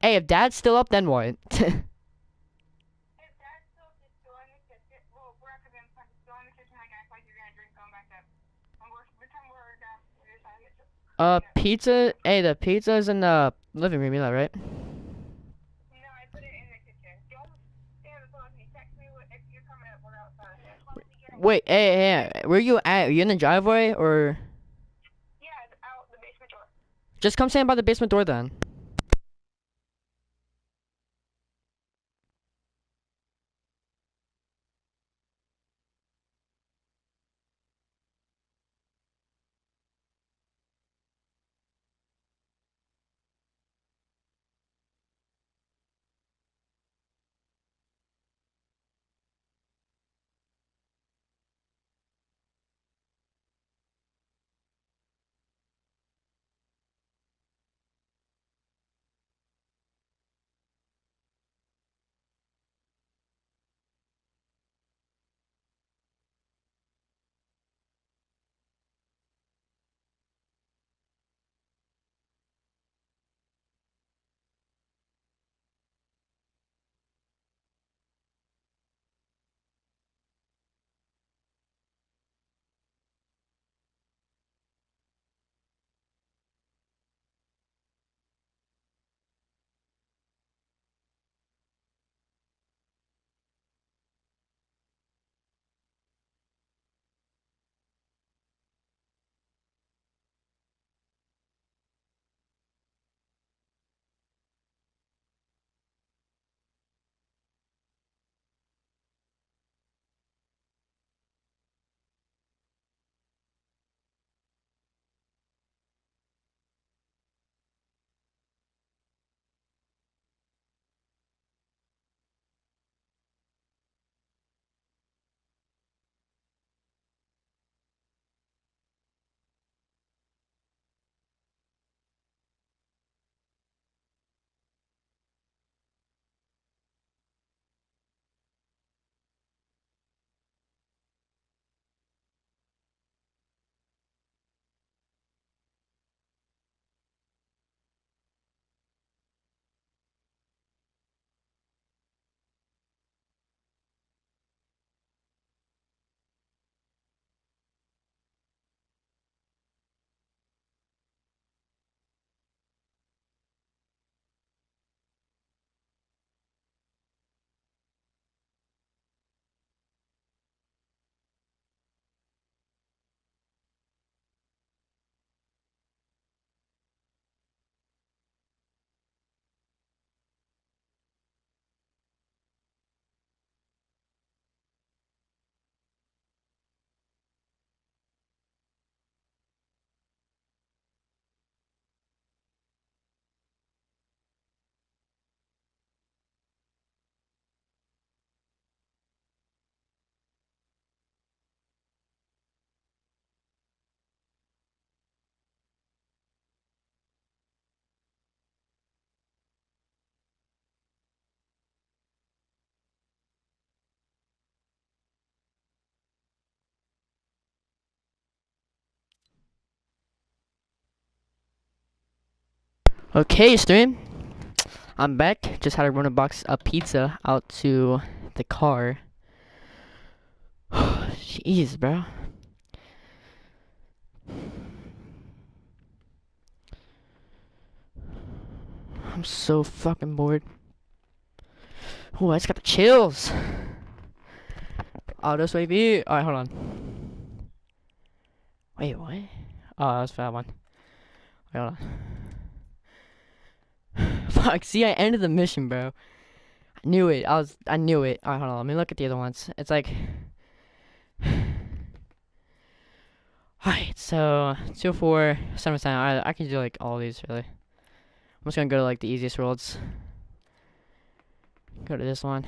Hey, if Dad's still up, then what? Pizza. Hey, the pizza's in the living room. You know, right? Wait, hey, where you at? Are you in the driveway or just come stand by the basement door then? Okay, stream. I'm back. Just had to run a box of pizza out to the car. Jeez, bro. I'm so fucking bored. Oh, I just got the chills. Oh, this way be. Alright, hold on. Wait, what? Oh, that's that one. Wait, hold on. Fuck, see, I ended the mission, bro. I knew it. I knew it. Alright, hold on. Let me look at the other ones. It's like. Alright, so 204, 7, I can do like all these really. I'm just gonna go to like the easiest worlds. Go to this one.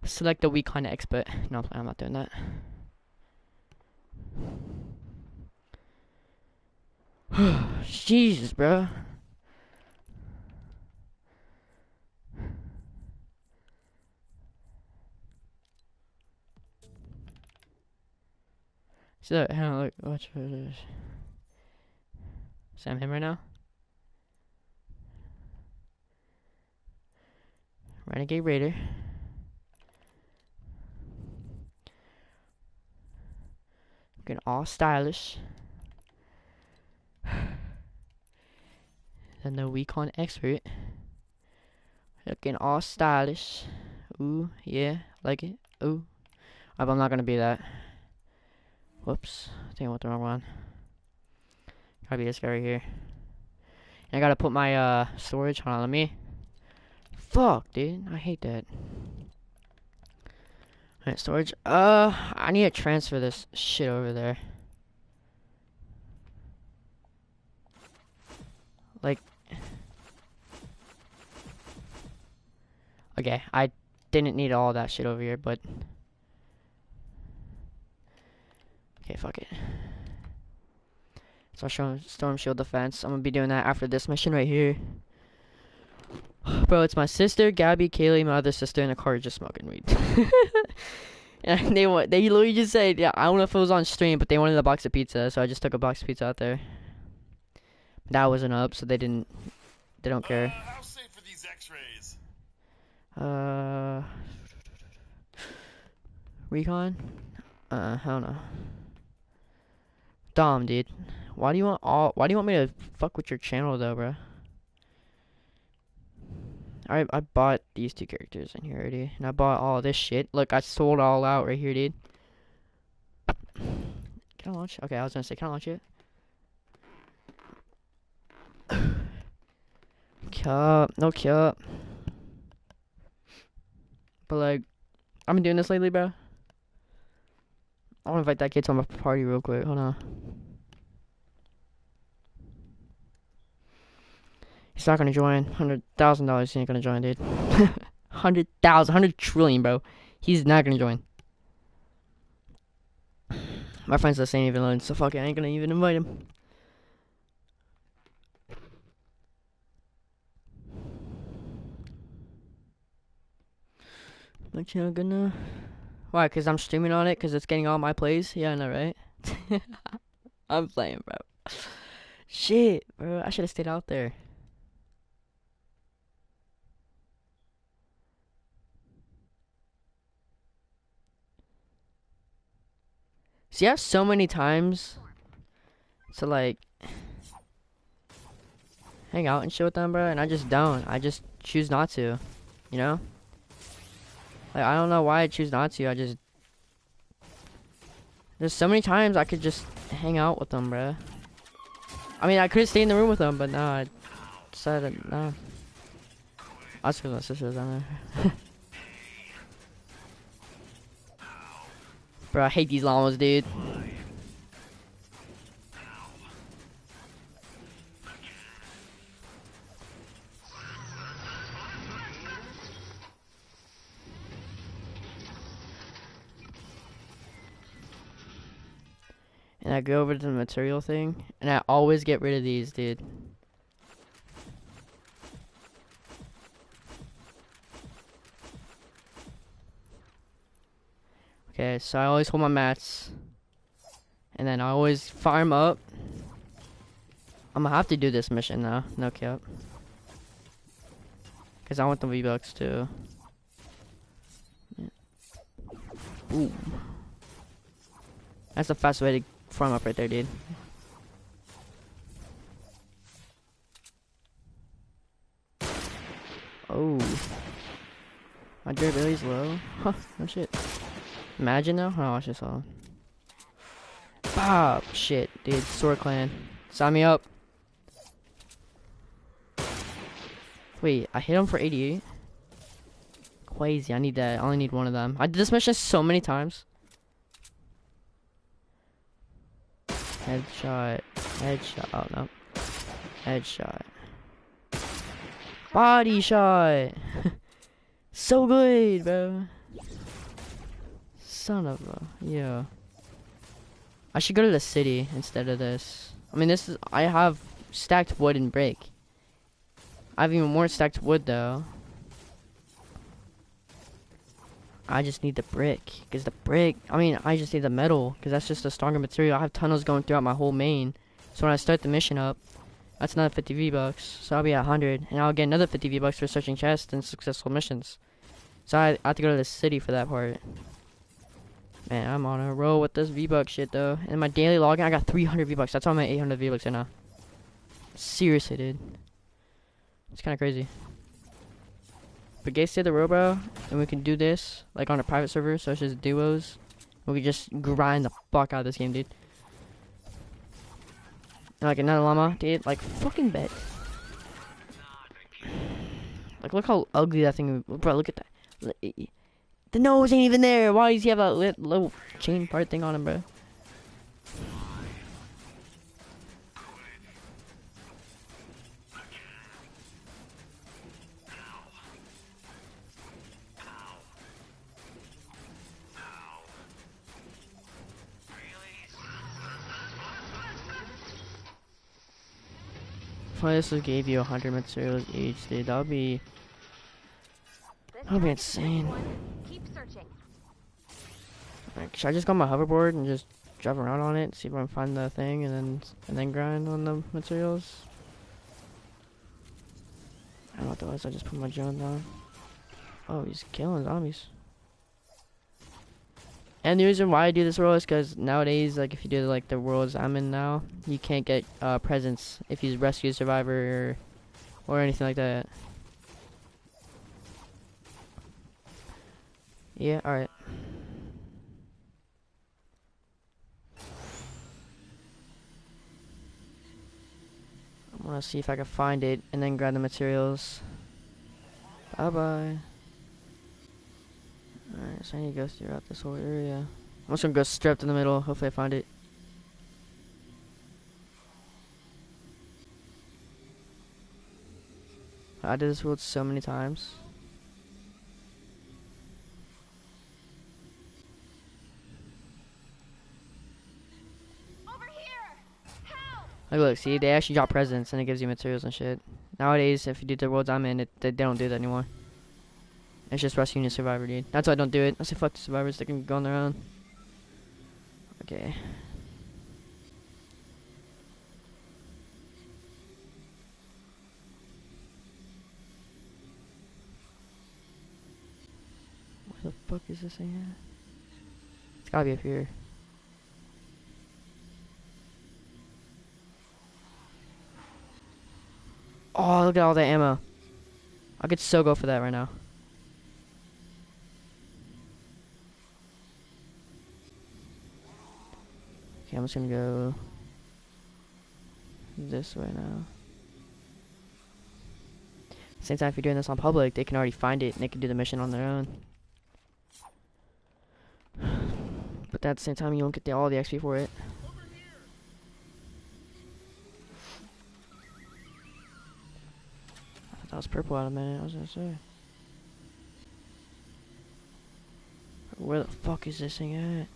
Select the weak kind of expert. No, I'm not doing that. Jesus, bro. So, hang on, look, watch this. Sam him right now? Renegade Raider. Looking all stylish. Then the recon expert. Looking all stylish. Ooh, yeah, like it. Ooh. I'm not gonna be that. Whoops. I think I went the wrong one. Gotta be this guy right here. And I gotta put my storage. Hold on, let me. Fuck, dude. I hate that. Alright, storage. I need to transfer this shit over there. Like. Okay, I didn't need all that shit over here, but. Okay, fuck it. So Storm Shield Defense. I'm gonna be doing that after this mission right here. Bro, it's my sister, Gabby, Kaylee, my other sister, in the car just smoking weed. And they literally just said, yeah, I don't know if it was on stream, but they wanted a box of pizza, so I just took a box of pizza out there. That wasn't up, so they don't care. How safe are these X-rays? Recon? I don't know. Dom, dude. Why do you want me to fuck with your channel though, bro? I bought these two characters in here already, and I bought all this shit. Look, I sold all out right here, dude. Can I launch? Okay, I was gonna say, can I launch it? Cup, no cup. But like, I've been doing this lately, bro. I wanna invite that kid to my party real quick. Hold on. He's not gonna join. $100,000. He ain't gonna join, dude. 100,000, 100 trillion, bro. He's not gonna join. My friend's the same even loan, so fuck it. I ain't gonna even invite him. But you're gonna. Why? Cause I'm streaming on it. Cause it's getting all my plays. Yeah, I know, right? I'm playing, bro. Shit, bro. I should have stayed out there. See, I have so many times to like hang out and shit with them, bro, and I just don't. I just choose not to, you know? Like, I don't know why I choose not to. There's so many times I could just hang out with them, bro. I mean, I could stay in the room with them, but no, I decided no. That's because my sister was down there. Bro, I hate these llamas, dude. And I go over to the material thing, and I always get rid of these, dude. Okay, so I always hold my mats. And then I always farm up. I'm gonna have to do this mission now, no cap. Cause I want the V-Bucks too. Ooh. That's the fast way to farm up right there, dude. Oh. My durability's low. Huh, no shit. Imagine though? Oh, watch this all. Bob! Shit, dude. Sword Clan. Sign me up. Wait, I hit him for 88? Crazy, I need that. I only need one of them. I did this mission so many times. Headshot. Headshot. Oh, no. Headshot. Body shot! So good, bro. Son of a... Yeah. I should go to the city instead of this. I mean, this is... I have stacked wood and brick. I have even more stacked wood, though. I just need the brick. Because the brick... I mean, I just need the metal. Because that's just a stronger material. I have tunnels going throughout my whole main. So when I start the mission up, that's another 50 V-Bucks. So I'll be at 100. And I'll get another 50 V-Bucks for searching chests and successful missions. So I have to go to the city for that part. Man, I'm on a roll with this V-Buck shit though. And my daily login, I got 300 V-Bucks. That's why I'm at 800 V-Bucks right now. Seriously, dude. It's kind of crazy. But get to the row, bro, and we can do this like on a private server, so it's just duos. We can just grind the fuck out of this game, dude. And like another llama, dude. Like fucking bet. Like look how ugly that thing, bro. Look at that. The nose ain't even there. Why does he have that little chain part thing on him, bro? If I just gave you 100 materials each, dude, that'd be insane. Keep searching. Like, should I just go on my hoverboard and just drive around on it, see if I can find the thing, and then grind on the materials? I don't know what that was. I just put my drone down. Oh, he's killing zombies. And the reason why I do this world is because nowadays, like, if you do like the worlds I'm in now, you can't get presents if you rescue a survivor or anything like that. Yeah, alright. I want to see if I can find it and then grab the materials. Bye bye. Alright, so I need to go throughout this whole area. I'm just gonna go straight in the middle. Hopefully I find it. I did this world so many times. Over here! Help! Like, look, see, they actually drop presents and it gives you materials and shit. Nowadays, if you do the worlds I'm in, they don't do that anymore. It's just rescuing a survivor, dude. That's why I don't do it. I say fuck the survivors, they can go on their own. Okay. Where the fuck is this thing at? It's gotta be up here. Oh, look at all that ammo. I could so go for that right now. Okay, I'm just gonna go this way now. Same time, if you're doing this on public, they can already find it and they can do the mission on their own. But at the same time, you don't get all the XP for it. I thought that was purple out of a minute, I was gonna say. Where the fuck is this thing at?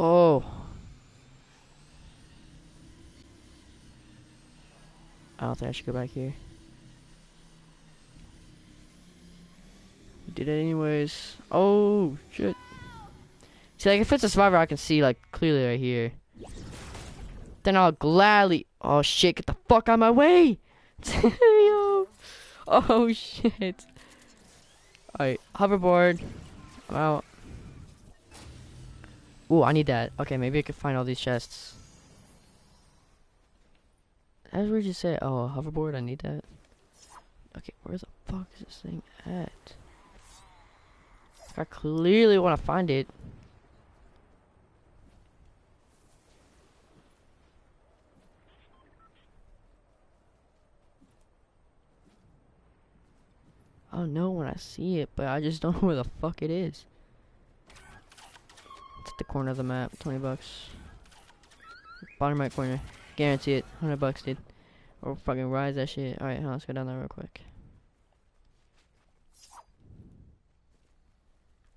Oh. I don't think I should go back here. We did it anyways. Oh, shit. See, like, if it's a survivor, I can see, like, clearly right here. Then I'll gladly... Oh, shit, get the fuck out of my way! Yo. Oh, shit. Alright, hoverboard. I'm out. Ooh, I need that. Okay, maybe I can find all these chests. That's where you say, oh, a hoverboard, I need that. Okay, where the fuck is this thing at? I clearly want to find it. I'll know when I see it, but I just don't know where the fuck it is. It's at the corner of the map, 20 bucks. Bottom right corner. Guarantee it, 100 bucks, dude. Or fucking rise that shit. Alright, let's go down there real quick.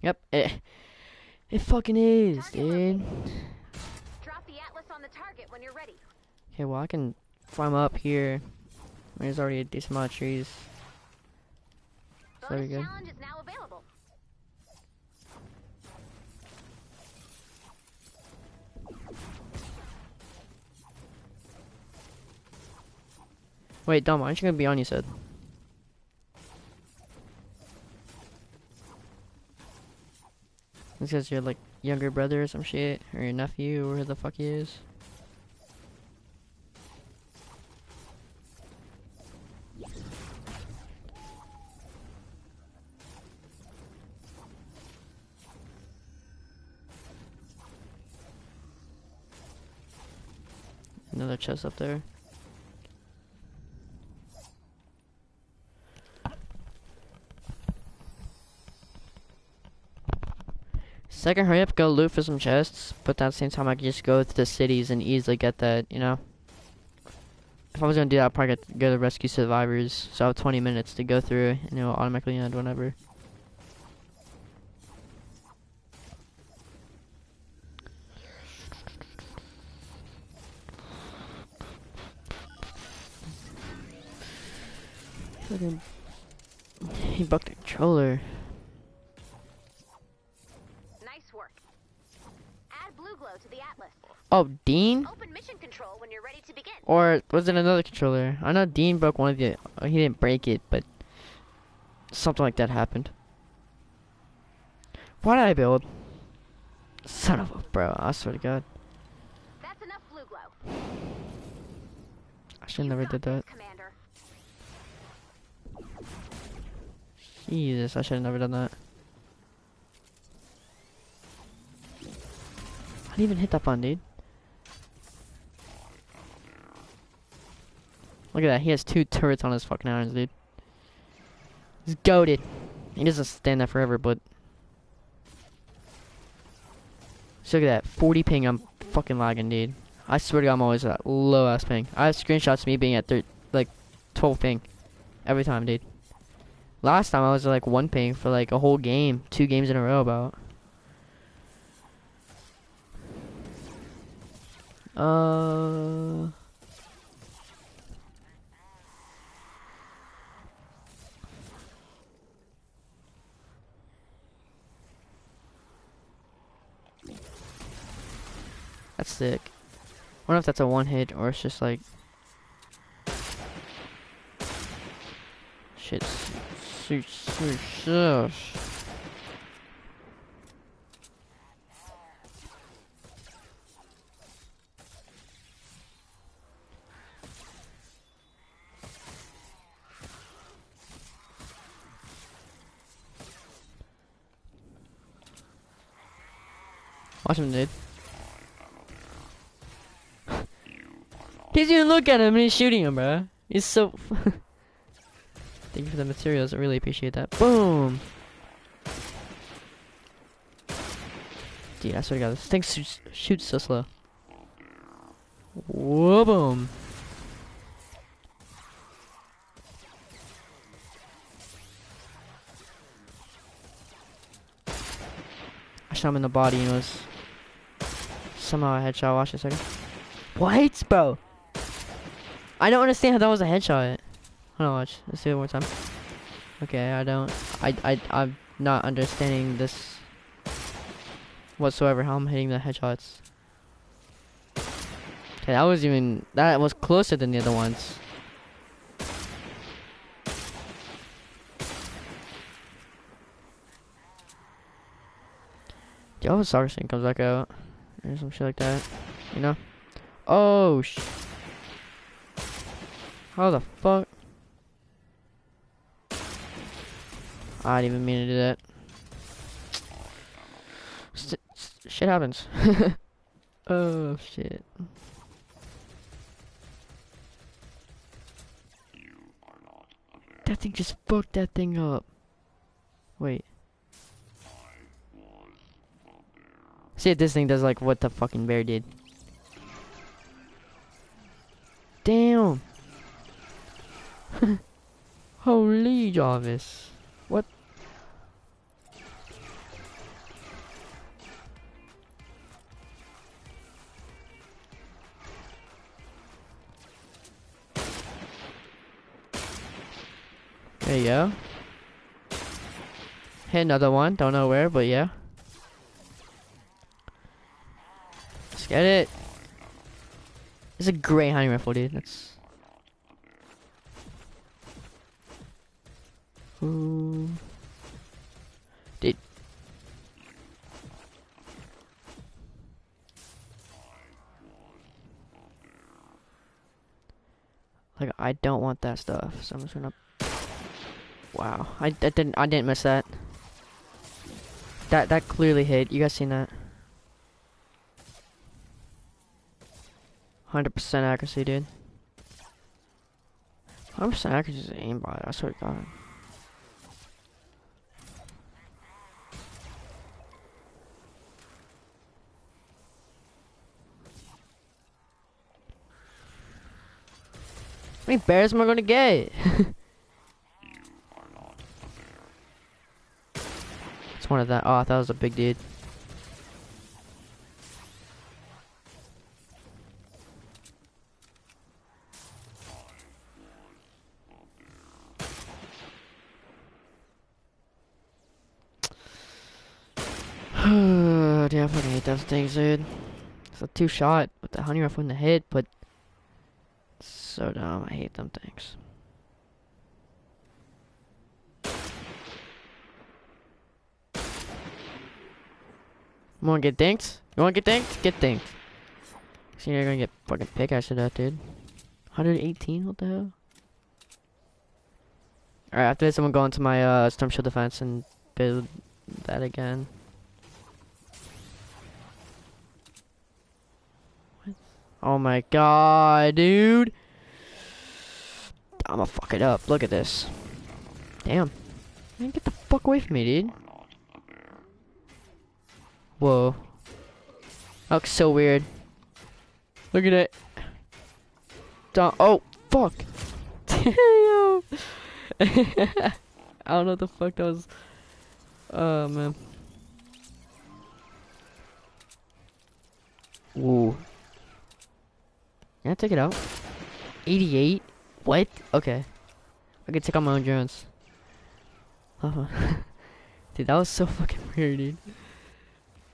Yep, it fucking is, dude. Drop the atlas on the target when you're ready. Okay, well I can climb up here. There's already a decent amount of trees. So there we Bonus go. challenge is now available. Wait, Dom, aren't you gonna be on, you said? It's because you're like younger brother or some shit, or your nephew, or who the fuck he is. Another chest up there. Second, hurry up, go loot for some chests, but at the same time I can just go to the cities and easily get that, you know? If I was gonna do that, I'd probably go to rescue survivors, so I have 20 minutes to go through, and it will automatically end whenever. Fucking... He bucked the controller. Nice work. Add blue glow to the Atlas. Oh, Dean? Open mission control when you're ready to begin. Or was it another controller? I know Dean broke one of the... he didn't break it, but... something like that happened. Why did I build? Son of a bro, I swear to God. That's enough blue glow. I should never did that. Commander. Jesus, I should have never done that. I didn't even hit that button, dude. Look at that, he has 2 turrets on his fucking irons, dude. He's goated. He doesn't stand there forever, but... So look at that, 40 ping, I'm fucking lagging, dude. I swear to God, I'm always at low ass ping. I have screenshots of me being at like 12 ping every time, dude. Last time I was at like 1 ping for like a whole game, 2 games in a row about. That's sick. I wonder if that's a 1 hit or it's just like... Shit. Watch him, dude. He doesn't even look at him and he's shooting him, bro. He's so... Thank you for the materials, I really appreciate that. Boom! Dude, I swear to God, this thing shoots so slow. Whoa, boom! I shot him in the body and it was... somehow a headshot. Watch a second. What, bro? I don't understand how that was a headshot. Hold on, watch. Let's do it one more time. Okay, I'm not understanding this whatsoever. How I'm hitting the headshots. Okay, that was closer than the other ones. The other soccer scene comes back out, or some shit like that, you know? Oh how the fuck? I didn't even mean to do that. Shit happens. Oh shit. That thing just fucked that thing up. Wait. See if this thing does like what the fucking bear did. Damn. Holy Jarvis. What? There you go. Hit another one. Don't know where, but yeah. Let's get it. It's a great hunting rifle, dude. That's... Ooh. Dude. Like, I don't want that stuff, so I'm just gonna. Wow, I didn't miss that. That clearly hit. You guys seen that? 100% accuracy, dude. 100% accuracy is aimbot. I swear to God. How many bears am I gonna get? It's one of that. Oh, I thought it was a big dude. Dude, I fucking hate those things, dude. It's a 2-shot with the honey rifle in the head, but so dumb. I hate them things. You wanna get dinked? You wanna get dinked? Get dinked. See, you're gonna get fucking pickaxe to that, dude. 118? What the hell? Alright, after this, I'm gonna go into my storm shield defense and build that again. What? Oh my god, dude. I'm gonna fuck it up. Look at this. Damn. Man, get the fuck away from me, dude. Whoa. That looks so weird. Look at it. Oh, fuck. Damn. I don't know what the fuck that was. Oh, man. Ooh. Can I take it out? 88? What? Okay. I can take out my own drones. Dude, that was so fucking weird, dude.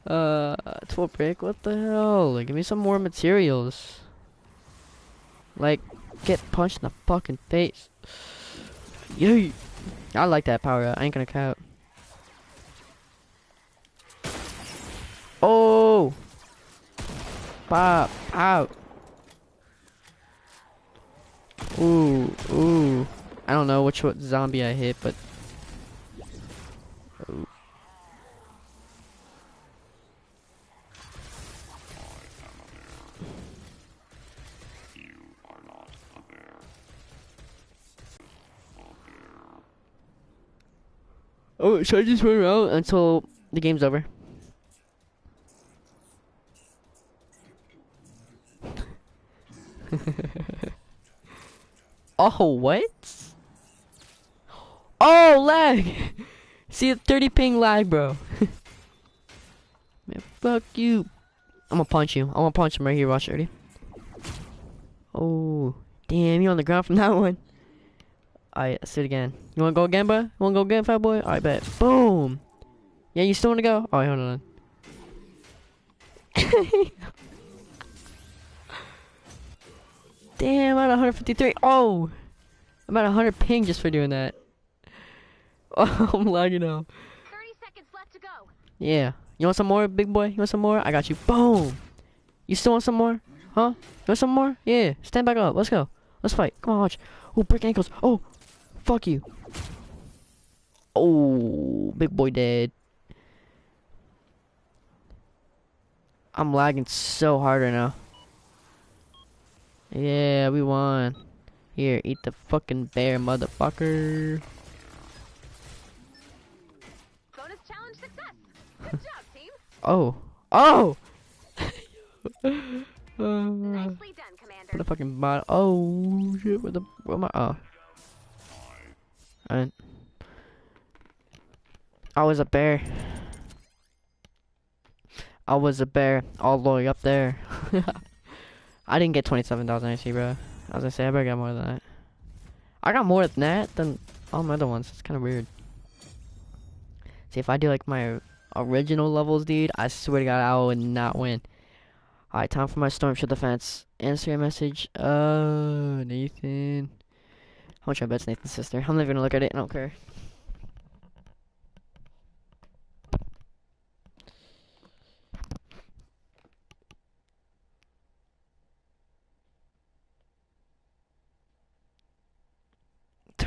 12 brick? What the hell? Like, give me some more materials. Like, get punched in the fucking face. Yay! I like that power up. I ain't gonna count. Oh! Pop! Out! Ooh, ooh. I don't know what zombie I hit, but. Ooh. Oh, should I just run around until the game's over? Oh, what? Oh, lag! See, a 30 ping lag, bro. Man, fuck you. I'm gonna punch you. I'm gonna punch him right here. Watch, ready? Oh, damn, you on the ground from that one. Alright, let's do it again. You wanna go again, bro? You wanna go again, fat boy? Alright, bet. Boom! Yeah, you still wanna go? Alright, hold on. Damn, I'm at 153. Oh! I'm at 100 ping just for doing that. Oh, I'm lagging out. 30 seconds left to go. Yeah. You want some more, big boy? You want some more? I got you. Boom! You still want some more? Huh? You want some more? Yeah. Stand back up. Let's go. Let's fight. Come on, watch. Oh, break ankles. Oh! Fuck you. Oh, big boy dead. I'm lagging so hard right now. Yeah, we won. Here, eat the fucking bear, motherfucker. Bonus challenge success. Good job, team. Oh. Oh! Nicely done, Commander. Put a fucking bot. Oh, shit. Where am I? Oh. Alright. I was a bear. I was a bear all the way up there. I didn't get 27,000 AC, bro. I was gonna say, I better get more than that. I got more than that than all my other ones. It's kind of weird. See, if I do like my original levels, dude, I swear to God, I would not win. Alright, time for my storm shield defense. Answer your message. Nathan. How much I bet's Nathan's sister? I'm not even gonna look at it. I don't care.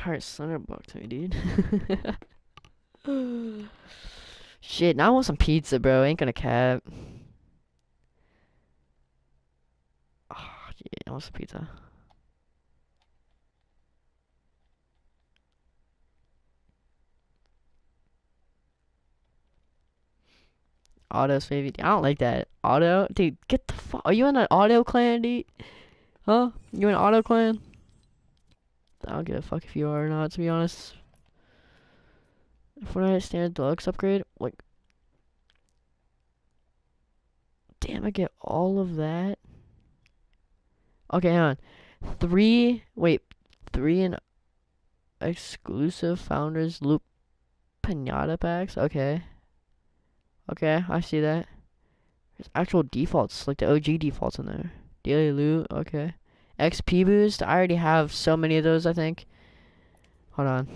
entire center block to me, dude. Shit, now I want some pizza, bro. Ain't gonna cap. Oh, yeah, I want some pizza. Auto's favorite. I don't like that. Auto? Dude, get the fuck. Are you in an auto clan, dude? Huh? You in an auto clan? I don't give a fuck if you are or not, to be honest. Fortnite standard deluxe upgrade? Like, damn, I get all of that? Okay, hang on. Three in exclusive Founders Loop Pinata packs? Okay. Okay, I see that. There's actual defaults, like the OG defaults in there. Daily loot, okay. XP boost, I already have so many of those, I think. Hold on.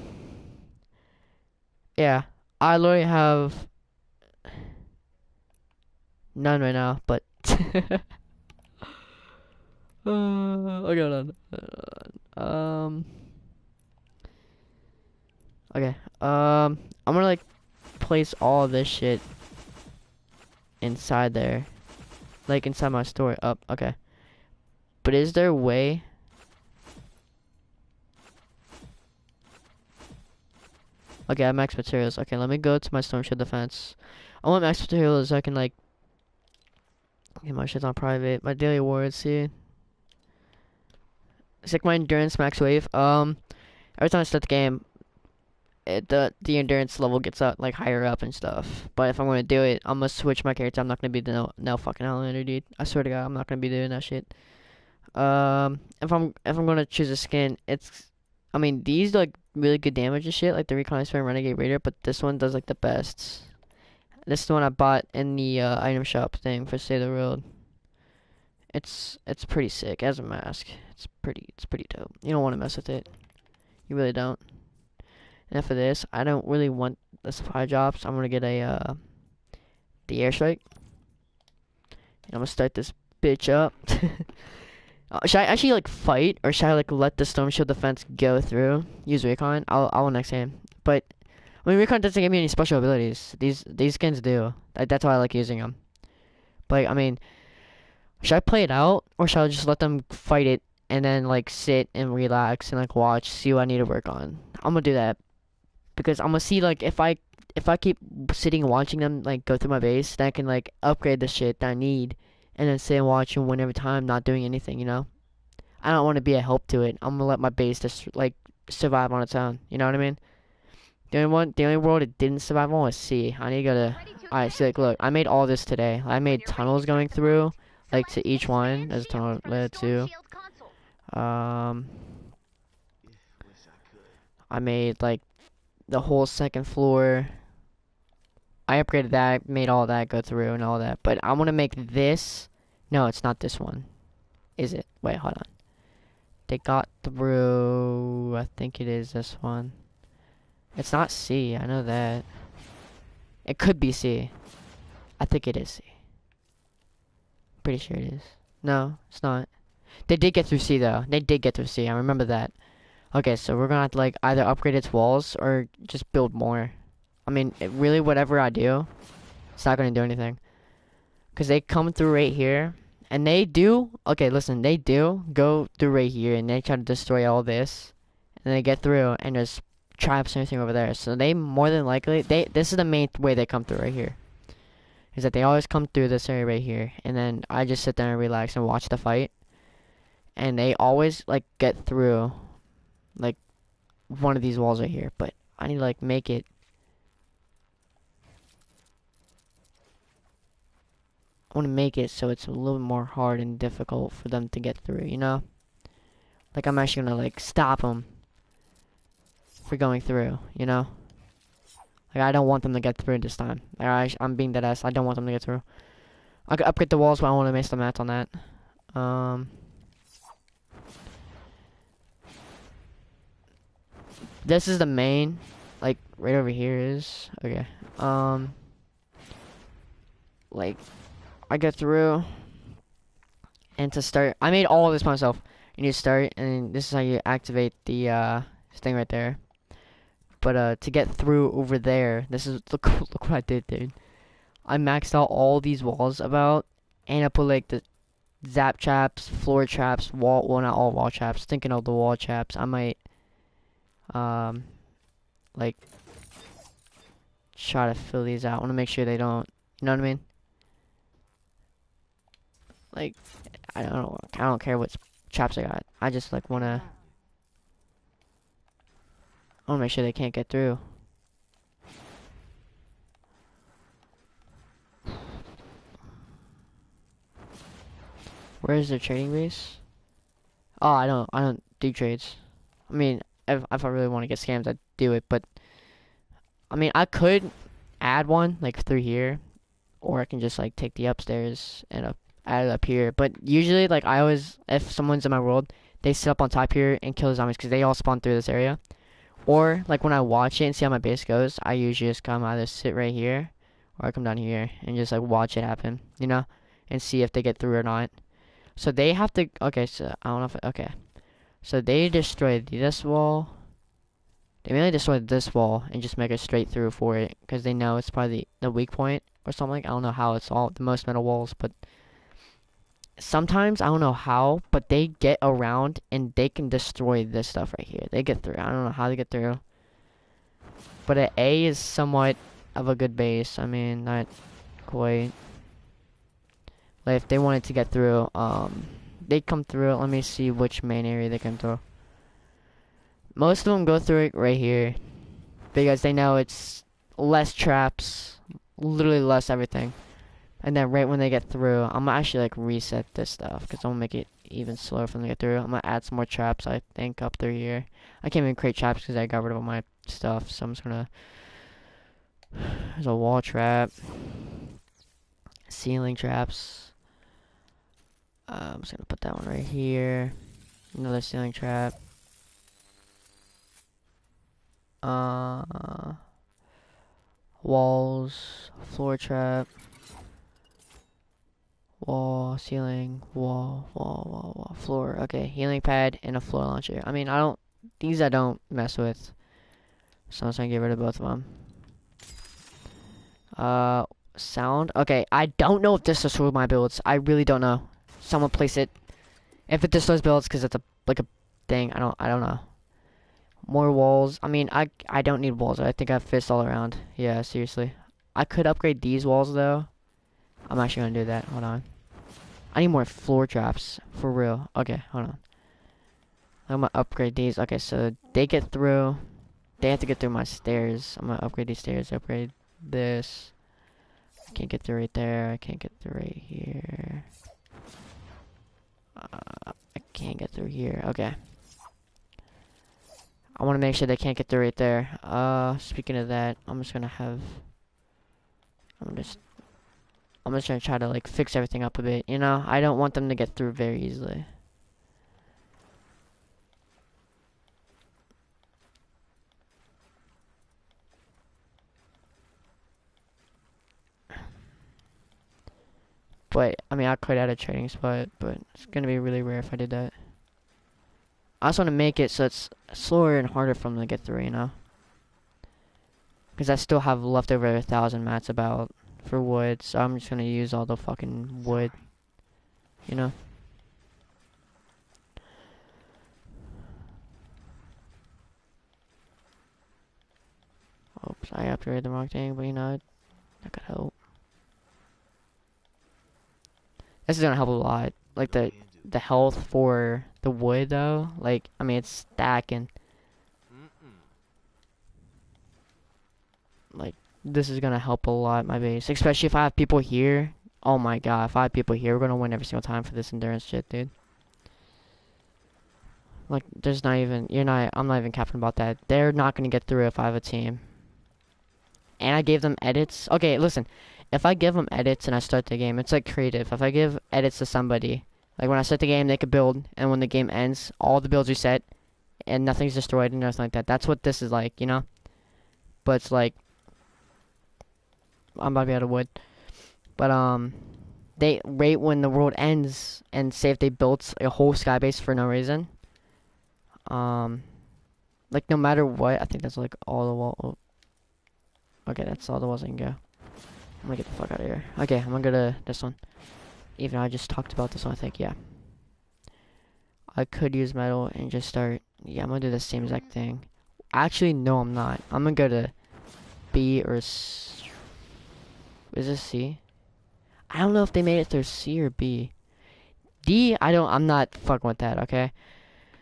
Yeah, I literally have none right now, but okay, hold on. Okay. I'm gonna like place all of this shit inside there, like inside my store. Up, okay. But is there a way? Okay, I have max materials. Okay, let me go to my storm shield defense. I want max materials so I can like get my shit on private. My daily awards, see. It's like my endurance max wave. Every time I start the game, the endurance level gets up like higher up and stuff. But if I'm gonna do it, I'm gonna switch my character. I'm not gonna be the no fucking Highlander, dude. I swear to God, I'm not gonna be doing that shit. If I'm gonna choose a skin, I mean these do like really good damage and shit, like the Recon Expert and Renegade Raider, but this one does like the best. This is the one I bought in the item shop thing for Save the World. It's pretty sick as a mask. It's pretty dope. You don't want to mess with it. You really don't. And for this, I don't really want the supply drops. I'm gonna get a the airstrike. And I'm gonna start this bitch up. Should I actually like fight, or should I like let the storm shield defense go through? Use recon. I'll next game. But I mean, recon doesn't give me any special abilities. These skins do. That's why I like using them. But I mean, should I play it out, or should I just let them fight it and then like sit and relax and like watch, see what I need to work on? I'm gonna do that because I'm gonna see like if I keep sitting and watching them like go through my base, then I can like upgrade the shit that I need, and then sit and watch and win every time, not doing anything. You know, I don't want to be a help to it. I'm gonna let my base just like survive on its own. You know what I mean? The only world it didn't survive on was C. I need to go to. Alright, see, like, look, I made all this today. I made tunnels going through, like to each one. There's a tunnel led to. I made like the whole second floor. I upgraded that, made all that go through and all that. But I want to make this. No, it's not this one. Is it? Wait, hold on. They got through. I think it is this one. It's not C. I know that. It could be C. I think it is C. Pretty sure it is. No, it's not. They did get through C though. They did get through C. I remember that. Okay, so we're gonna have to like either upgrade its walls or just build more. I mean, really, whatever I do, it's not gonna do anything. Cause they come through right here, and they do. Okay, listen, they do go through right here, and they try to destroy all this, and they get through and just traps and everything over there. So they more than likely this is the main way they come through right here. Is that they always come through this area right here, and then I just sit there and relax and watch the fight. And they always like get through like one of these walls right here, but I need to like make it. I want to make it so it's a little more hard and difficult for them to get through, you know? Like I'm actually gonna like stop them for going through, you know? Like I don't want them to get through this time. I'm being dead ass. I don't want them to get through. I could upgrade the walls, but I want to miss the mats on that. This is the main, like right over here is okay. Like I get through, and to start, I made all of this myself. You need to start, and this is how you activate the This thing right there. But to get through over there, this is look what I did, dude. I maxed out all these walls about, and I put like the zap traps, floor traps, well not all wall traps. Thinking of the wall traps, I might like try to fill these out. I want to make sure they don't, you know what I mean? Like I don't care what traps I got. I just like I wanna make sure they can't get through. Where is the trading base? Oh, I don't do trades. I mean, if I really want to get scams, I'd do it. But I mean, I could add one like through here, or I can just like take the upstairs and add it up here. But usually, like I always, if someone's in my world, they sit up on top here and kill the zombies because they all spawn through this area. Or like when I watch it and see how my base goes, I usually just come either sit right here, or I come down here and just like watch it happen, you know, and see if they get through or not. So they have to. Okay, so I don't know if okay. So they destroyed this wall. They mainly destroyed this wall and just make it straight through for it because they know it's probably the weak point or something. I don't know how it's all the most metal walls, but sometimes I don't know how, but they get around and they can destroy this stuff right here. They get through. I don't know how they get through, but an A is somewhat of a good base. I mean, not quite. Like if they wanted to get through, they come through it. Let me see which main area they come through. Most of them go through it right here because they know it's less traps, literally less everything. And then right when they get through, I'm gonna actually like reset this stuff because I'm gonna make it even slower for them to get through. I'm gonna add some more traps, I think, up through here. I can't even create traps because I got rid of all my stuff, so I'm just gonna. There's a wall trap, ceiling traps. I'm just gonna put that one right here. Another ceiling trap. Walls, floor trap, wall, ceiling, wall, floor. Okay, healing pad and a floor launcher. I mean, these I don't mess with. So I'm just gonna get rid of both of them. Sound. Okay, I don't know if this destroys my builds. I really don't know. Someone place it. If it destroys builds, because it's a thing. I don't know. More walls. I mean, I don't need walls. I think I have fists all around. Yeah, seriously. I could upgrade these walls though. I'm actually gonna do that. Hold on. I need more floor traps for real. Okay, hold on. I'm gonna upgrade these. Okay, so they get through. They have to get through my stairs. I'm gonna upgrade these stairs. Upgrade this. I can't get through right there. I can't get through right here. I can't get through here. Okay. I want to make sure they can't get through right there. Speaking of that, I'm just gonna try to like fix everything up a bit. You know, I don't want them to get through very easily. But I mean, I could add a trading spot, but it's gonna be really rare if I did that. I also want to make it so it's slower and harder for them to get through, you know? Because I still have leftover 1,000 mats about for wood, so I'm just going to use all the fucking wood, you know? Oops, I upgraded the wrong thing, but you know, that could help. This is going to help a lot. Like the health for the wood though, like I mean it's stacking. Like this is gonna help a lot my base, especially if I have people here. Oh my god, if I have people here, we're gonna win every single time for this endurance shit, dude. Like there's not even I'm not even capping about that. They're not gonna get through if I have a team. And I gave them edits. Okay, listen, if I give them edits and I start the game, it's like creative. If I give edits to somebody, like when I start the game, they could build, and when the game ends, all the builds reset, and nothing's destroyed and nothing like that. That's what this is like, you know? But it's like, I'm about to be out of wood. But, they rate when the world ends, and say if they built a whole sky base for no reason, Like no matter what, I think that's like all the wall. Oh, okay, that's all the walls I can go. I'm gonna get the fuck out of here. Okay, I'm gonna go to this one. Even though I just talked about this one, I think, yeah. I could use metal and just start. Yeah, I'm gonna do the same exact thing. Actually, no, I'm not. I'm gonna go to B or is this C? I don't know if they made it through C or B. D, I'm not fucking with that, okay?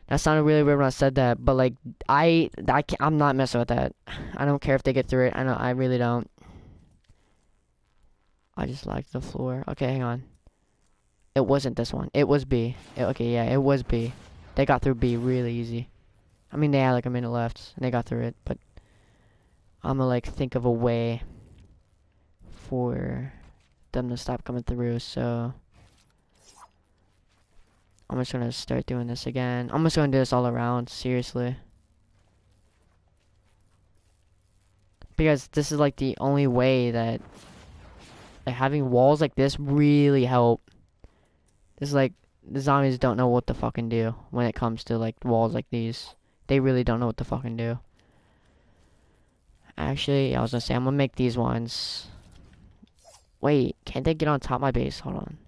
That sounded really weird when I said that, but like, I'm not messing with that. I don't care if they get through it. I really don't. I just liked the floor. Okay, hang on. It wasn't this one. It was B. Okay, yeah, it was B. They got through B really easy. I mean, they had like a minute left, and they got through it, but I'm gonna like think of a way for them to stop coming through, so I'm just gonna start doing this again. I'm just gonna do this all around, seriously. Because this is like the only way that like having walls like this really help. This is like the zombies don't know what to fucking do when it comes to like walls like these. They really don't know what to fucking do. Actually, I was gonna say I'm gonna make these ones. Wait, can't they get on top of my base? Hold on.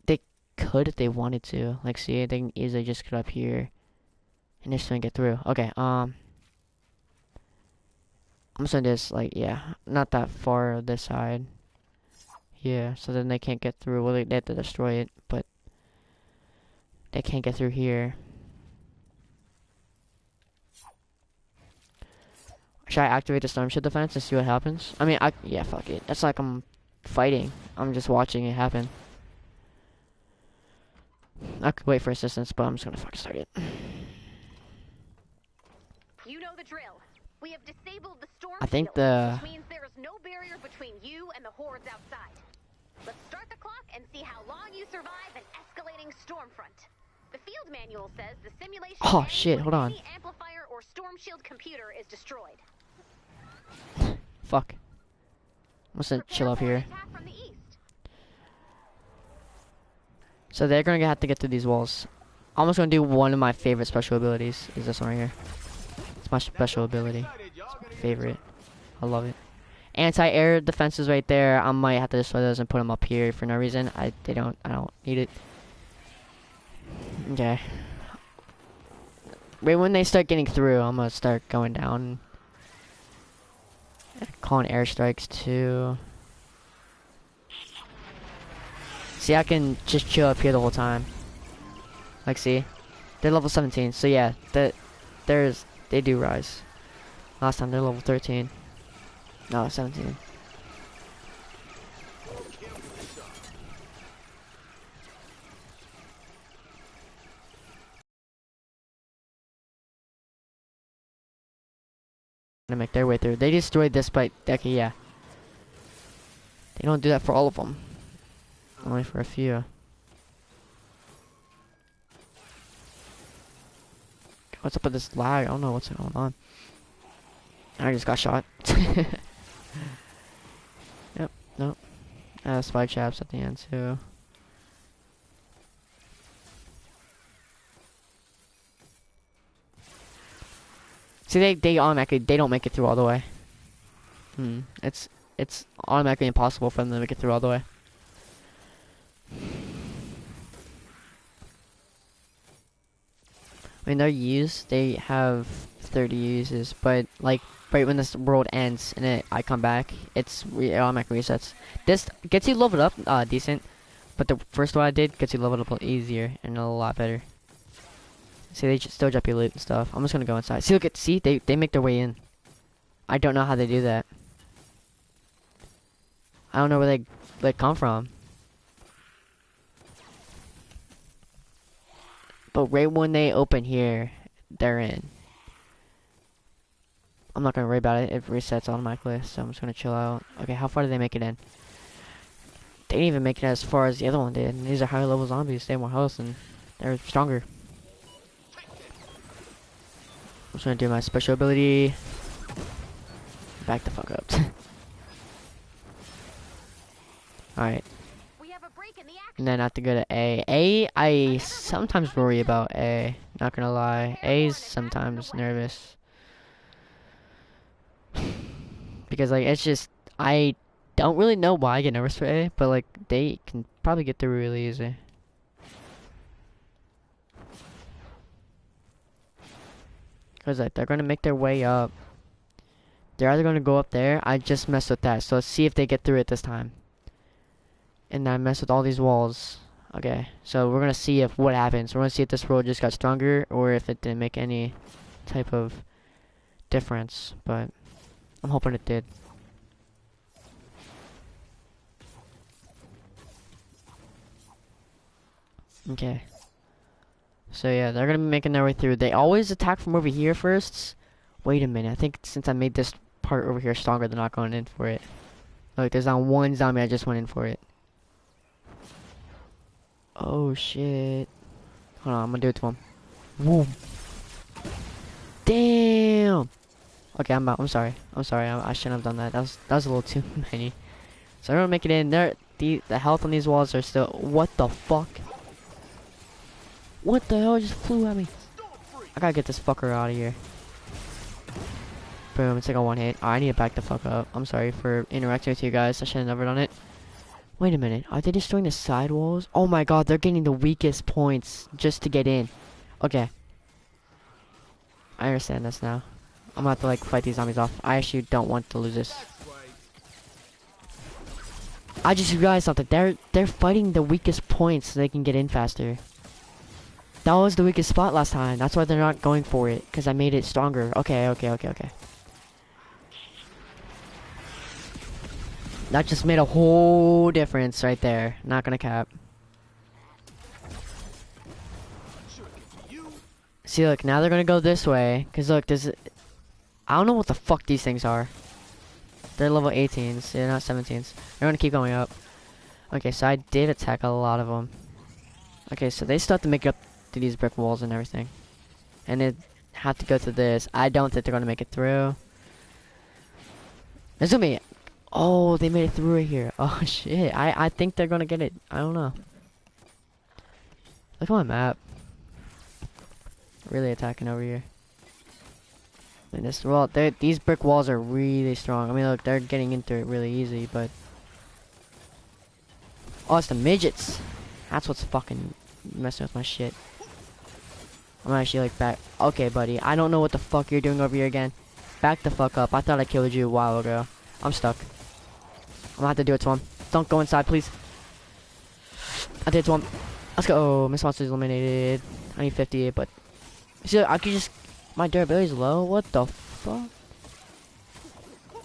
They could if they wanted to. Like, see, they can easily just get up here and just gonna get through. Okay, I'm just gonna do this like, yeah, not that far this side. Yeah, so then they can't get through. Well, they have to destroy it, but they can't get through here. Should I activate the storm shield defense and see what happens? I mean, yeah, fuck it. It's like I'm fighting. I'm just watching it happen. I could wait for assistance, but I'm just gonna fucking start it. You know the drill. We have disabled the storm I think shield, which means there is no barrier between you and the hordes outside. Let's start the clock and see how long you survive an escalating storm front. The field manual says the simulation Oh ends shit, when hold on. any amplifier or storm shield computer is destroyed. Fuck. I'm just gonna chill up here. From the east. So they're gonna have to get through these walls. I'm just gonna do one of my favorite special abilities. Is this one right here? It's my special ability. It's my favorite. I love it. Anti-air defenses right there. I might have to destroy those and put them up here for no reason. I don't need it. Okay. Right when they start getting through, I'm gonna start going down. Calling airstrikes too. See, I can just chill up here the whole time. Like, see, they're level 17. So yeah, they do rise. Last time they're level 13. No, 17. To make their way through. They destroyed this, but okay, yeah. They don't do that for all of them. Only for a few. What's up with this lag? I don't know what's going on. I just got shot. Yep, nope. Spike traps at the end too. See, they automatically, they don't make it through all the way. It's automatically impossible for them to make it through all the way. When they're used, they have 30 uses, but like right when this world ends and I come back, it automatically resets. This gets you leveled up, decent, but the first one I did gets you leveled up easier and a lot better. See, they still drop your loot and stuff. I'm just gonna go inside. See, see, they make their way in. I don't know how they do that. I don't know where they come from. But right when they open here, they're in. I'm not gonna worry about it. It resets automatically, so I'm just gonna chill out. Okay, how far did they make it in? They didn't even make it as far as the other one did. And these are higher level zombies. They have more health and they're stronger. I'm just gonna do my special ability. Back the fuck up. Alright. And then I have to go to A. I sometimes worry about A. Not gonna lie. A's sometimes nervous. Because like it's just I don't really know why I get nervous for A, but like they can probably get through really easy. Cause like they're gonna make their way up. They're either gonna go up there. I just messed with that, so let's see if they get through it this time. And I messed with all these walls. Okay, so we're gonna see if what happens. We're gonna see if this roll just got stronger or if it didn't make any type of difference. But I'm hoping it did. Okay. So yeah, they're gonna be making their way through. They always attack from over here first. Wait a minute, I think since I made this part over here stronger, they're not going in for it. Look, there's not one zombie, I just went in for it. Oh shit. Hold on, I'm gonna do it to him. Whoa. Damn! Okay, I'm out. I'm sorry. I shouldn't have done that. That was a little too many. So I'm gonna make it in. The health on these walls are still. What the fuck? What the hell just flew at me? I gotta get this fucker out of here. Boom, it's like a one hit. I need to back the fuck up. I'm sorry for interacting with you guys. I should have never done it. Wait a minute. Are they destroying the side walls? Oh my god, they're getting the weakest points just to get in. Okay. I understand this now. I'm gonna have to like fight these zombies off. I actually don't want to lose this. I just realized something. They're fighting the weakest points so they can get in faster. That was the weakest spot last time. That's why they're not going for it. Because I made it stronger. Okay. That just made a whole difference right there. Not gonna cap. See, look, now they're gonna go this way. Because look, I don't know what the fuck these things are. They're level 18s. They're not 17s. They're gonna keep going up. Okay, so I did attack a lot of them. Okay, so they still have to make it up to these brick walls and everything. And they have to go through this. I don't think they're gonna make it through. There's gonna be... Oh, they made it through right here. Oh, shit. I think they're gonna get it. I don't know. Look at my map. Really attacking over here. And this, well, these brick walls are really strong. I mean, look, they're getting into it really easy, but... Oh, it's the midgets. That's what's fucking messing with my shit. I'm actually like back. Okay, buddy. I don't know what the fuck you're doing over here again. Back the fuck up. I thought I killed you a while ago. I'm stuck. I'm gonna have to do it to him. Don't go inside, please. I did it to him. Let's go. Miss Monster's eliminated. I need 50, but... See, I could just... My durability's low? What the fuck?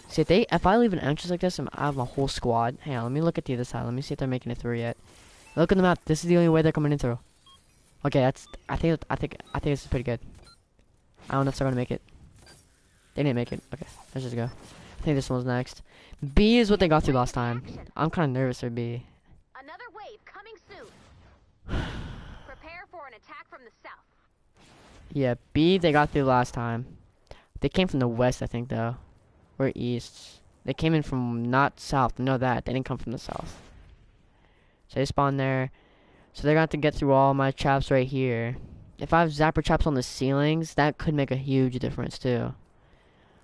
See, if I leave an entrance like this, I have a whole squad. Hang on, let me look at the other side. Let me see if they're making it through yet. Look at the map. This is the only way they're coming in through. Okay, that's... I think this is pretty good. I don't know if they're gonna make it. They didn't make it. Okay, let's just go. I think this one's next. B is what they got through last time. I'm kind of nervous for B. Another wave coming soon. Prepare for an attack from the south. Yeah, B they got through last time. They came from the west, I think, though. Or east. They came in from not south. Know that. They didn't come from the south. So they spawned there. So they're going to have to get through all my traps right here. If I have zapper traps on the ceilings, that could make a huge difference, too.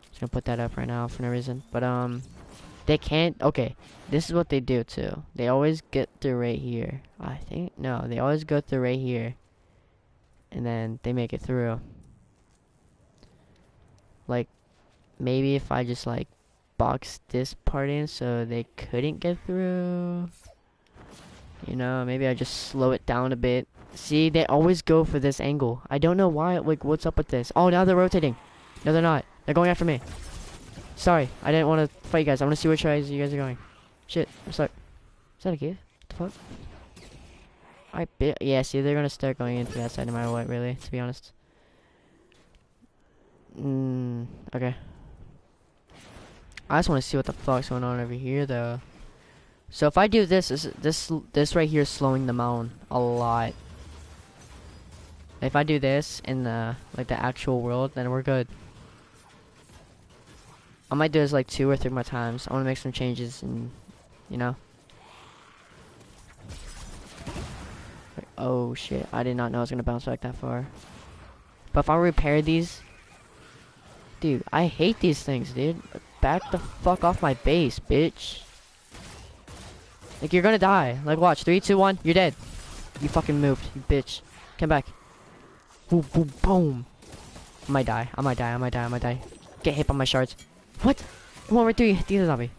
Just gonna put that up right now for no reason. But, they can't... Okay, this is what they do, too. They always get through right here. I think... No, they always go through right here. And then they make it through. Like, maybe if I just, like, box this part in so they couldn't get through. You know, maybe I just slow it down a bit. See, they always go for this angle. I don't know why. Like, what's up with this? Oh, now they're rotating. No, they're not. They're going after me. Sorry, I didn't want to fight you guys. I want to see which ways you guys are going. Shit, I'm sorry. Is that a kid? What the fuck? Yeah, see, they're gonna start going into that side no matter what, really, to be honest. Okay. I just want to see what the fuck's going on over here, though. So if I do this right here is slowing them down a lot. If I do this in the like the actual world, then we're good. I might do this like 2 or 3 more times. I want to make some changes, and you know. Oh shit! I did not know I was gonna bounce back that far. But if I repair these, dude, I hate these things, dude. Back the fuck off my base, bitch. Like, you're gonna die. Like, watch. 3, 2, 1. You're dead. You fucking moved, you bitch. Come back. Boom, boom, boom. I might die. I might die. I might die. I might die. Get hit by my shards. What? Come on, right through you. Hit the other zombie.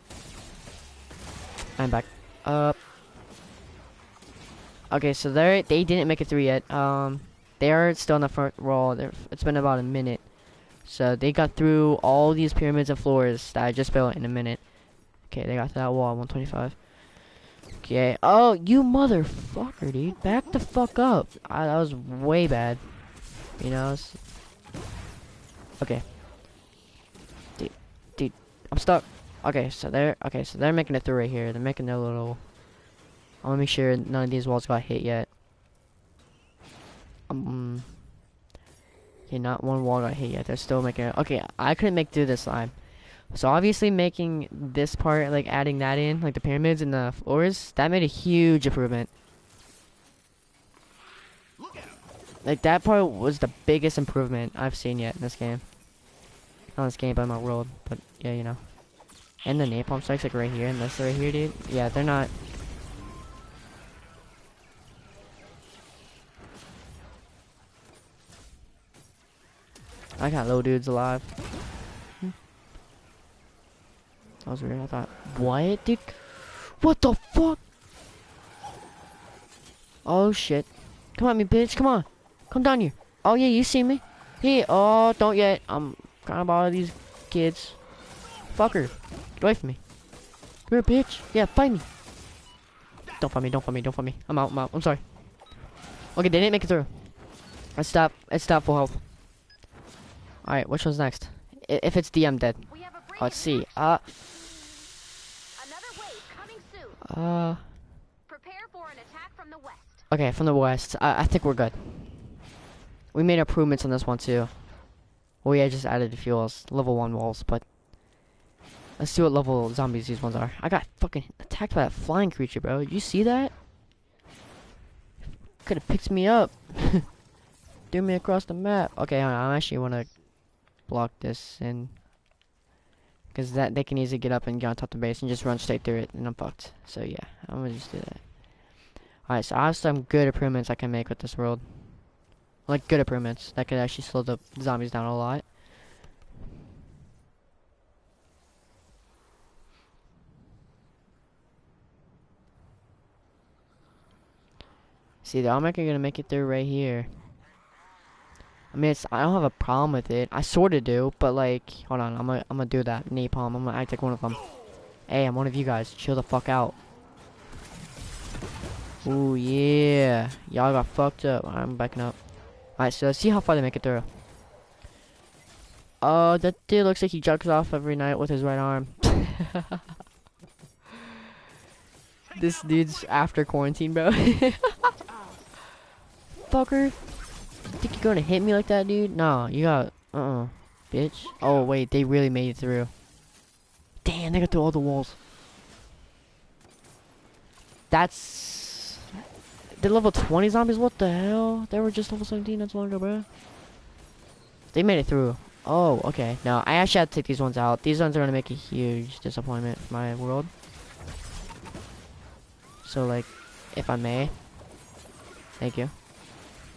I'm back. Okay, so they didn't make it through yet. They are still in the front row. It's been about a minute. So they got through all these pyramids and floors that I just built in a minute. Okay, they got to that wall, 125. Okay. Oh, you motherfucker, dude. Back the fuck up. That was way bad. You know? Okay. Dude, I'm stuck. Okay, so they're making it through right here. They're making their little... I want to make sure none of these walls got hit yet. Okay, not one wall got hit yet. They're still making it. Okay, I couldn't make through this time. So obviously making this part, like adding that in, like the pyramids and the floors, that made a huge improvement. Like that part was the biggest improvement I've seen yet in this game. Not in this game, but in my world. But yeah, you know. And the napalm strikes like right here and this right here, dude. Yeah, they're not. I got low dudes alive. That was weird. I thought, what, dude? What the fuck? Oh shit! Come at me, bitch! Come on! Come down here! Oh yeah, you see me? Hey, oh, don't yet. I'm trying to bother these kids. Fucker! Get away from me! Come here, bitch! Yeah, fight me! Don't fight me! Don't fight me! Don't fight me! I'm out! I'm out! I'm sorry. Okay, they didn't make it through. Let's stop. Let's stop full health. All right, which one's next? If it's D, I'm dead. Let's see. Another wave coming soon. Prepare for an attack from the west. Okay, from the west. I think we're good. We made improvements on this one too. Well, yeah, just added the fuels, level 1 walls, but let's see what level zombies these ones are. I got fucking attacked by that flying creature, bro. Did you see that? Could have picked me up. Threw me across the map. Okay, I actually want to block this and because that they can easily get up and get on top of the base and just run straight through it, and I'm fucked. So yeah, I'm gonna just do that. Alright, so I have some good improvements I can make with this world. Like good improvements that could actually slow the zombies down a lot. See, they're all gonna make it through right here. I mean, I don't have a problem with it. I sort of do, but like, hold on, I'm gonna do that napalm. I'm gonna act like one of them. Hey, I'm one of you guys. Chill the fuck out. Ooh yeah, y'all got fucked up. I'm backing up. Alright, so let's see how far they make it through. Oh, that dude looks like he jerks off every night with his right arm. This dude's after quarantine, bro. Fucker. Think you're gonna hit me like that, dude? No, you got, bitch. Oh, wait, they really made it through. Damn, they got through all the walls. That's... They're level 20 zombies? What the hell? They were just level 17 not so long ago, bro. They made it through. Oh, okay. No, I actually had to take these ones out. These ones are gonna make a huge disappointment for my world. So, like, if I may. Thank you.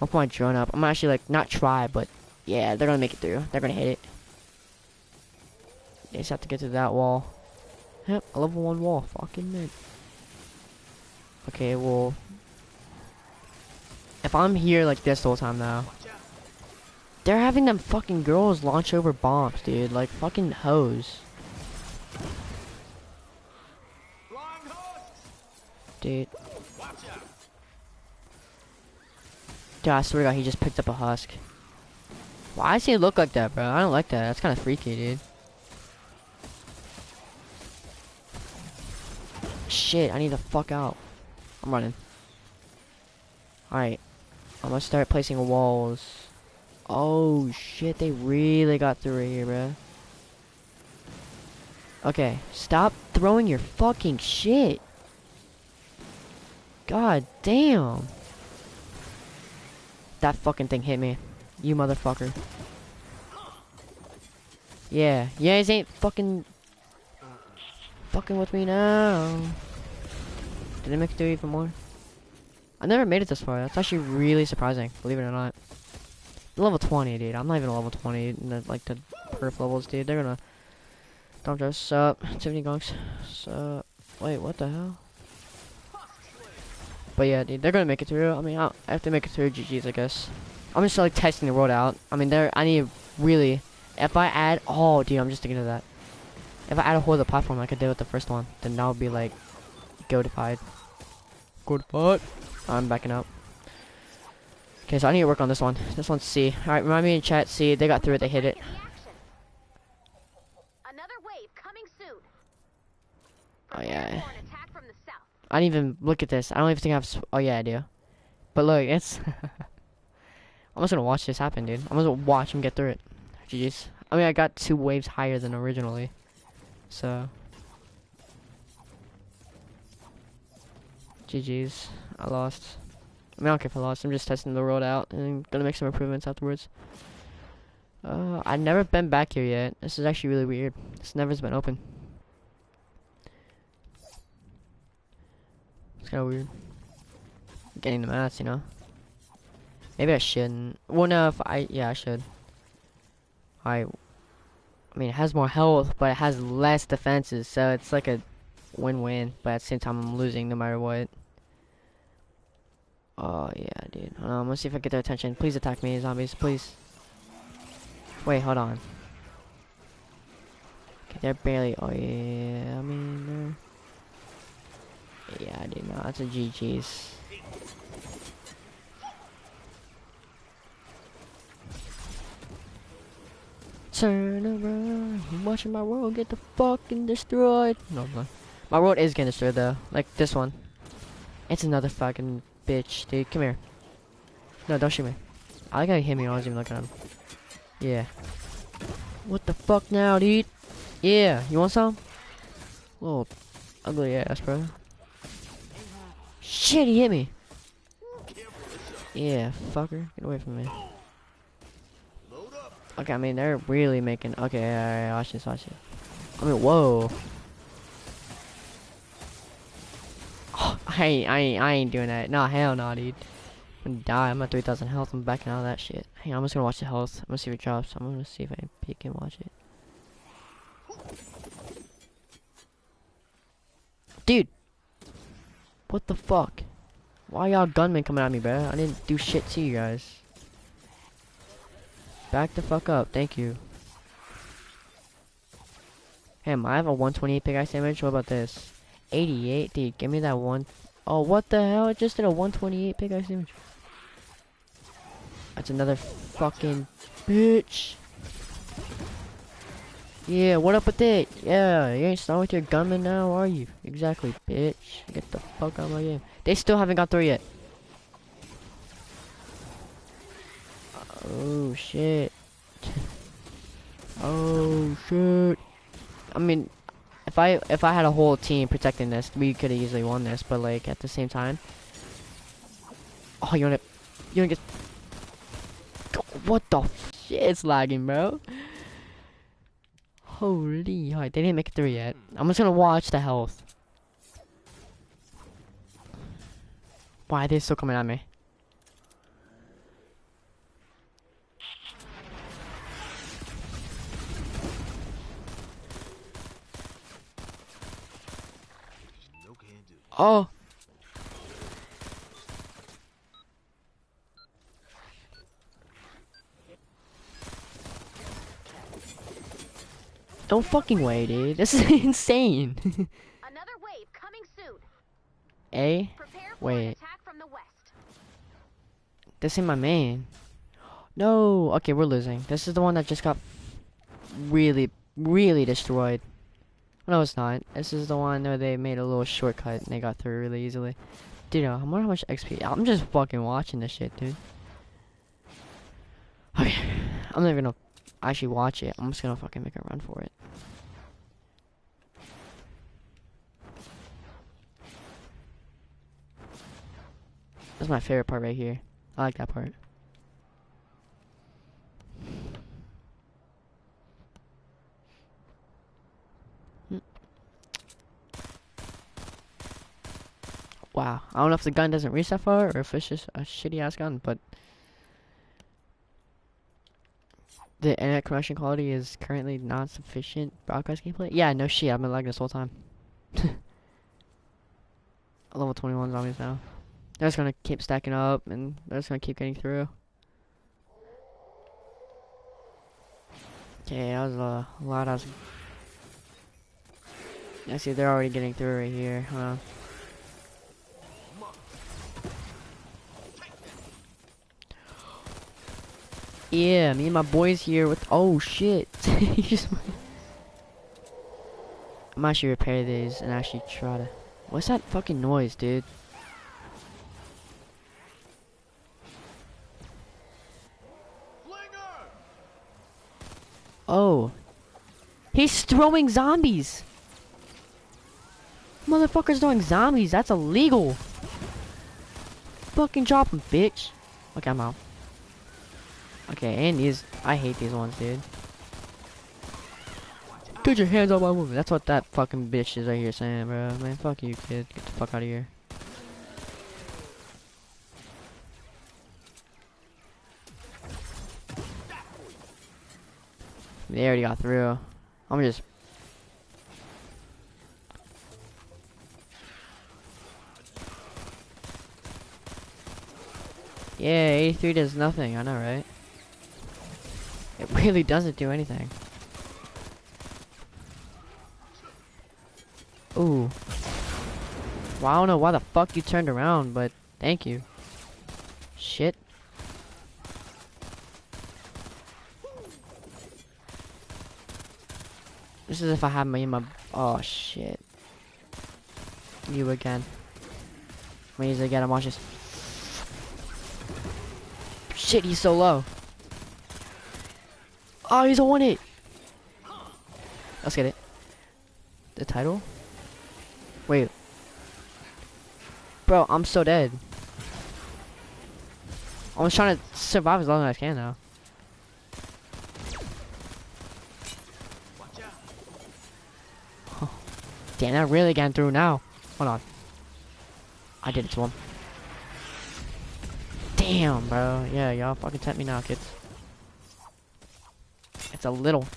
I'll put my drone up. I'm actually, like, not try, but yeah, they're gonna make it through. They're gonna hit it. They just have to get to that wall. Yep, a level 1 wall. Fucking mid. Okay, well, if I'm here like this the whole time now, they're having them fucking girls launch over bombs, dude. Like, fucking hoes. Dude. Dude, I swear to God, he just picked up a husk. Why does he look like that, bro? I don't like that. That's kind of freaky, dude. Shit, I need to fuck out. I'm running. Alright. I'm gonna start placing walls. Oh, shit. They really got through right here, bro. Okay. Stop throwing your fucking shit. God damn. That fucking thing hit me. You motherfucker. Yeah. You guys ain't fucking with me now. Did it make it through even more? I never made it this far. That's actually really surprising, believe it or not. Level 20, dude. I'm not even level 20 in the, like, the perf levels, dude. They're gonna dump us. Sup, Tiffany Gonks. Sup. Wait, what the hell? But yeah, dude, they're gonna make it through. I mean, I have to make it through. GG's, I guess. I'm just like testing the world out. I mean, I need really. If I add, oh, dude, I'm just thinking of that. If I add a whole other platform like I did with the first one, then that would be like goatified. Goatified. I'm backing up. Okay, so I need to work on this one. This one's C. All right, remind me in chat. C. They got through it. They hit it. Another wave coming soon. Oh yeah. Prepare for an attack from the south. I didn't even look at this. I don't even think I have. Oh yeah, I do. But look, it's. I'm just gonna watch this happen, dude. I'm just gonna watch him get through it. GG's. I mean, I got 2 waves higher than originally, so. GG's. I lost. I mean, I don't care if I lost. I'm just testing the world out and gonna make some improvements afterwards. I've never been back here yet. This is actually really weird. This never's been open. It's kind of weird. Getting the mats, you know. Maybe I shouldn't. Well, no, yeah, I should. I mean, it has more health, but it has less defenses, so it's like a win-win. But at the same time, I'm losing no matter what. Oh yeah, dude. I'm gonna see if I get their attention. Please attack me, zombies, please. Wait, hold on. Okay, they're barely. Oh yeah, I mean, yeah, dude. No, that's a GG's. Turn around, I'm watching my world get the fucking destroyed. No, no. My world is getting destroyed though. Like this one. It's another fucking bitch, dude. Come here. No, don't shoot me. I like how he hit me when I was even looking at him. Yeah. What the fuck now, dude? Yeah, you want some? Little ugly ass, bro. Shit, he hit me. Yeah, fucker. Get away from me. Okay, I mean, they're really making... Okay, alright, watch this, watch it. I mean, whoa. Oh, I ain't doing that. Nah, hell no, dude. I'm gonna die. I'm at 3,000 health. I'm backing out of that shit. Hey, I'm just gonna watch the health. I'm gonna see if it drops. I'm gonna see if I can peek and watch it. Dude! What the fuck? Why y'all gunmen coming at me, bro? I didn't do shit to you guys. Back the fuck up. Thank you. Damn, I have a 128 pickaxe damage. What about this? 88? Dude, give me that one. Oh, what the hell? I just did a 128 pickaxe damage. That's another fucking bitch. Yeah, what up with it? Yeah, you ain't starting with your gunman now, are you? Exactly, bitch. Get the fuck out of my game. They still haven't got through yet. Oh, shit. Oh, shit. I mean, if I had a whole team protecting this, we could have easily won this, but like at the same time. Oh, you wanna get what the shit? It's lagging, bro. Holy, alright, they didn't make it through yet. I'm just gonna watch the health. Why are they still coming at me? Oh. Don't fucking way, dude. This is insane. Another wave coming soon. A? Prepare for Wait. an attack from the west. This ain't my main. No. Okay, we're losing. This is the one that just got really, really destroyed. No, it's not. This is the one where they made a little shortcut and they got through really easily. Dude, I wonder how much XP. I'm just fucking watching this shit, dude. Okay, I'm not even gonna actually watch it. I'm just gonna fucking make a run for it. This is my favorite part right here. I like that part. Wow. I don't know if the gun doesn't reach that far or if it's just a shitty ass gun, but the internet connection quality is currently not sufficient. Broadcast gameplay? Yeah, no shit. I've been lagging this whole time. Level 21 zombies now. They're just gonna keep stacking up and they're just gonna keep getting through. Okay, that was a lot of. I see they're already getting through right here. Hold on. Yeah, me and my boys here with. Oh shit! He just. I might actually repair these and actually try to. What's that fucking noise, dude? Oh. He's throwing zombies! Motherfucker's throwing zombies, that's illegal! Fucking drop him, bitch! Okay, I'm out. Okay, and these, I hate these ones, dude. Get your hands on my woman, that's what that fucking bitch is right here saying, bro. Man, fuck you, kid. Get the fuck out of here. They already got through. I'm just. Yeah, 83 does nothing, I know, right? It really doesn't do anything. Ooh. Well, I don't know why the fuck you turned around, but thank you. Shit. This is if I had my oh shit. You again. I'm gonna use it again, watch this. Shit, he's so low. Oh, he's a 1-hit. Let's get it. The title? Wait. Bro, I'm so dead. I was trying to survive as long as I can now. Oh. Damn, that really got through now. Hold on. I did it to him. Damn, bro. Yeah, y'all fucking tempt me now, kids. It's a little.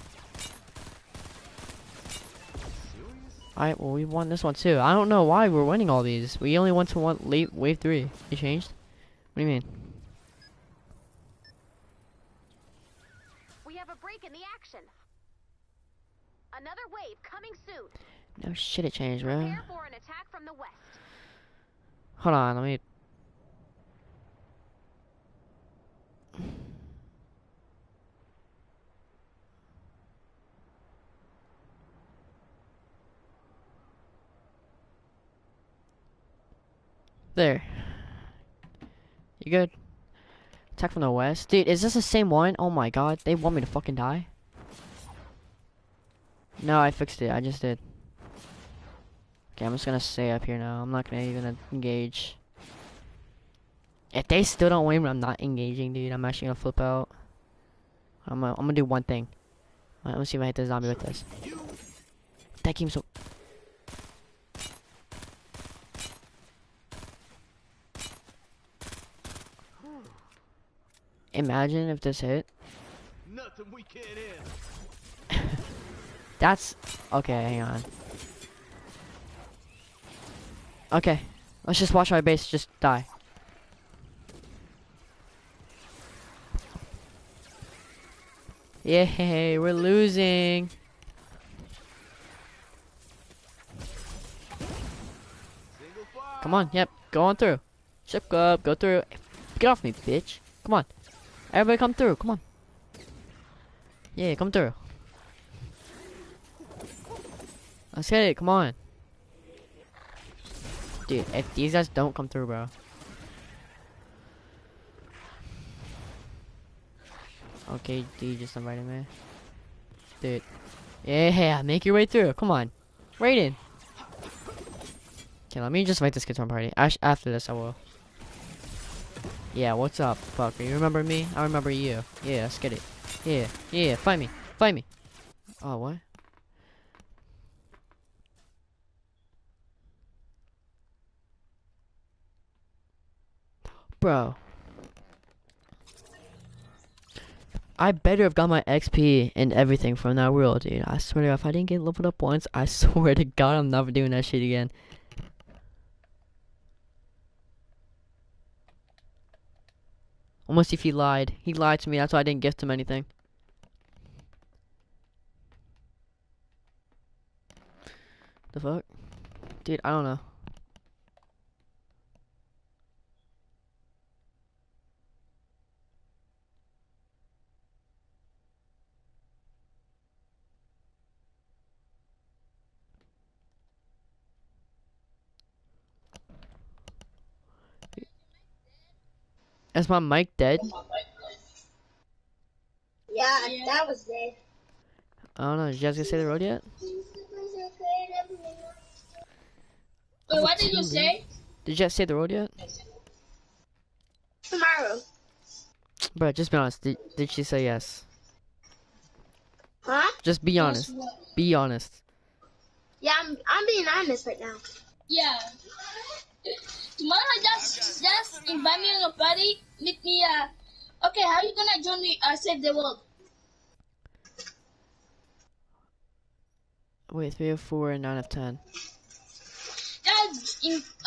Alright, well, we won this one too. I don't know why we're winning all these. We only went to one late wave 3. You changed? What do you mean? We have a break in the action. Another wave coming soon. No shit, it changed, bro. Prepare for an attack from the west. Hold on, let me. There. You good? Attack from the west? Dude, is this the same one? Oh my god, they want me to fucking die? No, I fixed it. I just did. Okay, I'm just gonna stay up here now. I'm not gonna even engage. If they still don't win, I'm not engaging, dude. I'm actually gonna flip out. I'm gonna do one thing. Alright, let's see if I hit the zombie with this. That game's so. Imagine if this hit. Nothing we can't handle. That's okay. Hang on. Okay, let's just watch our base just die. Yay, we're losing. Come on, yep, go on through. Ship up, go through. Get off me, bitch. Come on. Everybody come through, come on. Yeah, come through. Let's get it, come on. Dude, if these guys don't come through, bro. Okay, dude, just invited me. Dude. Yeah, make your way through, come on. Raiden. Okay, let me just invite this kid to my party. After this, I will. Yeah, what's up, fucker? You remember me? I remember you. Yeah, let's get it. Yeah, yeah, fight me. Fight me. Oh, what? Bro. I better have got my XP and everything from that world, dude. I swear to God, if I didn't get leveled up once, I swear to God, I'm never doing that shit again. Almost if he lied. He lied to me, that's why I didn't gift him anything. The fuck? Dude, I don't know. Is my mic dead? Yeah, that was dead. I don't know. Did you guys get to say the road yet? Wait, what did you say? Did you guys say the road yet? Tomorrow. Bro, just be honest. Did she say yes? Huh? Just be honest. Be honest. Yeah, I'm being honest right now. Yeah. Tomorrow, just invite me on a party. Meet me. Okay, how you gonna join me? Save the world. Wait, 3 of 4 and 9 of 10.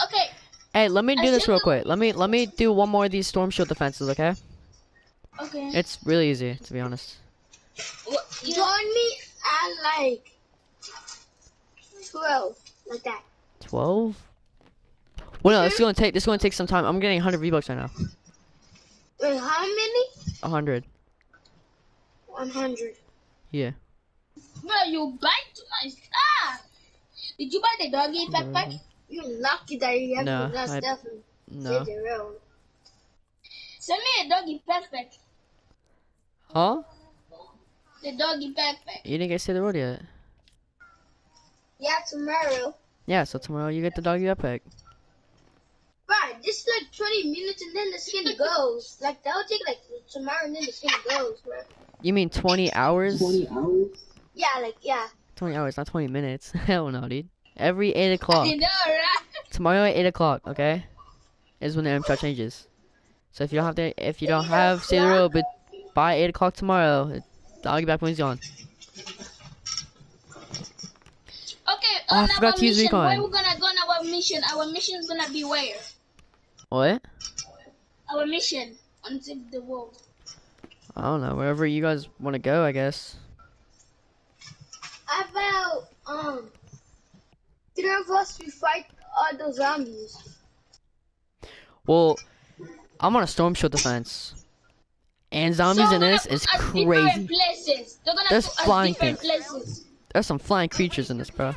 Okay. Hey, let me do this real quick. Let me do one more of these storm shield defenses, okay? Okay. It's really easy, to be honest. Join me at like 12, like that. 12? Well, no, this is gonna take some time. I'm getting 100 V-Bucks right now. Wait, how many? 100. 100. Yeah. Bro, you buy too much stuff. Did you buy the doggy backpack? You're lucky that you have No, enough stuff. No. Send me a doggy backpack. Huh? The doggy backpack. You didn't get to say the road yet. Yeah, tomorrow. Yeah, so tomorrow you get the doggy epic. Right, just like 20 minutes and then the skin goes. Like, that'll take like tomorrow and then the skin goes, bro. You mean 20 hours? 20 hours? Yeah, like, yeah. 20 hours, not 20 minutes. Hell no, dude. Every 8 o'clock. I know, right? Tomorrow at 8 o'clock, okay? Is when the M shot changes. So if you don't have say the road, but by 8 o'clock tomorrow, I'll get back when he's gone. Okay, Oh, I on forgot our to use mission, recon. where we gonna go on our mission? Our mission's gonna be where? What? Our mission on Save the World. I don't know. Wherever you guys want to go, I guess. How about, 3 of us, we fight all those zombies. Well, I'm on a storm shield defense. And zombies in this is crazy. Places. They're gonna There's put us flying different things. places. There's some flying creatures in this, bro.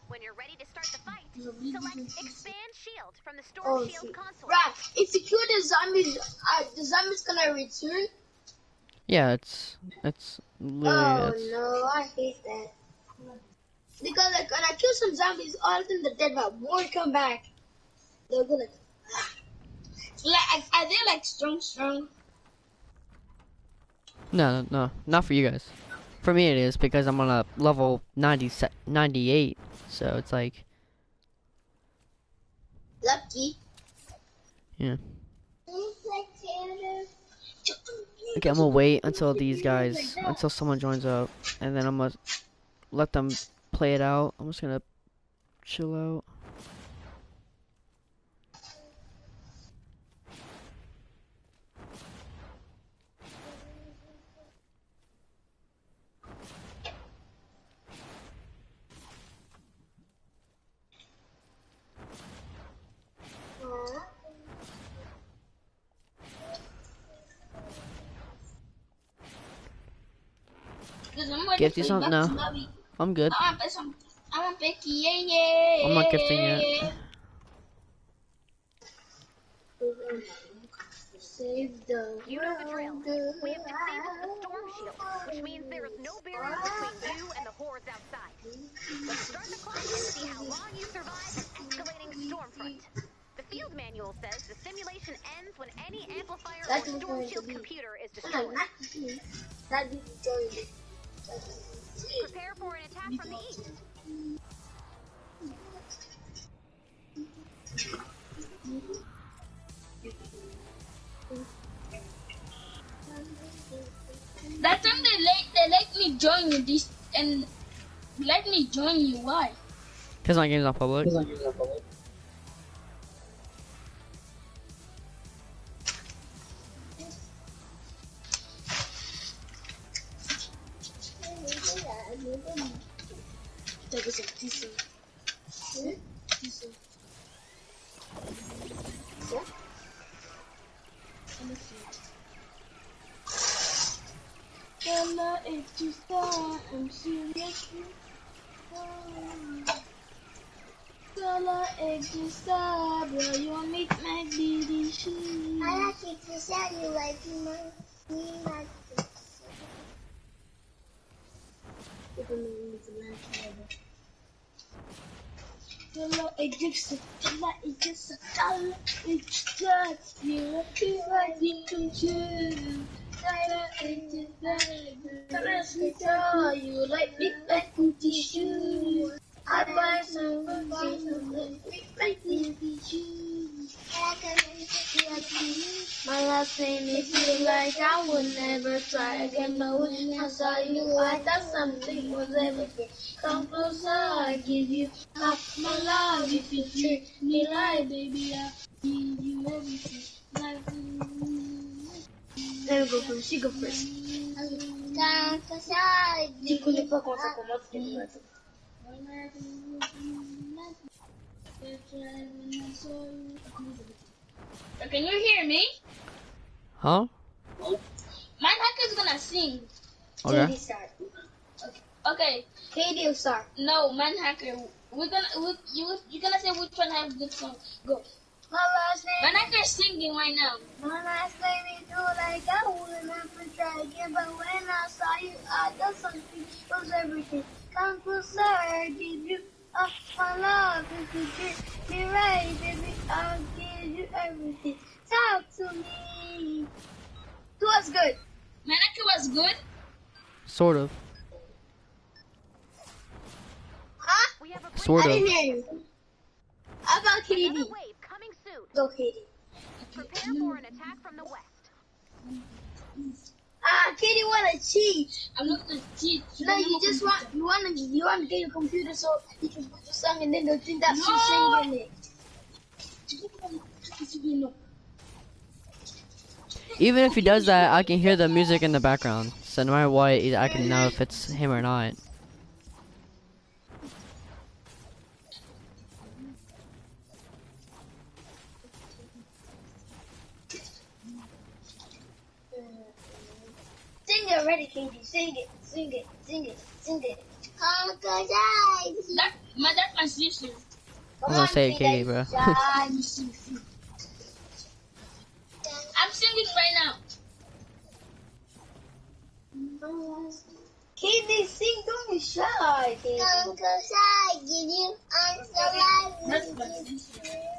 When you're ready to start the fight, select Expand Shield from the Storm Shield console. Right, if you kill the zombies gonna return? Yeah, it's literally No, I hate that. Because like when I kill some zombies, all of them the dead but won't come back. They're gonna like are they like strong? No, not for you guys. For me it is because I'm on a level 98, so it's like Lucky. yeah. Okay, I'm gonna wait until until someone joins up, and then I'm gonna let them play it out. I'm just gonna chill out. Gift you something? No, I'm good. I want Becky, yeah. I'm not gifting yet. Save the You know the drill. We have disabled the Storm Shield, which means there is no barrier between you and the hordes outside. Let's start the clock and see how long you survive an escalating storm front. The field manual says the simulation ends when any amplifier or Storm Shield computer is destroyed. Prepare for an attack from the east. join you this and let me join you. Why? Because my game's not public. I'm seriously. Color extra, bro. You make my baby shoes. I like it to say you like me like this. Color extra, color extra, color extra. You like me to choose. Color extra, color extra. You like me like shoes. I buy some like shoes. My last name is you like I would never try again. But when I saw you, I thought something was everything. Come closer, I give you half my love. If you treat me right, baby, I'll give you everything. Let me go first. You go first. Can you hear me? Huh? My hacker's gonna sing. Okay. Katie start. Okay. Katie will start. No, man hacker. You're gonna say which one has good song. Go. My last name. Man hacker's singing right now. My last name is like I would never try again, but when I saw you, I thought something was everything. Come closer, I give you up my love. If you treat me right, baby, I'll give you everything. Talk to me. Who was good? Man hacker was good. Sort of. Huh? Sort I of. didn't hear you. How about Katie? Another wave coming soon. Go, Katie. Prepare for an attack from the west. Katie wanna cheat. I'm not gonna cheat. No, you wanna get your computer so you can put the song and then they'll think that she's singing it. Even if he does that, I can hear the music in the background. So no matter what, I can know if it's him or not. Sing it already, Katie. Sing it. Sing it. Sing it. Sing it. That's my sister. I'm gonna say it, Katie, bro. I'm singing right now. Katie, sing. Don't be shy, Katie.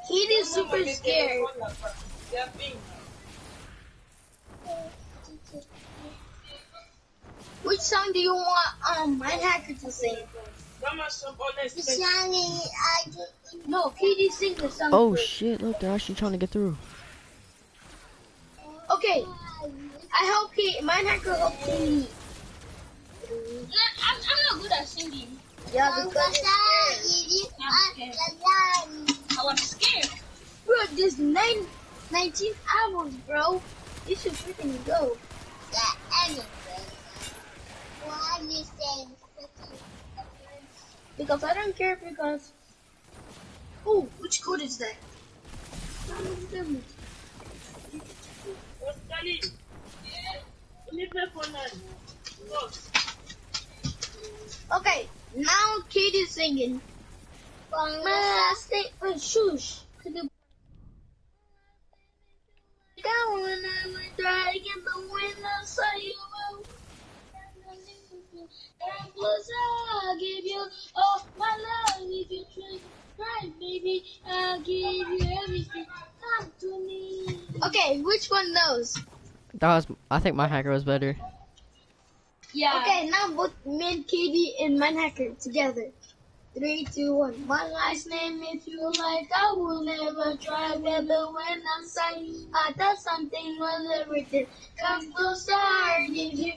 Katie's super scared. Which song do you want my hacker to sing? No, Katie sing the song. Oh first. shit, look, they're actually trying to get through. Okay. I hope my hacker help Katie. I'm not good at singing. Yeah, because I'm scared. I was scared. Bro, there's 19 hours, bro. You should freaking go. Yeah, anyway. Why you saying freaking? Because I don't care because... Oh, which code is that? Okay, now Katie's singing. My last name was Shush. When I went try to get the wind, I saw you. And plus I'll give you all my love if you treat right, baby. I'll give you everything. Come to me. Okay, which one knows? I think my hacker was better. Yeah. Okay, now both me and Katie and my hacker together. 3, 2, 1. My last name, if you like, I will never try better when I'm saying I thought something was everything. Come closer, I give you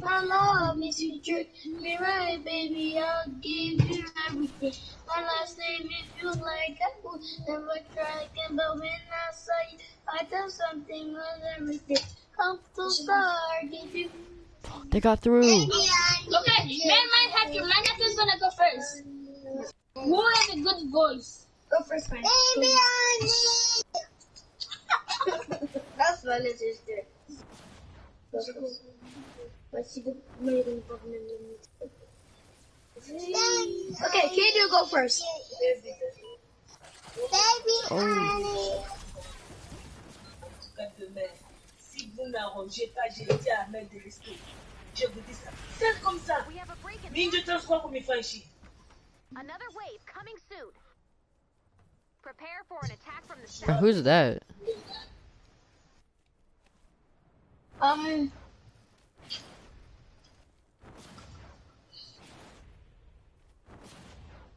My love is you treat me right, baby. I'll give you everything. My last name if you like. I will never try again, but when I saw you, I done something with everything. I'm so sorry, give you. They got through. Okay, man is gonna go first. Who has a good voice? Go first, man. Baby, I need. That's my little sister. Okay, Katie, go first. Baby, Oh. Si vous n'arrangez pas, j'ai dit à Ahmed de rester. Je vous dis ça. C'est comme ça. We have a break in Ligne de transport comme il faut ici. Another wave coming soon. Prepare for an attack from the Bro, south. who's that?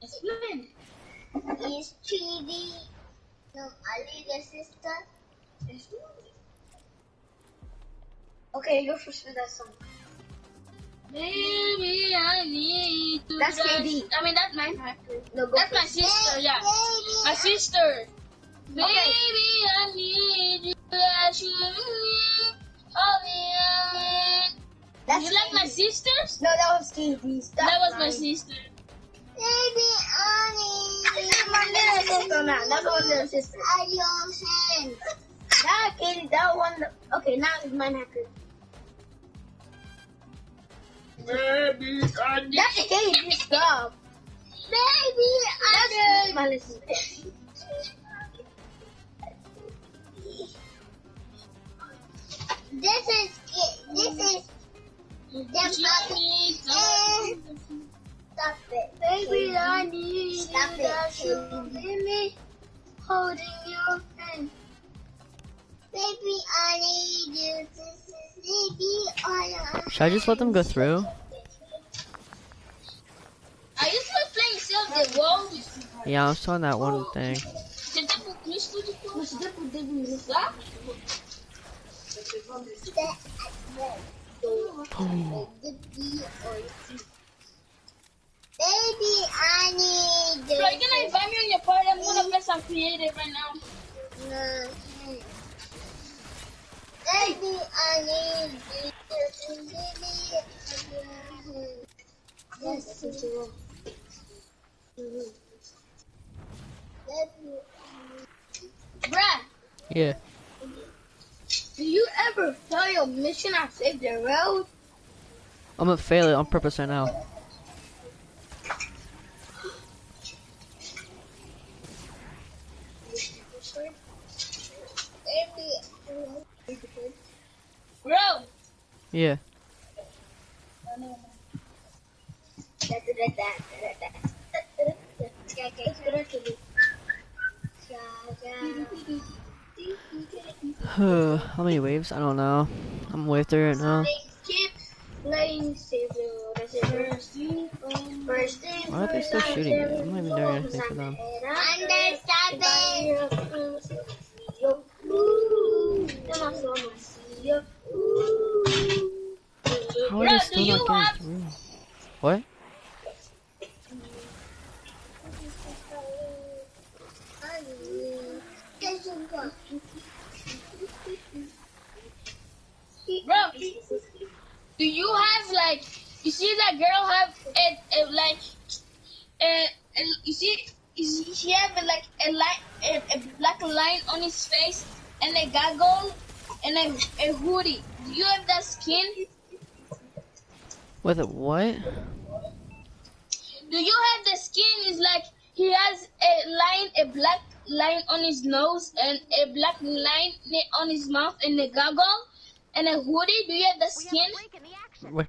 Explain. Is Chidi no Ali the sister? Okay, go first with that song. Baby, I need to. That's KD. I mean, that's mine. No, that's my sister. Yeah, my sister. Baby, I need you. That's you like my sisters? No, that was KD's. That was my sister. Baby, I need you. My little sister now. That's my little sister. That Katie, that one. Okay, now it's mine. Hacker. Baby, I need. That's Katie's stuff. Baby, I need. My little sister. This is stop it. Baby, I need stop you that you give me holding your hand. Baby, I need you. Baby, I Should I just let them go through? Are you still playing Save the World? Yeah, I'm still on that one thing. Baby, I need you. Bro, you're gonna invite me on your party? I'm gonna play some creative right now. No. Baby, I need you. Brad. Yeah. Do you ever fail your mission on Save the World? I'm gonna fail it on purpose right now. Bro. Yeah. How many waves? I don't know. I'm way through it now. Keep playing Save the World. That's it. First thing Why are they still shooting me? I'm not even doing anything for them. How are they still not getting through? What? Bro, do you have like, you see that girl have you see she have a black line on his face and a goggle and a hoodie. Do you have that skin? With a what? Do you have the skin? Is like he has a black line on his nose and a black line on his mouth and a goggle and a hoodie. Do you have the skin? We have a break in the action. What?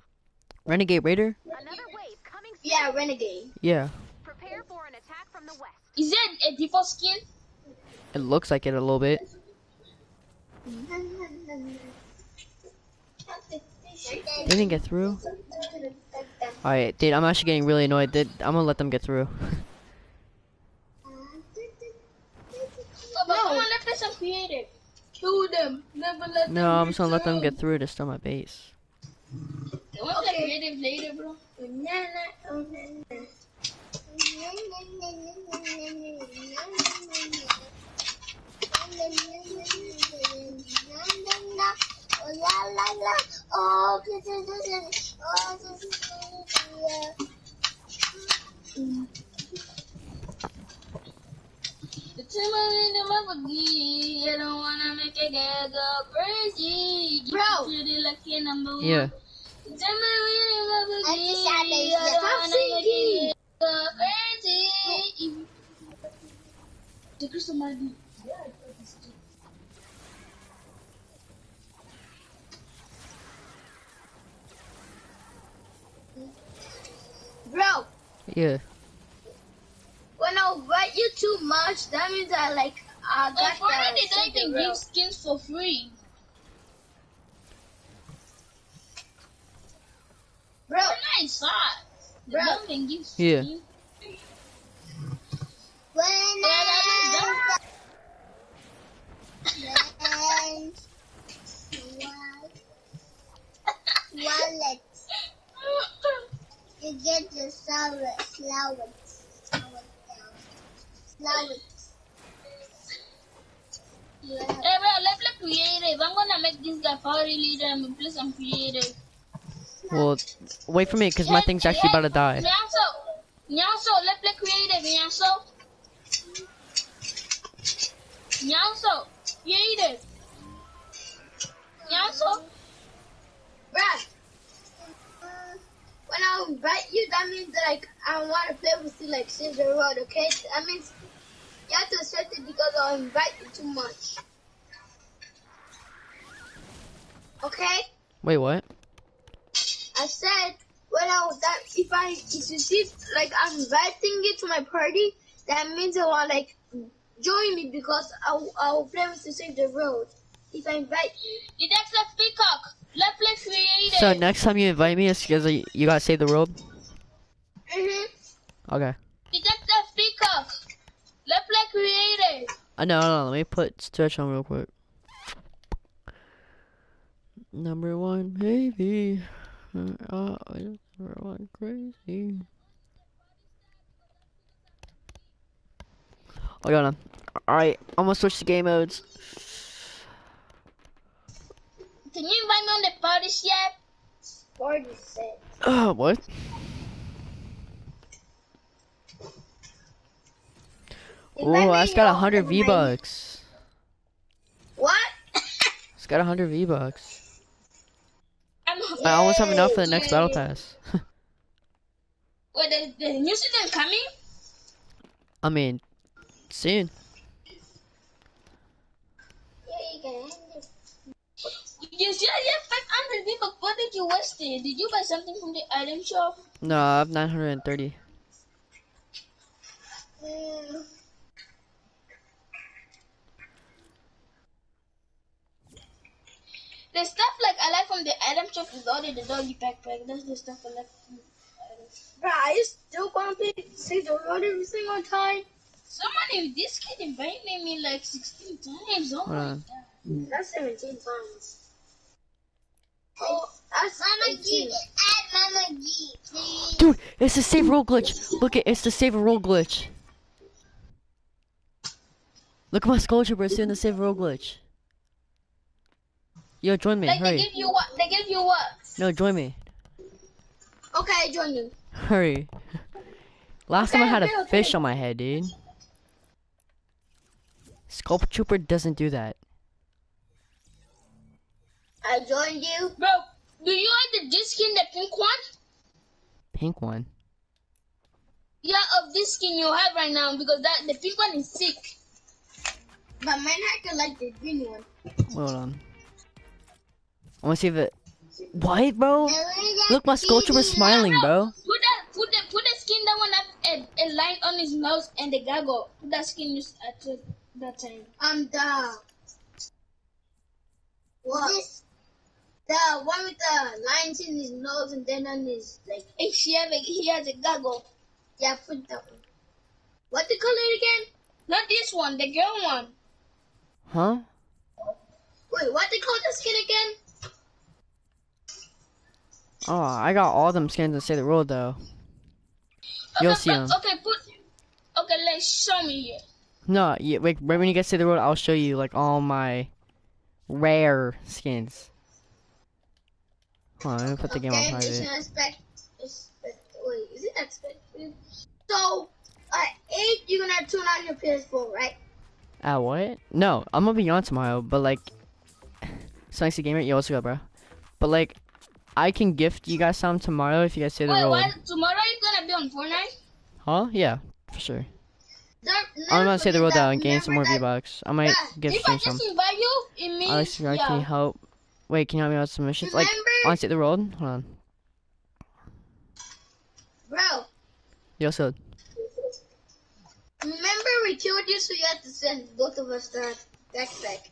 Renegade Raider? Another wave coming soon. Yeah, renegade. Yeah. Prepare for an attack from the west. Is it a default skin? It looks like it a little bit. They didn't get through? Alright, dude, I'm actually getting really annoyed. I'm gonna let them get through. No, come on, let's play some creative. Kill them. Never let them. No, I'm just gonna let them get through to steal my base. want to play creative later, bro? The timberland in my boogie, I don't wanna make a girl go crazy. Bro. Pretty lucky number one. Yeah. The timberland in my boogie, I Stop don't wanna make singing. a girl go crazy. The crystal might be. Bro, Yeah. when I write you too much, that means I got Like, why the they don't even bro. give skins for free? Bro, I saw it. They Bro. don't even give Yeah. skins. when I wallet, you get the slow it. Hey bro, let's play creative. I'm gonna make this guy party leader and play some creative. Well, wait for me, cause my thing's actually about to die. Nyanso, let's play creative, Nyanso, creative. Nyanso, Bruh, when I invite you, that means that I want to play with you Save the World, okay? That means you have to accept it because I'll invite you too much. Okay? Wait, what? I said if you see I'm inviting you to my party, that means I want join me because I'll play with you Save the World. If I invite you. the Dexter Peacock. Let's play creative. So next time you invite me, it's because you gotta save the world. Okay. The Dexter Peacock. Let's play creative. No. Let me put stretch on real quick. Number one, baby. Number one, crazy. Oh, got him. All right, I'm gonna switch to game modes. Can you invite me on the parties yet? 46. What? Oh, that's got 100 V-Bucks. What? It's got 100 V-Bucks. I'm I almost have enough for the next battle pass. Wait, the new season coming? I mean, soon. You said you have 500 V-Bucks. What did you waste it? Did you buy something from the item shop? No, I have 930. The stuff I like from the item shop is only the doggy backpack. That's the stuff I like from the item shop. Bro, are you still gonna Save the World every single time? Somebody with this kid invited me 16 times. Oh my god. That's 17 times. Oh, that's Mama G. Add Mama G, please. Dude, it's the save roll glitch. Look at it's the save roll glitch. Look at my skull trooper, it's doing the save roll glitch. Yo, join me, They hurry. give you what? They give you what? No, join me. Okay, join you. Hurry. Last time I had a fish on my head, dude. Skull trooper doesn't do that. I joined you. Bro, do you like the disc skin, the pink one? Pink one. Yeah, of this skin you have right now because the pink one is sick. But mine had to like the green one. Hold on. I wanna see if it. What, bro? Look, my skull trooper's smiling, bro. Put the skin that one have a line on his nose and the gaggle. Put that skin used at that time. What? The one with the lines in his nose and then on his He has a gaggle. Yeah, put that one. What the color again? Not this one, the girl one. Huh? Wait, what they call the skin again? Oh, I got all them skins in Say the World though. You'll see them. Okay, let's show me here. No, yeah, wait, right when you get to the road, I'll show you like all my rare skins. Hold on, let me put the game on private. Wait, is it expected? So, at 8, you're gonna turn on your PS4, right? What? No, I'm gonna be on tomorrow, but like, Spicy Gamer, yo, what's good, bro? But like, I can gift you guys some tomorrow if you guys say the road. Wait, tomorrow you gonna be on Fortnite? Huh? Yeah, for sure. I'm gonna say the road though and gain some more V-Bucks. I might gift you some. If I just invite you, it means Alex, can you help? Wait, can you help me out with some missions? Like, on Say the Road? Hold on. Bro. Yo, so. Remember we killed you, so you had to send both of us the backpack.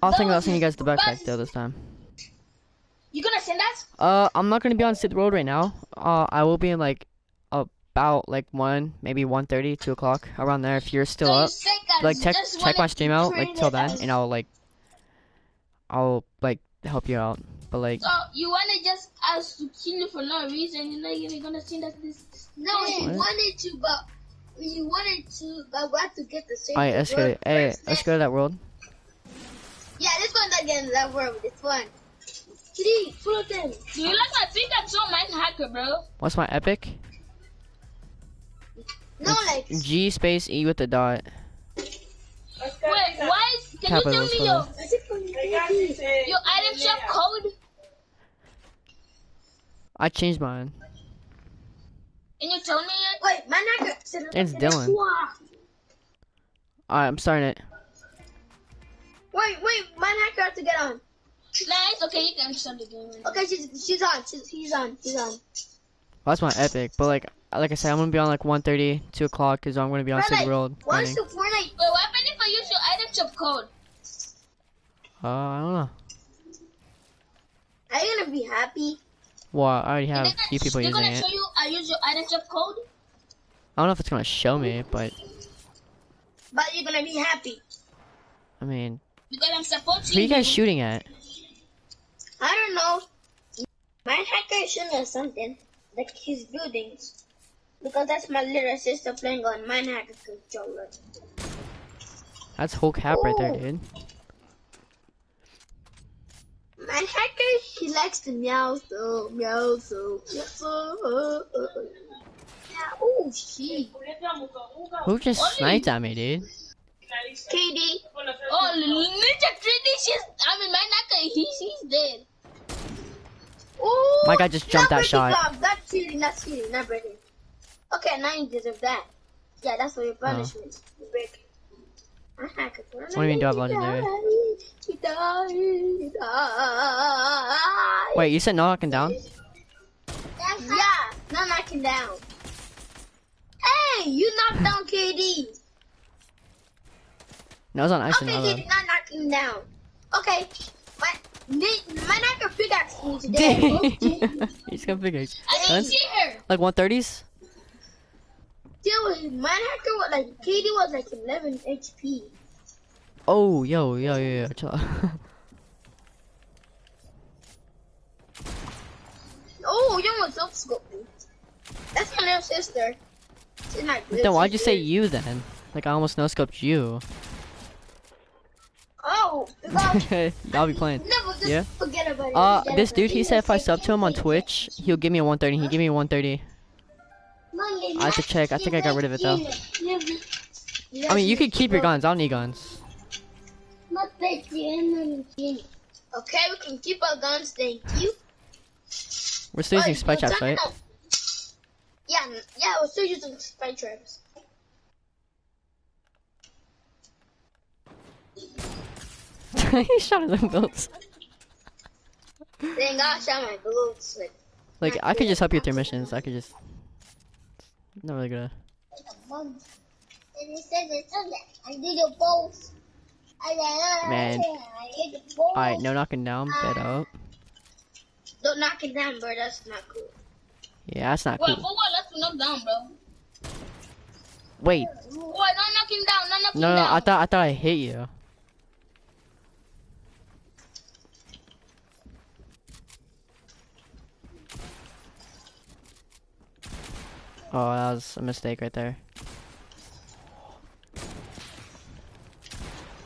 I'll think about sending you guys the backpack though this time. You gonna send us? I'm not gonna be on Say the Road right now. I will be in like about like 1, maybe 1:30, 2 o'clock around there. If you're still up, like check my stream out like till then, and I'll like help you out. But like, so you wanna just us to kill you for no reason? You're not even gonna send us this. No, you wanted to, but we have to get the same. Alright, let's go. Hey, let's go to that world. Yeah, this one's again that world. It's fun. Three, full of them. Do you like my thing that's so mind hacker, bro? What's my epic? No, like G space E with the dot. Wait, why? Can you tell me your item shop code? I changed mine. Can you tell me it? Wait, man, It's Dylan. Alright, I'm starting it. Wait, man, hacker have to get on. Nah, it's okay. You can start the game. Okay, she's on. He's on. Well, that's my epic, but like I said, I'm gonna be on like 1:30, 2 o'clock, cause I'm gonna be on Say the World. What's the Fortnite? Wait, what happened if I use your item shop code? I don't know. Are you gonna be happy? Well, I already have a few people using gonna it. show you I use your item shop code? I don't know if it's gonna show me, but you're gonna be happy. I mean, Because I'm supposed to. who are you guys shooting at? I don't know. My hacker is showing us something, like his buildings, because that's my little sister playing on my hacker controller. That's whole cap right there, dude. My hacker, he likes to meow so. Yeah, oh shit. Who just sniped at me, dude? KD. Oh, Ninja 3D, my Naka, he's dead. Ooh, My guy just jumped that shot. That's cheating, not breaking. Okay, now you deserve that. Yeah, that's what your punishment is. You break. What do you mean, do I have legendary? Wait, you said no knocking down? Yeah, not knocking down. Hey, you knocked down KD. No, it's on accident. Okay, KD, not knocking down. Okay, my knocker pickaxe me today. He's gonna pickaxe. I didn't see her. Like 130s? Dude, my hacker was like, KD was like 11 HP. Oh, yo, chill out. Oh, you almost up-scoped me. That's my little sister. She's not good. Then why'd you say you then? Like I almost no-scoped you. Oh, because I'll be playing. never just Yeah? forget about it. This dude, he said if I sub to him on Twitch, he'll give me a 130. He gave me a 130. I have to check. I think I got rid of it though. I mean, you can keep your guns. I don't need guns. Okay, we can keep our guns, thank you. We're still using spy traps, right? Yeah, we're still using spy traps. He shot at them bullets. Dang, I shot my bullets. Like, I could just help you with your missions. I could just... Not really gonna... Man. Alright, no knocking down. Bed up. Don't knock it down, bro. That's not cool. Yeah, that's not Well, cool. for what? Let's knock down, bro. Wait. What? Not knock him down. Not knock him No, down. I thought I hit you. Oh, that was a mistake right there.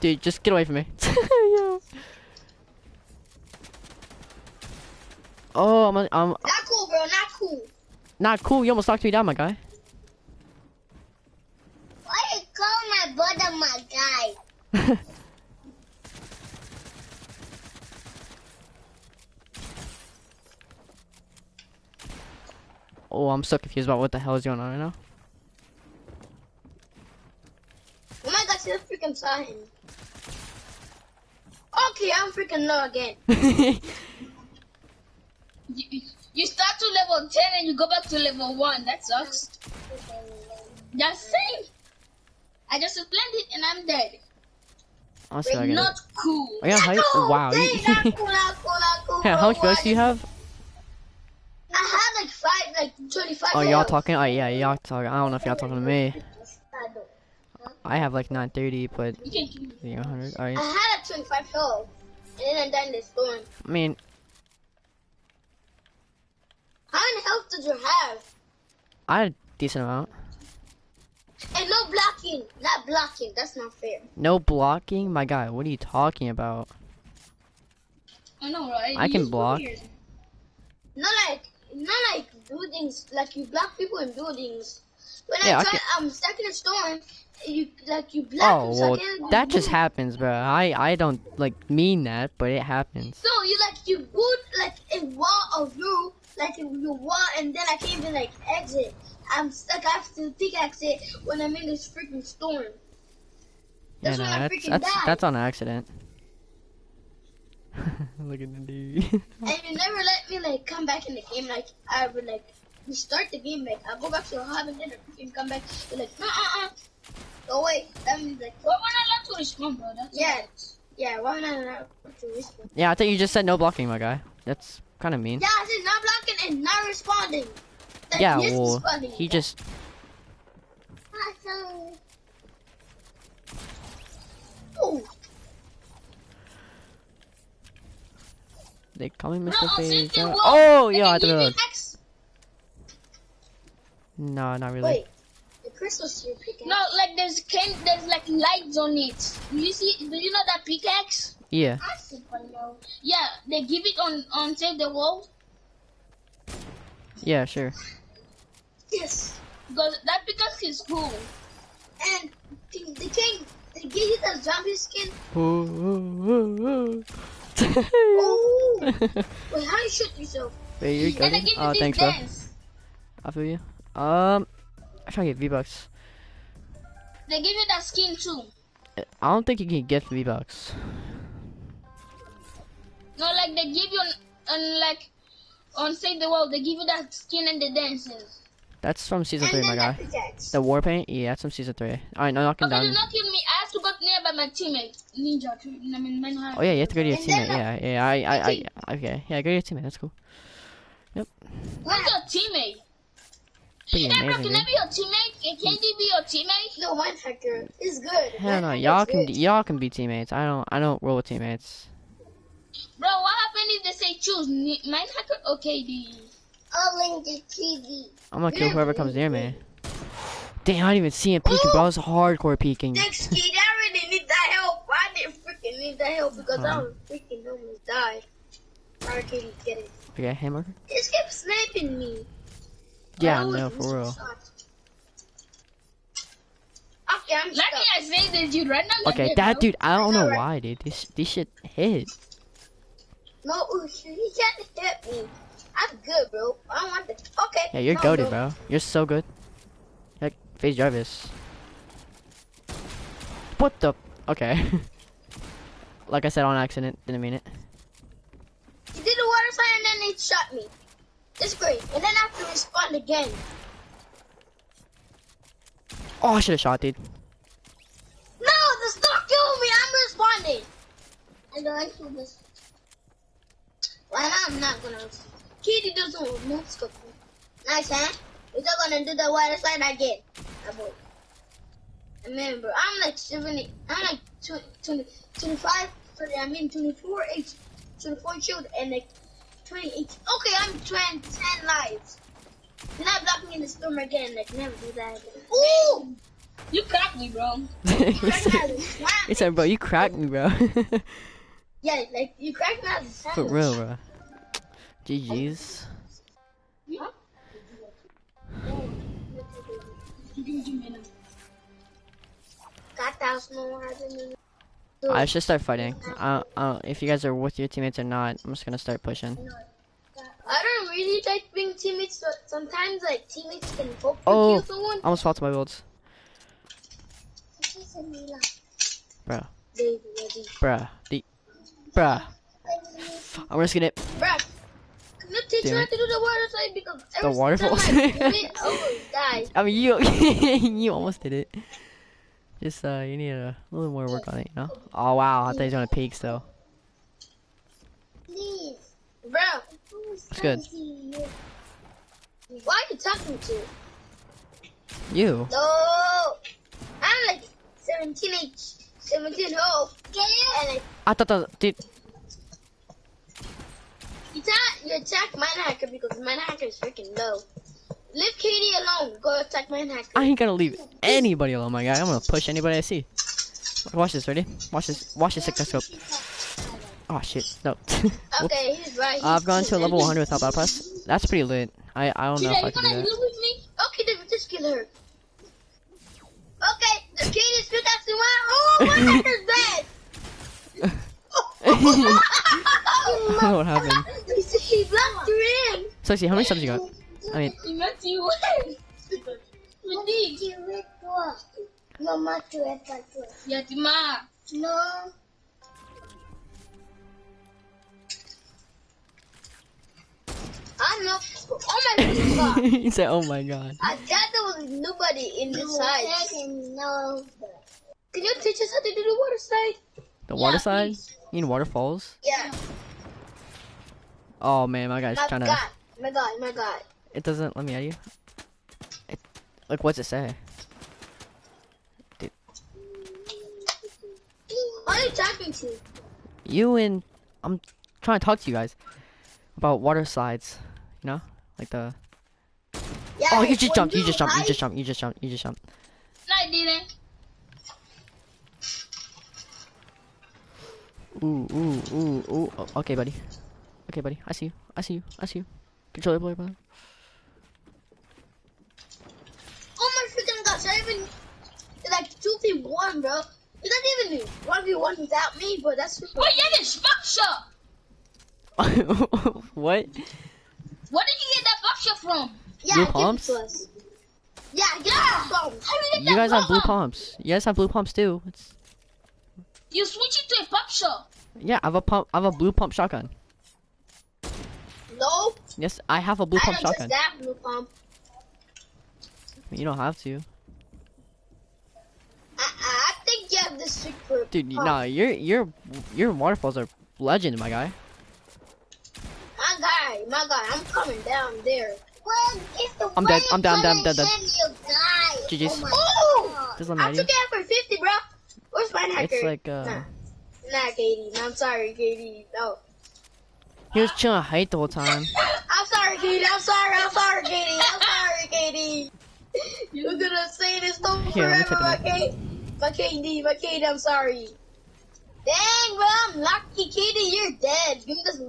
Dude, just get away from me. Yeah. Oh, I'm Not cool, bro. Not cool. not cool. You almost knocked me down, my guy. Why you call my brother my guy? Oh, I'm so confused about what the hell is going on right now. Oh my gosh, you freaking saw him. Okay, I'm freaking low again. You start to level 10 and you go back to level 1. That sucks. Just saying. I just explained it and I'm dead. Honestly, I It's get not it. cool. Oh, yeah, how you, wow. Dang, You, not cool, not cool, not cool. yeah, how much bro. bucks do you have? I had like 25 Oh, y'all health. talking? Oh, yeah, y'all talking. I don't know if y'all talking to me. I have like 930, but You can kill me. you know, 100. Alright. I had like 25 health. And then I died in the storm. I mean, How many health did you have? I had a decent amount. And no blocking. Not blocking. That's not fair. No blocking? My guy, what are you talking about? I know, right? I can You're block. weird. Not like buildings. Like you block people in buildings. When Yeah, I I try, stuck in a storm. You block Oh, them, so I well, can't that just move. happens, bro. I don't, like, mean that, but it happens. So you put like a wall of you, like your wall, and then I can't even like exit. I'm stuck. I have to pickaxe it when I'm in this freaking storm. Yeah, That's no, when I freaking died. that's on accident. Look at the dude. And you never let me like come back in the game. Like I would like restart the game. Like I'll go back to the hub and then freaking come back. You're like go away. That means like Why we're not allowed to respawn, bro? That's yeah. Why not allowed to respawn? Yeah, I thought you just said no blocking, my guy. That's kind of mean. Yeah, I said not blocking and not responding. Like, Yeah, yes, well, responding. he just... Oh, They call me No, Mr. since they Phase. won't, Oh, they yeah, I can give thought... you X. No, not really. wait. The crystal's your pickaxe. No, like there's like lights on it. Do you know that pickaxe? Yeah. I see one now. Yeah, they give it on Save the World. Yeah, sure. Yes. Because that pickaxe is cool. And they give you the zombie skin. Wait, Oh. Wait, how you shoot yourself? you're And good? they give you Oh, this thanks, bro. dance. I feel you. I'm trying to get V-Bucks. They give you that skin too. I don't think you can get V-Bucks. No, like they give you on Save the World, they give you that skin and the dances. That's from Season 3, And my then guy. the pickaxe. The war paint? Yeah, that's from Season 3. Alright, no knocking Okay, do down. not kill me. I have to go nearby my teammate. Ninja. I mean, Manhunt. Oh, yeah, you have to go to your And then teammate. Yeah, okay. Yeah, go to your teammate. That's cool. Who's your teammate? Pretty Hey, bro, amazing, can I dude. be your teammate? Can KD be your teammate? No, Mindhacker is good. Hell no, Mindhacker's y'all good. can be teammates. I don't roll with teammates. Bro, what happened if they say choose Mindhacker or KD? I'll link the TV. I'm gonna kill whoever comes near me. Damn, I didn't even see him peeking, bro. I was hardcore peeking. Thanks, kid. I really need that help. I didn't freaking need that help because I Uh-huh. was freaking almost died. Sorry, kid, get it. Okay, hammer. This kept sniping me. Yeah, I always no, miss for my real. shots. Okay, I'm Like stuck. I say that you right now. Okay, that dude, I don't know why, dude. This shit hit. No, he can't hit me. I'm good, bro. I don't want the. Okay. Yeah, you're no, goated, bro. You're so good. Like, FaZe Jarvis. What the? Okay. Like I said on accident, didn't mean it. He did a water slide and then he shot me. It's great. And then I have to respond again. Oh, I should have shot, dude. No, the star killed me. I'm responding. I know I should this. Why not? I'm not gonna. Kitty doesn't no scope. Nice, huh? We're still gonna do the water slide again. Oh, boy. Remember, I'm like 70. I'm like 20, 25. Sorry, I mean 24 H, 24 shield, and like 20 H. Okay, I'm trying 10 lives. Do not block me in the storm again. Like, never do that again. Ooh! You cracked me, bro. He said, bro, you cracked me, bro. Yeah, like, you cracked me out of the For sandwich. real, bro. GG's. Huh? I should start fighting. If you guys are with your teammates or not, I'm just gonna start pushing. I don't really like being teammates, but sometimes like teammates can hope to Oh, kill someone. I almost fell to my builds. Bruh. Bruh. Bruh. I'm risking it. Bruh, can you teach me Damn how it. to do the water slide? Because The every waterfalls? time I do it, I almost die. I mean, you almost did it. Just, you need a little more work on it, you know? Oh, wow. I thought he was gonna peak still. Please. Bro. It's good. Why are you talking to? You. No. I'm like 17 old. And like, I thought that, dude. you attack Minehacker because Minehacker is freaking low. Leave Katie alone. Go attack Minehacker. I ain't gonna leave anybody alone, my guy. I'm gonna push anybody I see. Watch this, ready? Watch this. Watch this scope. Oh shit, no. Okay, he's right. I've gone to a level 100 without battle pass. That's pretty lit. I don't know if I You can gonna do heal that. with me? Okay, then just kill her. Okay, the Katie spit out the one. Oh, Minehacker's bad. What happened? He blocked her in. Soxy, how many subs you got? I mean, Mama, Yatima. no. I know. Oh my god. he said, "Oh my god." I thought there was nobody in the side. No. Can you teach us how to do the water slide? The water Yeah, side? please. You mean waterfalls? Yeah. Oh man, my guy's My trying to. god. My god. It doesn't let me at you. Like, what's it say? Who are you talking to? You and I'm trying to talk to you guys about water slides. You know, like the. Yeah, Oh, you like, just when jumped. You just jumped. You hide- just jumped. You just jumped. You just jumped. No, I didn't. Ooh, ooh, ooh, ooh. Oh, okay, buddy. Okay, buddy. I see you. I see you. I see you. Controller player, brother. Oh my freaking gosh, I even like 2v1, bro. You don't even do 1v1 without me, bro. That's freaking. Wait, yeah, this fuck what? Where did you get that fuck from? Yeah, Blue give it pumps? to us. Yeah, give it to us. How did you get You that guys have blue pump? pumps. You guys have blue pumps too. It's, You switch it to a pop shop. yeah, I have a pump. I have a blue pump shotgun. No, Yes, I have a blue I pump don't just shotgun. that blue pump. You don't have to, I think you have the trick for dude. pump. Nah, your waterfalls are legend, my guy. My guy, I'm coming down there. Well, if the I'm dead. I'm down. Dead. Oh GG's. my god. Doesn't let I me took at you. it for 50, bro. Where's my hacker? It's like Nah, Katie. I'm sorry, Katie. No. he was chilling height the whole time. I'm sorry, Katie. I'm sorry, Katie. You're gonna say this stuff Here, let me forever, type it my KD, I'm sorry. Dang, bro, I'm lucky, Katie. You're dead. Give me the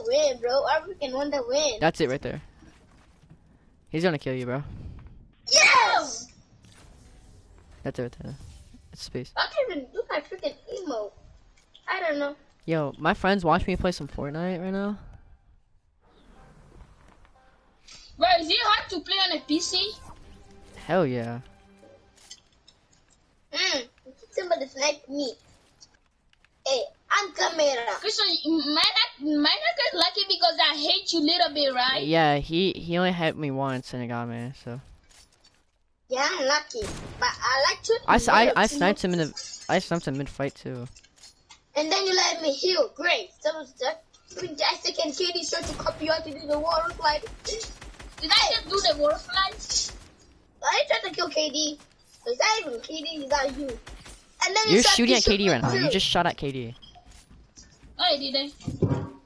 win, bro. I freaking won the win. That's it right there. He's gonna kill you, bro. Yes! That's it right there. It's space. I can't even do my freaking emote. I don't know. Yo, my friends watch me play some Fortnite right now. Bro, is it hard to play on a PC? Hell yeah. Somebody sniped me. Hey, I'm camera. Christian, mine is lucky because I hate you a little bit, right? Yeah, he only hit me once and it got me. So Yeah, I'm lucky. But I like to. I sniped him I sniped him mid fight too. And then you let me heal. Great. Someone's fantastic and Katie's trying to copy you how to do the water slide. Did I just do the water slide? I tried to kill KD. It's not even KD, it's not you. And then You're start shooting to at KD shoot right now. too. You just shot at KD. Oh, I did.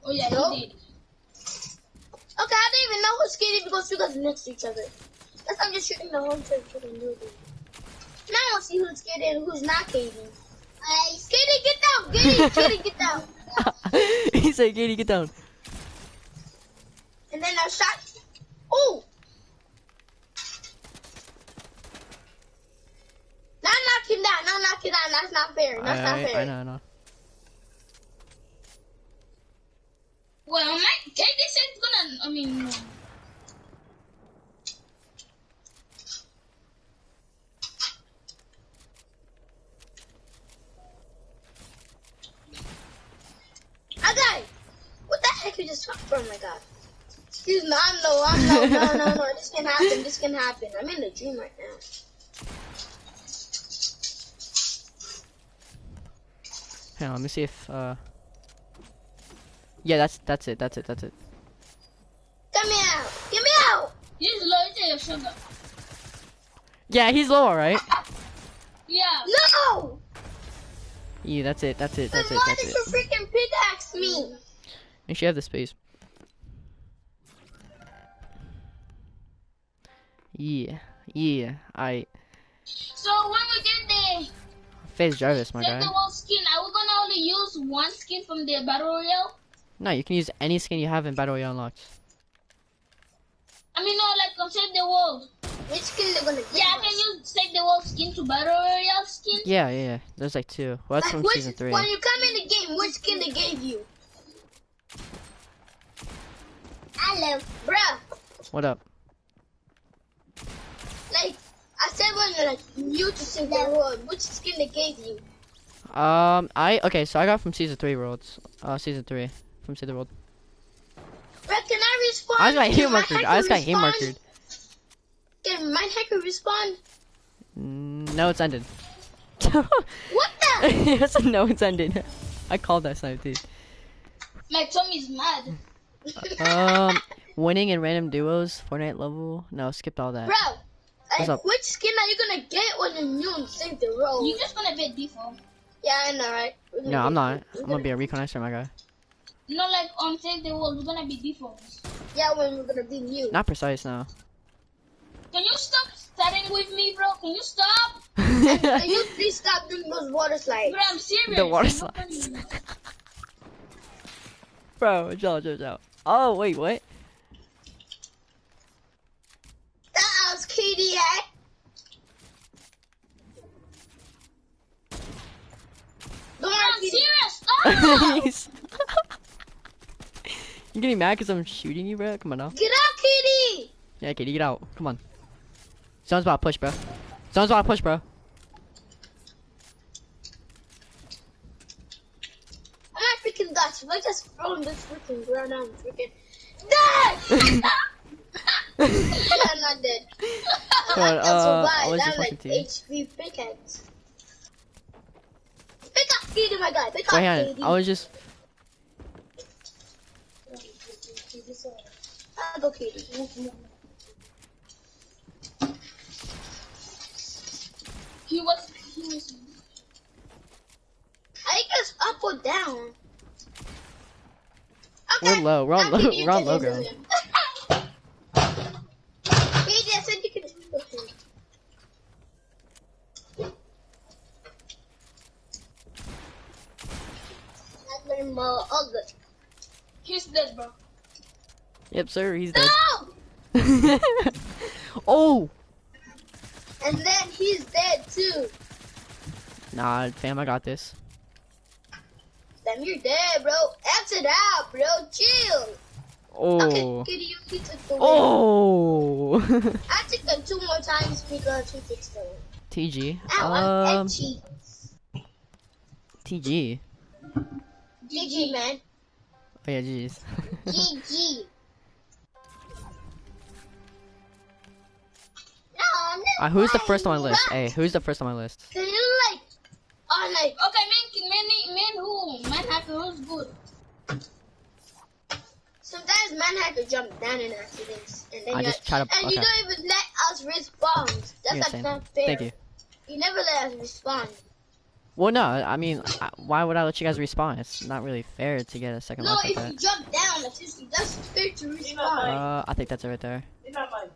Oh, yeah, No. you did. Okay, I don't even know who's Katie because you guys are next to each other. That's why I'm just shooting the whole time. Now I want to see who's Katie and who's not Katie. Katie, get down! Katie, get down! He said, Katie, get down. And then I shot. Oh! Now knock him down. Now knock him down. That's not fair. That's not fair. I know. Well, Katie said it's gonna. I mean, no. Okay. What the heck you just talked for? Oh my god. Excuse me. No. This can happen. This can happen. I'm in a dream right now. Hang on, let me see if yeah, that's it. Get me out. Get me out. He's low to your sugar. Yeah, he's low, right? Yeah. No. Yeah, that's it. Why did you freaking pickaxe me? Make sure you have the space. Yeah. I So when we get the Face Jarvis, my guy. the whole skin, are we gonna only use one skin from the battle royale? No, you can use any skin you have in Battle Royale unlocked. I mean, no, like on Save the World. Which skin they're gonna give Yeah, us? can you Save the World skin to battle royale skin? Yeah. There's like 2. Well, that's Like, from season 3. When you come in the game, which skin they gave you? Hello, bruh. What up? Like, I said when you're like new to Save the World, which skin they gave you? Okay, so I got from season 3 worlds. Season 3 from Save the World. Bruh, can I respawn? I just got Can my hit markered. hacker I just got hit respawn? markered. Can my hacker respawn? No, it's ended. What the? Yes, no, it's ended. I called that snipe, dude. My tummy's mad. Winning in random duos, Fortnite level. No, skipped all that. Bro, What's up? which skin are you gonna get when you're new and Save the World? You're just gonna be default. Yeah, I know, right? No, I'm not. I'm gonna be a reconizer, my guy. No, like on Save the World, we're gonna be default. Yeah, when we're gonna be new. Not precise now. Can you stop starting with me, bro? Can you stop? Can you please stop doing those water slides? Bro, I'm serious. The water I'm not slides. funny. Bro, chill. Oh, wait, what? That was Katie, eh? Don't Bro, I'm worry, Katie. serious. Stop! You getting mad because I'm shooting you, bro? Come on now. Get out, Katie! Yeah, Katie, get out. Come on. Someone's about to push, bro. Someone's about to push, bro. I'm not freaking Dutch. If I just throw in this freaking ground, I'm freaking dead! I'm not dead. Come on, I can survive. what is I'm your like fucking team? HP pickaxe. Pick up Katie, my guy. Pick up Wait, hang Katie. on. I was just... I'll go Katie. He was. I think it's up or down. We're Okay. low. We're on now low. Katie, We're on you low can ground. do him. Katie, I said you can do him. He's dead, bro. Yep, sir. He's dead. No! Oh! And then he's dead too. Nah, fam, I got this. Then you're dead, bro. Exit out, bro. Chill. Oh. Okay, Kitty, you took the win. Oh! I took them 2 more times because he takes the win. TG. Ow, I'm edgy. TG. GG, man. Oh yeah, GG's. GG. No, Who's the first on my list? Hey, who's the first on my list? Can you like, like, Okay, man hacker, who's good? sometimes Manhacker jump down in accidents, and then I you just try to. and you Okay. don't even let us respawn. That's Yeah, like same. not fair. Thank you. You never let us respawn. Well, no, I mean, why would I let you guys respawn? It's not really fair to get a second No, life like if you that. jump down, that's fair to respawn. I think that's it right there. It's not mine.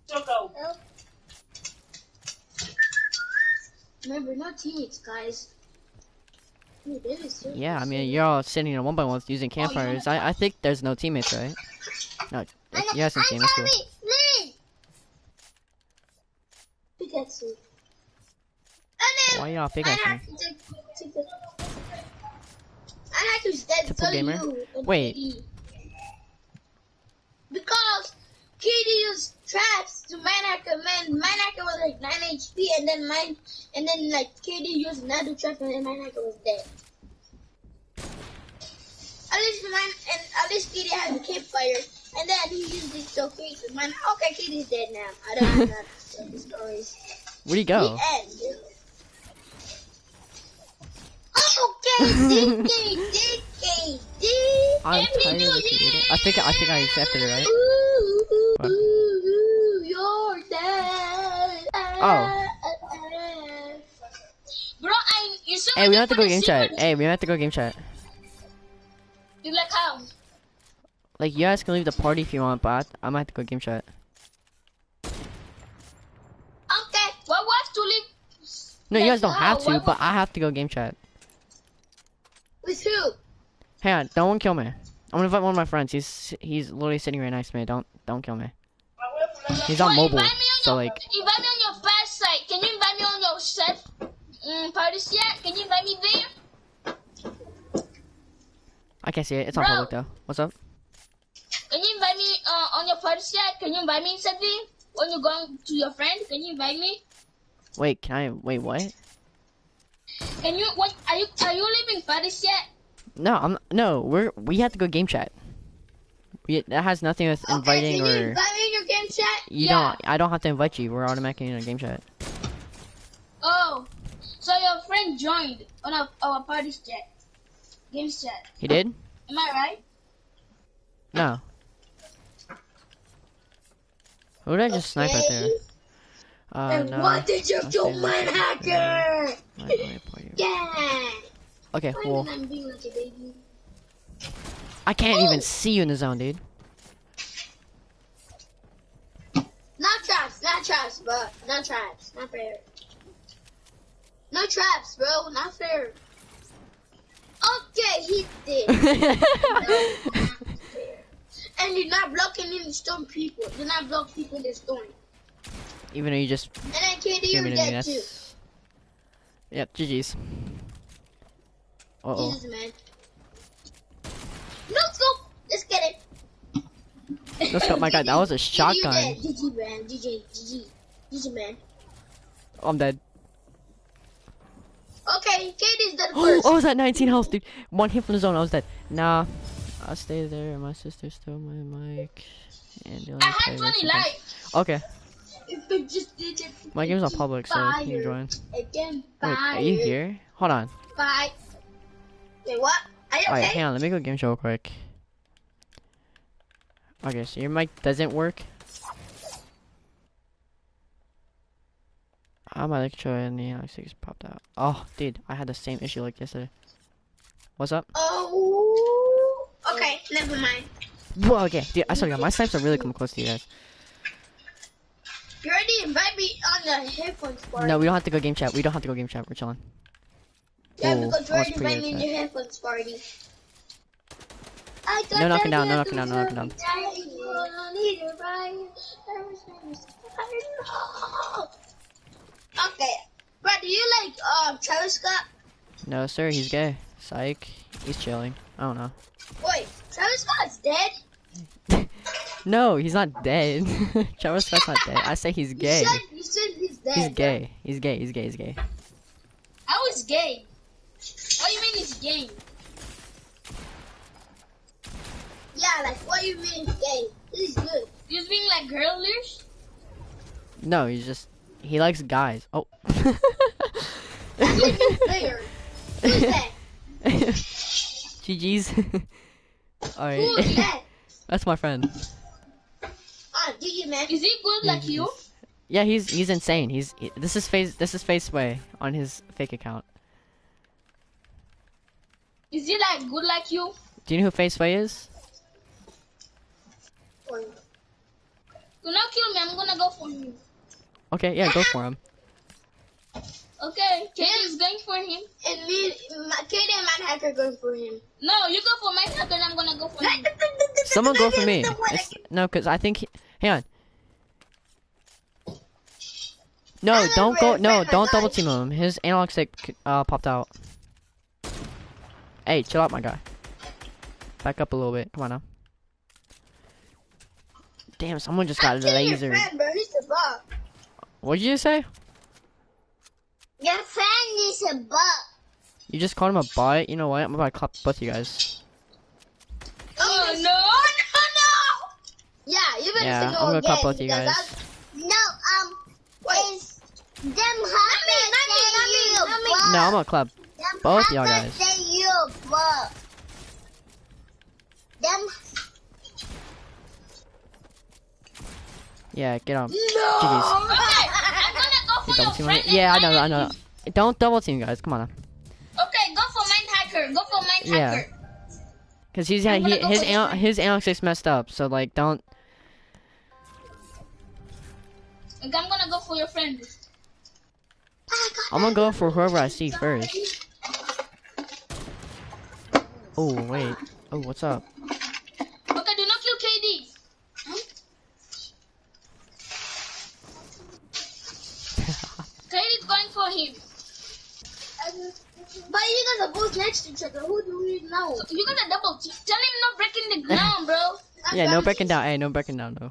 Choco. Remember, no teammates, guys. Ooh, there is so Yeah, I mean, you're all sitting in a 1x1 using campfires. I think there's no teammates, right? No, you guys some teammates. Cool. Pikachu. Why y'all pickaxing? Manhacker's dead. Typical So gamer. you. Wait. Because Kitty used traps to Manhacker. Manhacker was like 9 HP, and then like Kitty used another trap, and then Manhacker was dead. At least Kitty had a campfire, and then he used it to create the man. Okay, Kitty's dead now. I don't have that the stories. Where'd he go? The end. Okay, DK. I'm tired of the creator. I think I accepted it, right? Ooh, you're dead. Oh. Bro, you saw Hey, we have to go game chat. Hey, we have to go game chat. You like how? Like, you guys can leave the party if you want, but I might have to go game chat. Okay, well, we have to leave. No, you guys don't have to, Why- but I have to go game chat. With who? Hang on, don't kill me. I'm gonna invite one of my friends. He's literally sitting right next to me. Don't kill me. He's on Well, mobile, invite me on so your- like, Invite me on your first site. Can you invite me on your set? Parties yet? Can you invite me there? I can't see it. It's on Bro. public though. What's up? Can you invite me on your parties yet? Can you invite me inside there? When you're going to your friend, can you invite me? Wait, wait, what? Can you? What are you leaving parties yet? No, we have to go game chat. That has nothing with inviting Can you or invite me in your game chat? Yeah. I don't have to invite you. We're automatically in a game chat. Oh, so your friend joined on our parties chat, games chat. He did? Am I right? No. Who did I just snipe right there? And No. what did you I'll do, stay in this. Manhacker? Wait. Yeah. Okay, Why well, am I being like a baby? I can't even see you in the zone, dude. Not traps, bro. Not traps. Not fair. No traps, bro. Not fair. Okay, he did. No, not fair. And you're not blocking any storm people. You're not blocking people in the storm. Even though you just And then Katie, came you're in to me, dead too. that's... Yep, GG's. Uh-oh. Jesus, man. No scope. Let's get it. Let's go, my god, that was a GG, shotgun. you dead. GG, man. GG, man. Oh, I'm dead. Okay, Katie's dead Oh, first. I was at 19 health, dude. One hit from the zone, I was dead. Nah, I'll stay there. My sister stole my mic. And the only I had player 20 is- likes. Okay, If you just did it, my game's on public, so you can join. Again, Wait, are you here? Hold on. Bye. Wait, what? Are you Alright, okay? hang on, let me go game show real quick. Okay, so your mic doesn't work. My electro and the Alex popped out. Oh, dude, I had the same issue like yesterday. What's up? Oh. Okay, never mind. Whoa, okay, dude, I swear to God, my snipes are really coming close to you guys. You already invite me on the headphones party. No, we don't have to go game chat. We don't have to go game chat. We're chilling. Yeah, Oh, because you I was already pretty invited me in upset. your headphones party. No knocking down, no knocking down, no knocking down. Okay, bro, do you like Travis Scott? No, sir, he's gay. Psych. He's chilling. I don't know. Wait, Travis Scott's dead? No, he's not dead. Travis Scott's not dead. I say he's gay. You said he's dead. He's gay. He's gay. He's gay. He's gay. How is gay? What do you mean it's gay? Yeah, like what do you mean gay? This is good. You being like girlish? No, he's just he likes guys. Oh. Player. Who's that? GG's. Who's Alright. that? That's my friend. GG, man. Is he good like you? Yeah, he's insane. This is face way on his fake account. Is he like good like you? Do you know who Face Way is? Do not kill me. I'm gonna go for him. Okay, yeah, go for him. Okay, Katie is going for him. And me, Katie and my hacker going for him. No, you go for my hacker and I'm gonna go for him. Someone go for me. No, because I think... hang on. No, don't go... No, don't double team him. His analog stick popped out. Hey, chill out, my guy. Back up a little bit. Come on now. Damn, someone just got lasered. Friend, bro. He's a bot. What did you say? Your friend is a bot. You just called him a bot? You know what? I'm about to clap both you guys. Oh no! Yeah, you better Yeah, say I'm no gonna clap again, both you because guys. that's- No, it's them hackers say you No, I'm gonna clap Them both y'all hackers guys. say you bot. Them Yeah, get on. no. GG's. Okay, I'm gonna go You for your double team friend. on it? Yeah, I know, and I know. Don't double team, guys. Come on now. Okay, go for mine hacker. Go for mine Yeah. hacker. Cause his I'm gonna go for your friend. his analog stick's messed up. So like, don't. Okay, I'm gonna go for your friend. I'm gonna go for whoever I see first. Oh wait. Oh, what's up? Okay, do not kill KD. KD's going for him. But you guys are both next to each other. Who do we know? You got a double team. Tell him not breaking the ground, bro. Yeah, no breaking down. Hey, no breaking down though.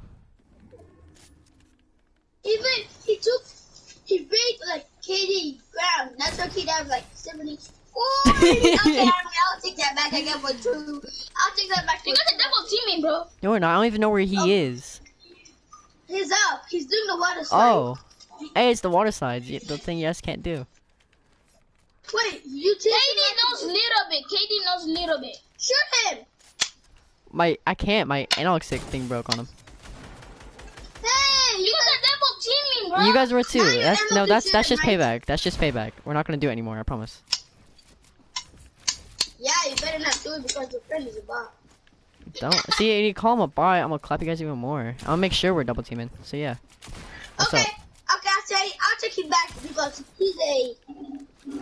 Even he break like KD ground. That's why KD has like 70. Okay, I'll take that back again for 2. I'll take that back for You got a double teaming, bro. No, we're not. I don't even know where he is. He's up. He's doing the water slide. Oh. Hey, it's the water slides. The thing you guys can't do. Wait, you take KD knows little bit. KD knows little bit. Shoot him. I can't. My analog stick thing broke on him. Hey, You got a double teaming, bro. You guys were too. Now you're That's no. MLB That's just shooting, payback. That's just payback. We're not gonna do it anymore. I promise. Yeah, you better not do it because your friend is a bot. Don't see. You call him a bot. I'm gonna clap you guys even more. I'll make sure we're double teaming. So yeah. What's Okay, up? I'll take him back because he's a.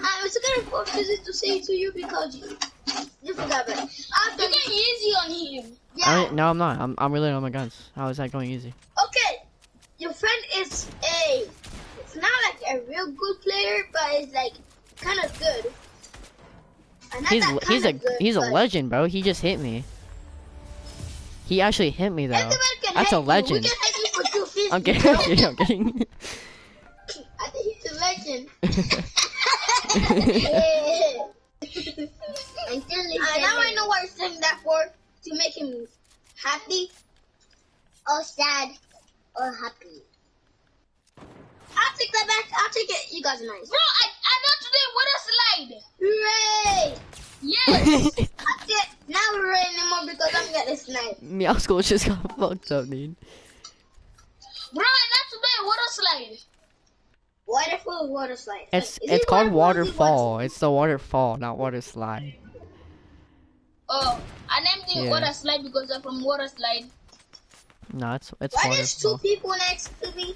I was gonna force it to say it to you because you forgot about it. I'll You take get easy on him. yeah. No, I'm not. I'm really on my guns. How is that going easy? Okay, your friend is a. It's not like a real good player, but it's like kind of good. And not that kinda good, He's a but legend, bro. He just hit me. He actually hit me though. everyone can That's hate a you. legend. We can hate you for 250. I'm kidding. bro. I'm kidding. I'm kidding. I think he's a legend. Yeah. Now I know what you're saying that for, to make him happy, or sad, or happy. I'll take that back. I'll take it. You guys are nice. Bro, I know today what a slide. Hooray! Yes. That's it. Now we're ready anymore because I'm getting sniped. Meow School just got fucked up, dude. Bro, I know today what a slide. Waterfall, water slide. It's Is it called waterfall? waterfall. It's the waterfall, not water slide. Oh, I named it Yeah. water slide because I'm from water slide. No, it's Why there's 2 waterfall. people next to me?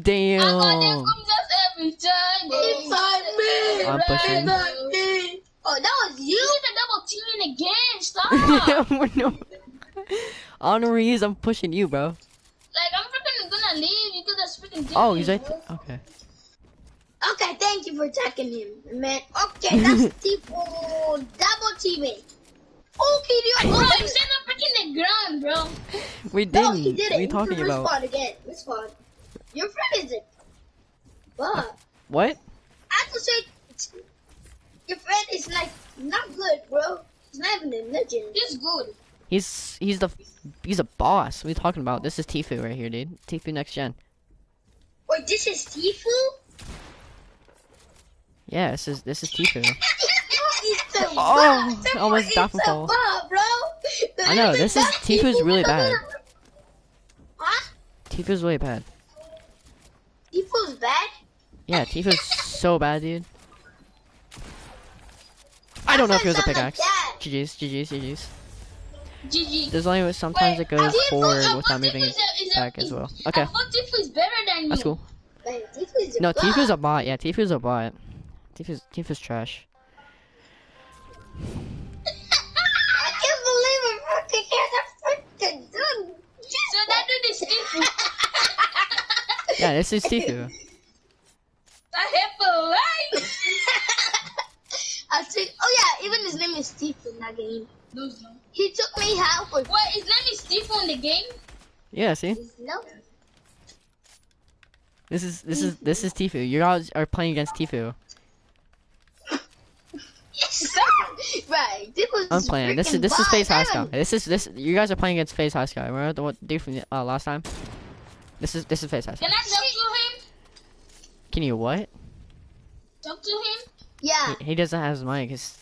Damn. I got them comes us every time. Inside me. I'm pushing. Inside me. Oh, that was You you? get the double teaming again. Stop. No. Honorees, I'm pushing you, bro. Like, I'm freaking gonna leave because that's freaking Oh, he's right. bro. Okay. Okay, thank you for attacking him, man. Okay, that's people double teaming. Okay, Bro, you you said not freaking the ground, bro. We No, didn't. he did it. What are you talking about? Respawn again. Respawn. Your friend is it. But What? I have to say, your friend is like not good, bro. He's not even a legend. He's good. He's a boss. What are you talking about? This is Tifu right here, dude. Tifu next gen. Wait, this is Tifu? Yeah, this is Tifu. It's a Oh, bot. almost It's died from a fall. bot, bro. I know, this is Tifu's really bad. Huh? Tifu's really bad. Tifu's bad? Yeah, Tifu's so bad, dude. I don't know if it was a Sound like pickaxe. that. GG's. GG. There's only sometimes it goes Tifu, forward I without thought moving Tifu is a- back as well. I Okay, thought Tifu is better than you. that's cool. Like, Tifu's a No, bot. Tifu's a bot. Yeah, Tifu's a bot. Tifu's trash. I can't believe it. Freaking can't freaking do. So that dude is Tifu. Yeah, this is Tifu. I have a lie. I think. Oh yeah, even his name is Tifu in that game. No. He took me half for. Wait, his name is Tifu in the game? Yeah, see, No. this is Tifu. You guys are playing against Tifu. Right. Tifu's I'm playing. This is freaking FaZe High bot. Sky. This. You guys are playing against FaZe High Sky. Remember the what dude from the, last time? This is FaZe High Sky. Can I talk to him? Can you what? Talk to him? Yeah. He doesn't have his mic. His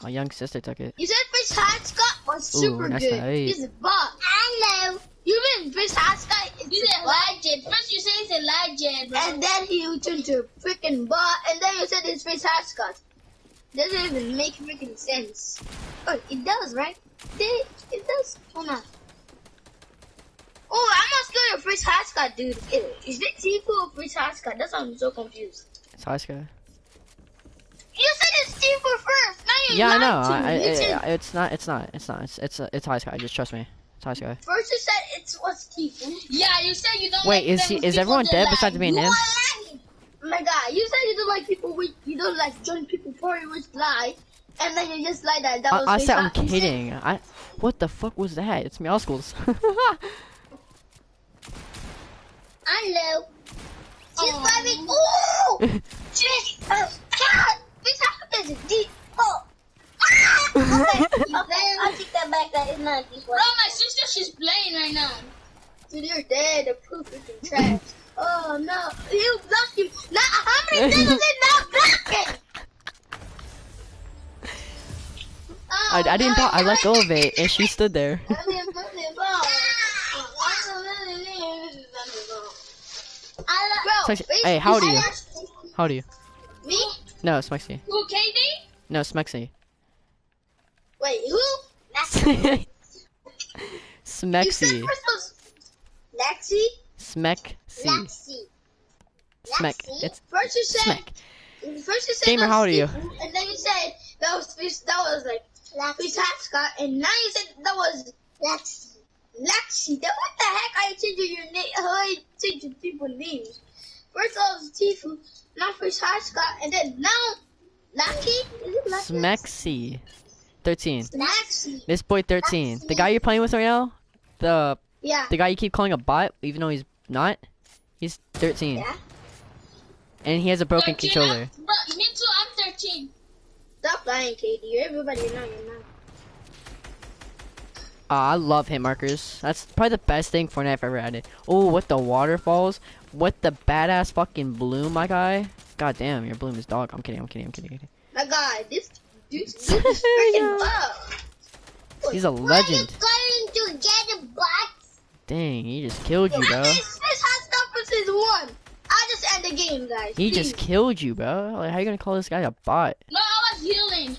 young sister took it. You said Fish Hot Scott was Ooh, super that's good. nice. He's a bot. I know. You mean Fish Hot Scott is He's a a bot? legend. First you say he's a legend, bro. And then he turned to a freaking bot, and then you said it's Fish Hot Scott. Doesn't even make freaking sense. Oh, it does, right? It does. Hold on. Oh, I must go to Fish Hot Scott, dude. Is it Tifu or Fish Hot Scott? That's why I'm so confused. It's High Sky. You said it's Tifu first. Now you Yeah, I lied know. to me. You said- It's High Sky. Just trust me. It's High Sky. First you said it was Tifu. Yeah, you said you don't Wait, like is them is people everyone that dead lie. besides me and him? Oh my god, you said you don't like people with, you don't like join people party with lie, and then you just lie that was I Fish said I'm Hot. You said- kidding. What the fuck was that? It's Meow Schools. I know. She's Oh. driving. Ooh! Shit! God! Fish Hot is deep. Oh! Okay, I'll take that back. That is not deep. Bro, my sister, she's playing right now. Dude, you're dead. The proof is in trash. Oh no! You blocked him. Now, how many times is it not blocking? Oh, I didn't. no, I let go of it, and she stood there. I didn't put it wrong. Bro, So, hey, how old are you? How old are you? Me? No, Smexy. Who, KD? No, Smexy. Wait, who? You said Smexy. first was Lexi? Smexy. Smek. Lexi? It's First you said. Smek. First you said. Gamer, that was how old are you? Steve, and then you said that was fish. That was like Fish Hot Scott, and now you said that was Lexi. Lexi. Then what the heck are you changing your name? How are you changing people's names? First it was Tifu, now Fish Hot Scott, and then now Lucky. Is it Lucky? Smexy. 13. Lexi. This boy 13. The guy you're playing with right now, the Yeah. guy you keep calling a bot, even though he's not, he's 13. Yeah. And he has a broken 13, controller. Bro, me too, I'm 13. Stop lying, Katie. Everybody know you're not. I love hit markers. That's probably the best thing Fortnite I've ever added. Oh, with the waterfalls, with the badass fucking bloom, my guy. God damn, your bloom is dog. I'm kidding. My God, this dude is freaking up. He's a legend. Going to get a box. Dang, he just killed you, bro. This hot stuff versus one. I'll just end the game, guys. He just killed you, bro. Like, how you gonna call this guy a bot? No, I was healing.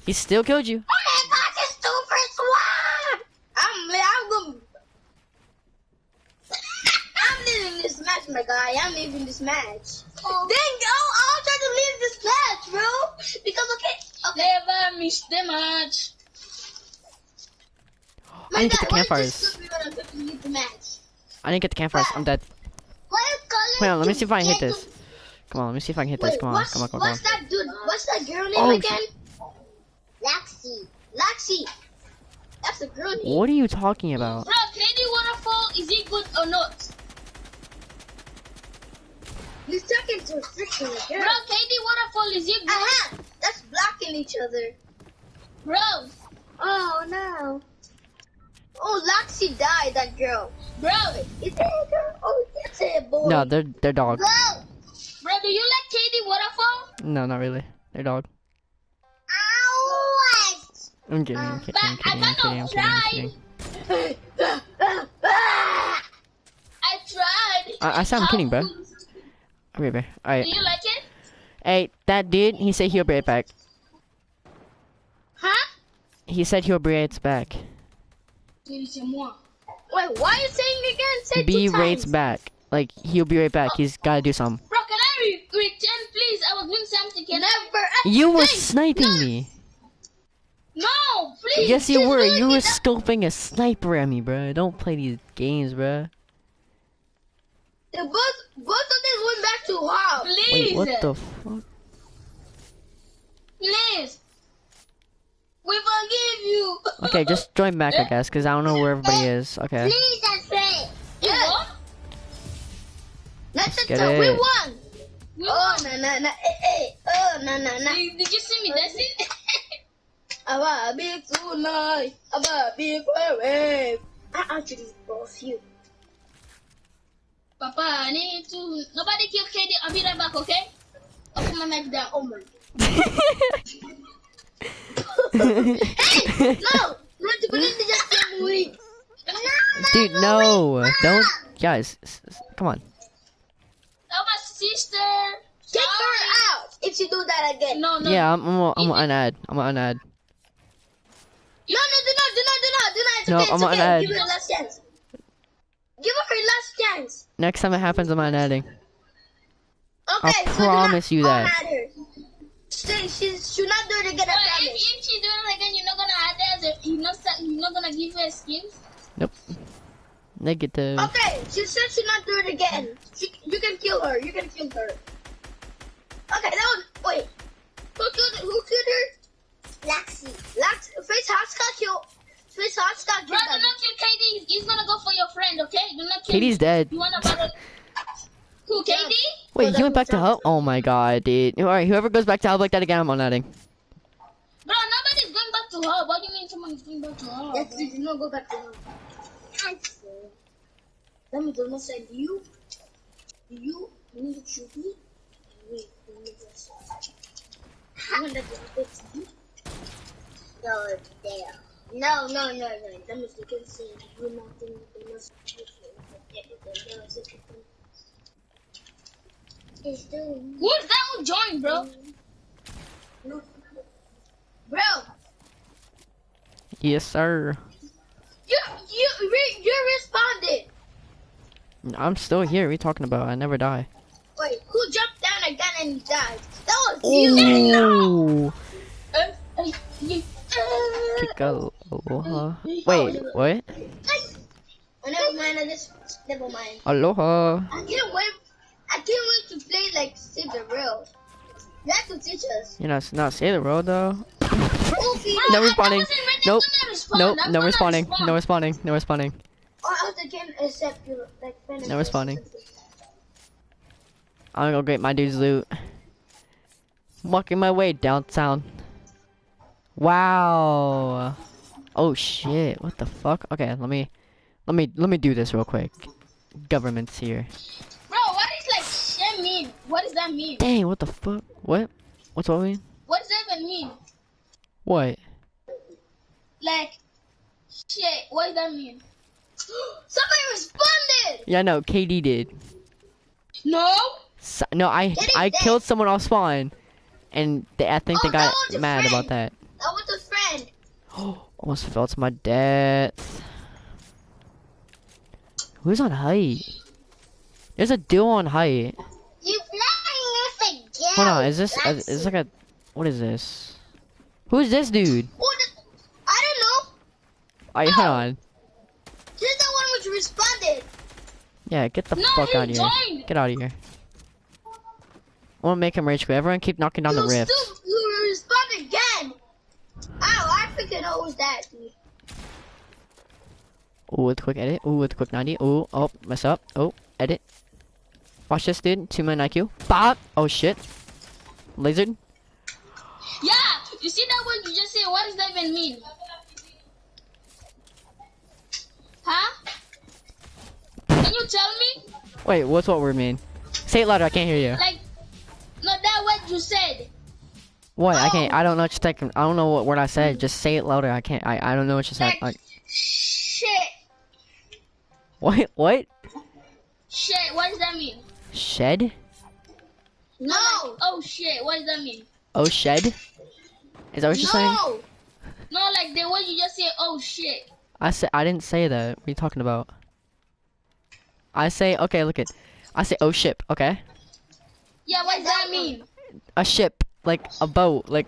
He still killed you. Oh my God, it's 2 versus 1. I'm going. I'm leaving this match, my guy. I'm leaving this match. Then go. I'll try to leave this match, bro. Because okay. Never miss the match. I didn't get the why campfires. just we gonna quickly leave the match? I didn't get the campfires. I'm dead. Wait, let me see if I can hit this. Come on, let me see if I can hit this. Wait, Come on. what's that dude? What's that girl name Oh, again? Lexi. That's a girl name. What are you talking about? Bro, KD Waterfall, is it good or not? You're talking to a freaking Bro, girl. KD Waterfall, is it good? Aha! That's blocking each other. Bro, Oh no. Oh, Lexi died, that girl. bro, Is that a girl? Oh, that's a boy. No, they're dog. bro, do you like KD Waterfall? No, not really. They're dog. I'm kidding. I'm kidding. I'm kidding. I'm kidding. I'm kidding. I'm kidding. I tried. I said I'm kidding, bro. How I'll be right back. Do Alright. you like it? Hey, that dude, he said he'll be right back. Huh? He said he'll be right back. Wait, moi. Wait, why are you saying it again? Say it Be 2 right times. back. Like he'll be right back. He's gotta do something. Bro, can I return, please? I was doing something. Can I? Never. You were Hey, sniping no, me. No, please. Yes, you just were. look You were it up. scoping a sniper at me, bro. Don't play these games, bro. The both of them went back to Hob. Please. Wait, what the fuck? Please. We forgive you. Okay, just join back, I guess, because I don't know where everybody is. Okay. Please, that's right. You Yeah. what? Let's get we it. won. We Oh, na. Oh, na. Did you see me dancing? Aba big tonight. Aba big wave. I actually both you. Papa, I need to. Nobody kill KD. I'll be right back, okay? I'll put my mic down. Oh my. Hey, no. Not to believe the just movie. Dude, no. Don't. Guys, come on. Oh, my sister. Kick her Sorry. out if you do that again. No, no. Yeah, I'm gonna unadd. I'm gonna unadd. No, do not. It's No, okay, I'm it's gonna okay. add. Give her a last chance. Give her a last chance. Next time it happens, I'm unadding. Okay, I promise you that. I'll add her. She should not do it again. I But promise. if she do it again, you're not gonna add that. You're not gonna give her skins. Nope. Negative. Okay, she said she'll not do it again. You can kill her. You can kill her. Okay, that was. Wait. Who killed her? Laxi. Face Hotspot kill. Face Hotspot Bro, kill do them. not kill KD. He's gonna go for your friend, okay? Do not kill Katie's dead. You wanna battle? Who, KD? Wait, he went back to hub? Oh my god, dude. Alright, whoever goes back to hub like that again, I'm unadding. Bro, nobody's going back to her. What do you mean someone's going back to her? Yes, you do not go back to her. Let me do not say you. You need to shoot me. Wait, let me just. I'm gonna do it to you. No, there. No. Let me see. Can see you nothing. The most It's doing. Who's that who joined, bro? No. Bro, Yes, sir. you responded. I'm still here. What are you talking about? I never die. Wait, who jumped down again and died? That was you. Ooh. You. Kick aloha. Wait, what? Oh, never mind. Never mind. Aloha. I can't wait to play like Save the World. You have to teach us. You know, it's not say the road though. Goofy. No I responding. wasn't ready. Nope. I'm gonna respond. Nope. I'm No gonna responding. respond. No responding. No responding. Or else they can accept you like friend. No responding. I'm gonna go get my dude's loot. Walking my way downtown. Wow. Oh shit. What the fuck? Okay, let me do this real quick. Government's here. Bro, what is like shit mean? What does that mean? Dang, what the fuck? What? What's what mean? What does that even mean? What? Like, shit, what does that mean? Somebody responded. Yeah, no, KD did. No? So, no, I did. killed someone off spawn, and I think they Oh, got that was your mad friend. about that. That was a friend. Almost fell to my death. Who's on height? There's a duo on height. You flying with a girl. Hold on, is this like a, what is this? Who's this dude? I don't know. Alright, hold on. He's the one which responded. Yeah, get the No, fuck he out of here. joined. Get out of here. I wanna make him rage quit. Everyone keep knocking down the rifts. You responded again. Oh, I freaking know who's that, dude. Ooh, with quick edit. Ooh, with quick 90. Ooh, oh, mess up. Oh, edit. Watch this, dude. 2-man IQ. Bop! Oh, shit. Lasered. Yeah, you see that word you just said? What does that even mean? Huh? Can you tell me? Wait, what's what word mean? Say it louder, I can't hear you. Like, no, that word you said. What? I can't, I don't know what you're taking. I don't know what word I said. Just say it louder. I can't, I don't know what you said. Like, Shit. what? What? Shit, what does that mean? Shed? No. Oh shit, what does that mean? Oh, shed? Is that what you're saying? No. No, like the way you just say, oh shit. I didn't say that. What are you talking about? I say, okay, look it. I say, oh ship, okay? Yeah, what does that mean? A ship, like a boat, like,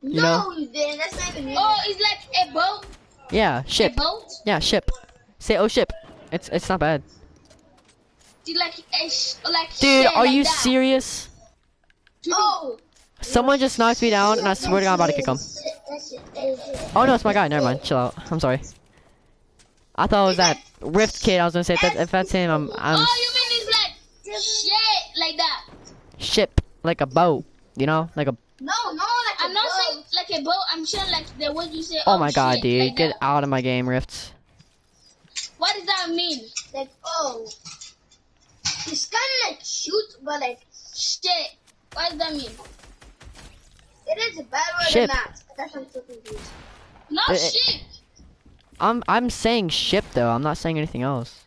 you know? No, you didn't. That's not even Oh, it's like a boat. Yeah, A ship. boat? Yeah, ship. Say, oh ship. It's not bad. Like like Dude, shit, are like you that. serious? Oh. Someone just knocked me down, and I swear to God I'm about to kick him. Oh no, it's my guy. Never mind. Chill out. I'm sorry. I thought it was that Rift kid. I was gonna say if that's him, I'm Oh, you mean it's like shit, like that? ship like a boat. You know, like a. No, like I'm not saying like a boat. I'm saying like the way you say. Oh my God, shit, dude, like get that. out of my game, Rifts. What does that mean? like oh. It's kind of like shoot, but like Shit. What does that mean? it is a bad word Ship. or not. That's what I'm so confused. No Uh, shit. I'm saying ship though. I'm not saying anything else.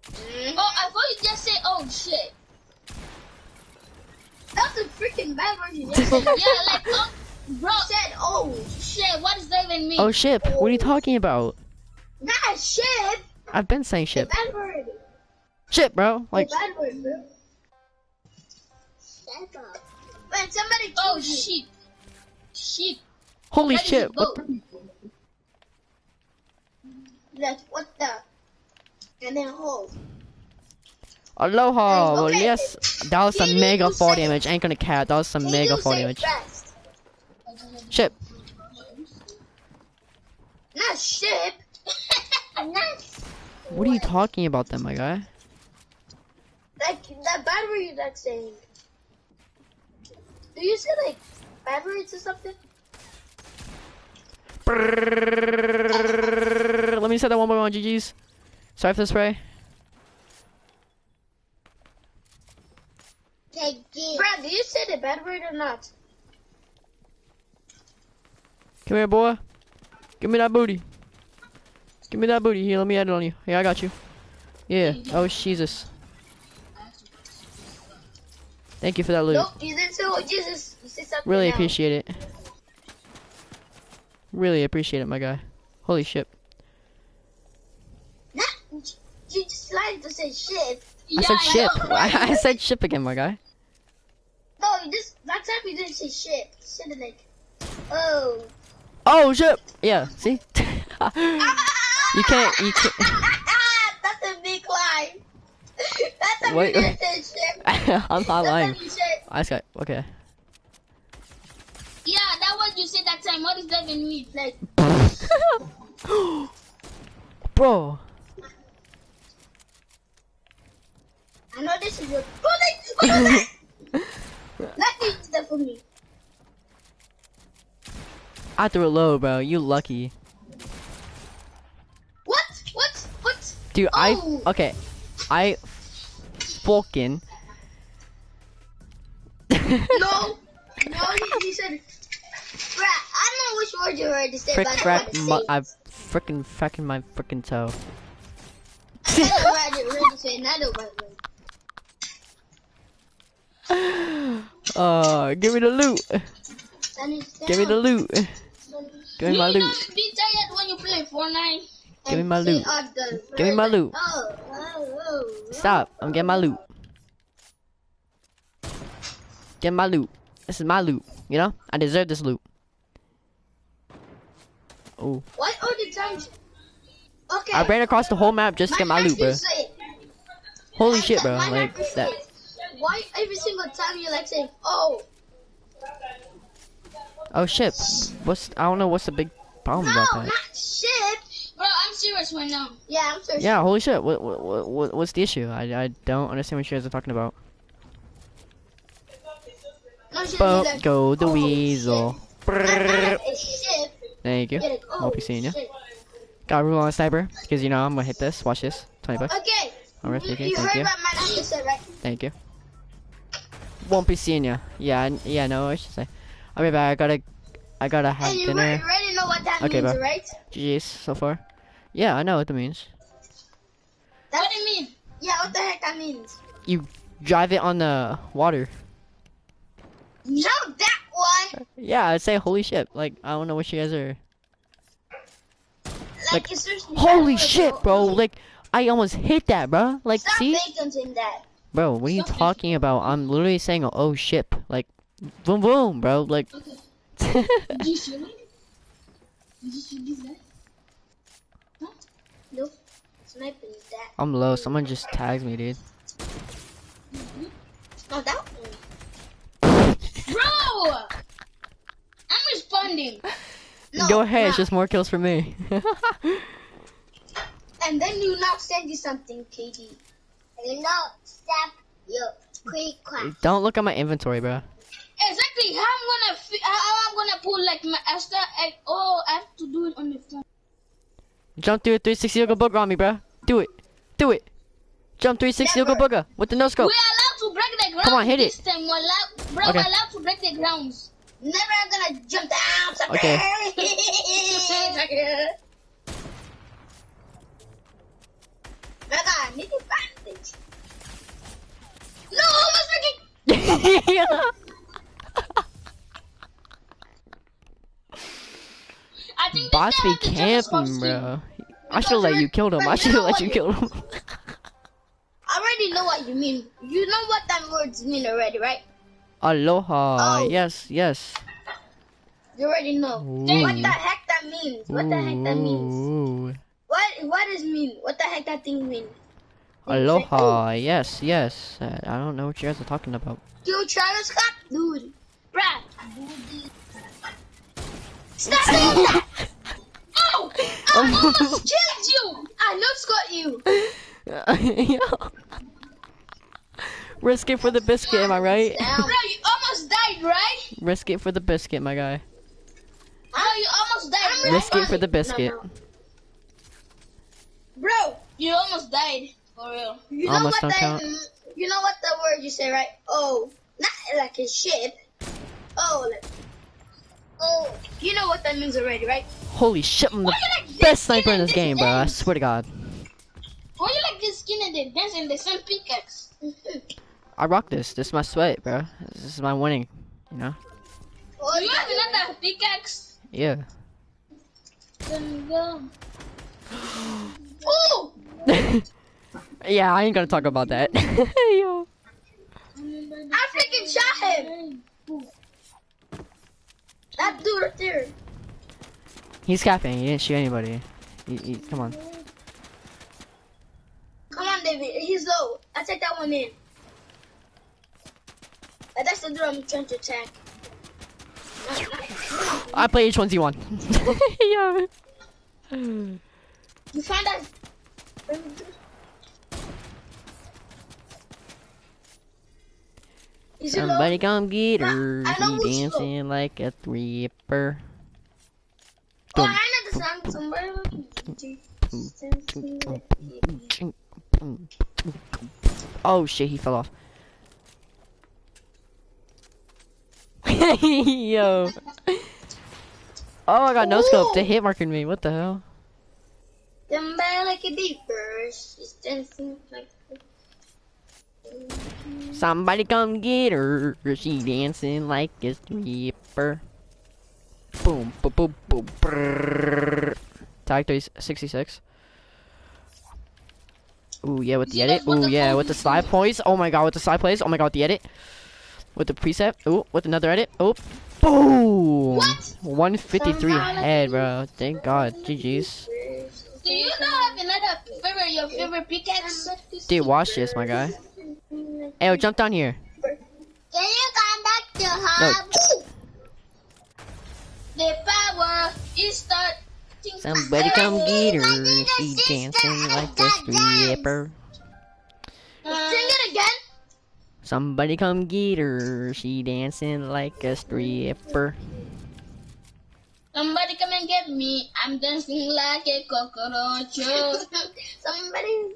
Oh, I thought you just say oh shit. That's a freaking bad word you just said. Yeah, like oh, bro. You said oh. Shit. What does that even mean? Oh ship. What are you talking about? Not shit. I've been saying A ship. bad word. Ship, bro. Like A bad word, bro. Shut up. When somebody Oh told you, shit. Shit. holy That is shit. a boat. like what the, and then hold. Aloha. Well, Okay. yes, that was some Can mega you fall say- damage. Ain't gonna cat. That was some Can mega you fall say damage. fast? Ship. Not ship. Not What are you talking about then, my guy? like that bad word you're like saying. Do you say like bad words or something? Let me say that one more on GG's. Sorry for the spray. Brad, do you say the bad word or not? Come here, boy. Give me that booty. Give me that booty. Here, let me add it on you. Yeah, I got you. Yeah. Oh, Jesus. Thank you for that loot. Nope, you didn't say what Jesus. You said something Really else. appreciate it. Really appreciate it, my guy. Holy shit. Nah, you just lied to say shit. I said ship. know. I said ship again, my guy. No, you just that time you didn't say shit. You said like, oh. Oh, ship. Yeah, see? You can't. That's a big lie. That's a Wait. you didn't say shit. I'm not That's lying. what you said. I just got. Okay. Yeah, that what you said that time. What does that even mean? Like, Bro. I know this is your. What was that? Let me do that for me. I threw it low, bro. You lucky. What? Dude, Oh. okay. I fucking. No, you said. Brad, I don't know which word you already said, Frick, but I frack, don't want to say. I frickin' fracking my frickin' toe. I don't know what you already said. Another word. Give me the loot. Give me the loot. Give me my You loot. don't be tired when you play Fortnite. Give me my loot. Give me my loot. Stop. I'm getting my loot. Get my loot. This is my loot. You know? I deserve this loot. Oh. Why all the time? Okay. I ran across the whole map just to get my loot, bro. Holy shit, bro. My Like, nephew that. said, why every single time you like saying, oh, Oh shit. I don't know what's the big problem no, about that. not shit. Bro, I'm serious right now. Yeah, I'm so Yeah, holy shit. What's the issue? I don't understand what you guys are talking about. No, shit, But like, go the oh, weasel. shit. I a shit. Thank you. You're like, oh, Won't be seeing you. shit. Got a rule on a sniper because you know I'm gonna hit this. Watch this. 20 bucks. Okay. Alright, thank you. You Thank heard you. what my nephew said, right? Thank you. Won't be seeing you. Yeah, yeah. No, I should say. I'll be back. I gotta have Hey, you dinner. already know what that Okay, means, bro. right? GG's so far. Yeah, I know what that means. What do you mean? Yeah, what the heck that means? You drive it on the water. No, that one. Yeah, I'd say holy shit. Like, I don't know what you guys are. Like it's seriously Holy bad, shit, bro. Like, I almost hit that, bro. Like, Stop see? bacon in that. Bro, what are you Stop talking about? I'm literally saying, oh shit. Like, boom, boom, bro. Like, Okay. Did you see me? Did you see this guy? Huh? Nope. Sniping that. I'm low. Someone just tags me, dude. No, that one. Bro! I'm responding. No, Go ahead, nah. it's just more kills for me. And then you now send you something, KD. And you now stop your quick class. Don't look at my inventory, bro. Exactly. How I'm gonna put like my Asta? Oh, I have to do it on the phone. Jump through a 360 yoga booger on me, bro. Do it. Do it. Jump 360 yoga Never. booger with the no scope. We're allowed to break the ground. Come on, hit this it. time. We're allowed, bro. Okay. We're allowed to break the grounds. Never gonna jump down. Sucker. Okay. Mega, I need advantage. No, almost freaking. I think Bots this be guy has the camping, just bro. I should've let you kill him. I should've let you kill him. I already know what you mean. You know what that words mean already, right? Aloha. Oh. Yes, yes. You already know. Ooh. What the heck that means? What the heck that means? Ooh. What does mean? What the heck that thing mean? Aloha. Yes, yes. I don't know what you guys are talking about. Yo, Travis Scott, dude. Brad. Stop doing that! Oh! I almost killed you. I know Scott you. Risk it for the biscuit, am I right? Down. Bro, you almost died, right? Risk it for the biscuit, my guy. Bro, you almost died, right? Risk it for the biscuit. No. Bro, you almost died. For real. You know Almost what don't that? count. You know what the word you say, right? Oh, not like a ship. Oh, like, oh. You know what that means already, right? Holy shit, I'm the Why you like this best sniper in skin this and game, bro. I dance? swear to God. Why you like this skin and the dance and the same pickaxe? I rock this. This is my sweat, bro. This is my winning, you know? Oh, Do you have another pickaxe? Yeah. Then go. Oh! Yeah, I ain't gonna talk about that. Yo. I freaking shot him. That dude right there. He's capping. He didn't shoot anybody. Come on. Come on, David. He's low. I take that one in. That's the dude I'm trying to attack. I play H1Z1. Yo. You find that? Is it low? Somebody come get her. I know She who's dancing like a three-upper. Oh, I know the song. Somebody Oh shit, he fell off. Yo. Oh, I got no scope. They hit marking me. What the hell? Somebody like a deeper. She's dancing like. Somebody come get her. She dancing like a stripper. Boom, boom, boom, boom. Brrr. Tag 66. Ooh, yeah, with the edit. Ooh, yeah, with the slide plays. Oh my god, with the slide plays. Oh my god, with the edit. With the preset. Ooh, with another edit. Oh, boom. What? 153 head, bro. Thank God. GG's. Do you not have another your favorite pickaxe? Dude, watch this, my guy. Hey, yo, jump down here. Can you come back to No. hub? The power is starting. Somebody come get her. She dancing like a stripper. Sing it again. Somebody come get her. She dancing like a stripper. Somebody come and get me. I'm dancing like a cockroach. Somebody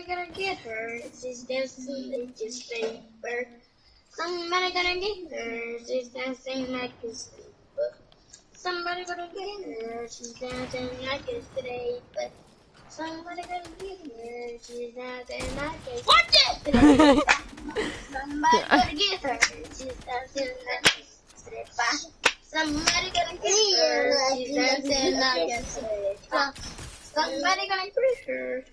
gonna get her. She's dancing like a stripper. Somebody gonna get her. She's dancing like a stripper. Somebody gonna get her. She's dancing like a stripper. Somebody gonna get her. She's dancing like a What the? stripper. Somebody gonna get her. She's dancing like Somebody gonna get her. She's dancing like a stripper. Somebody gonna get her.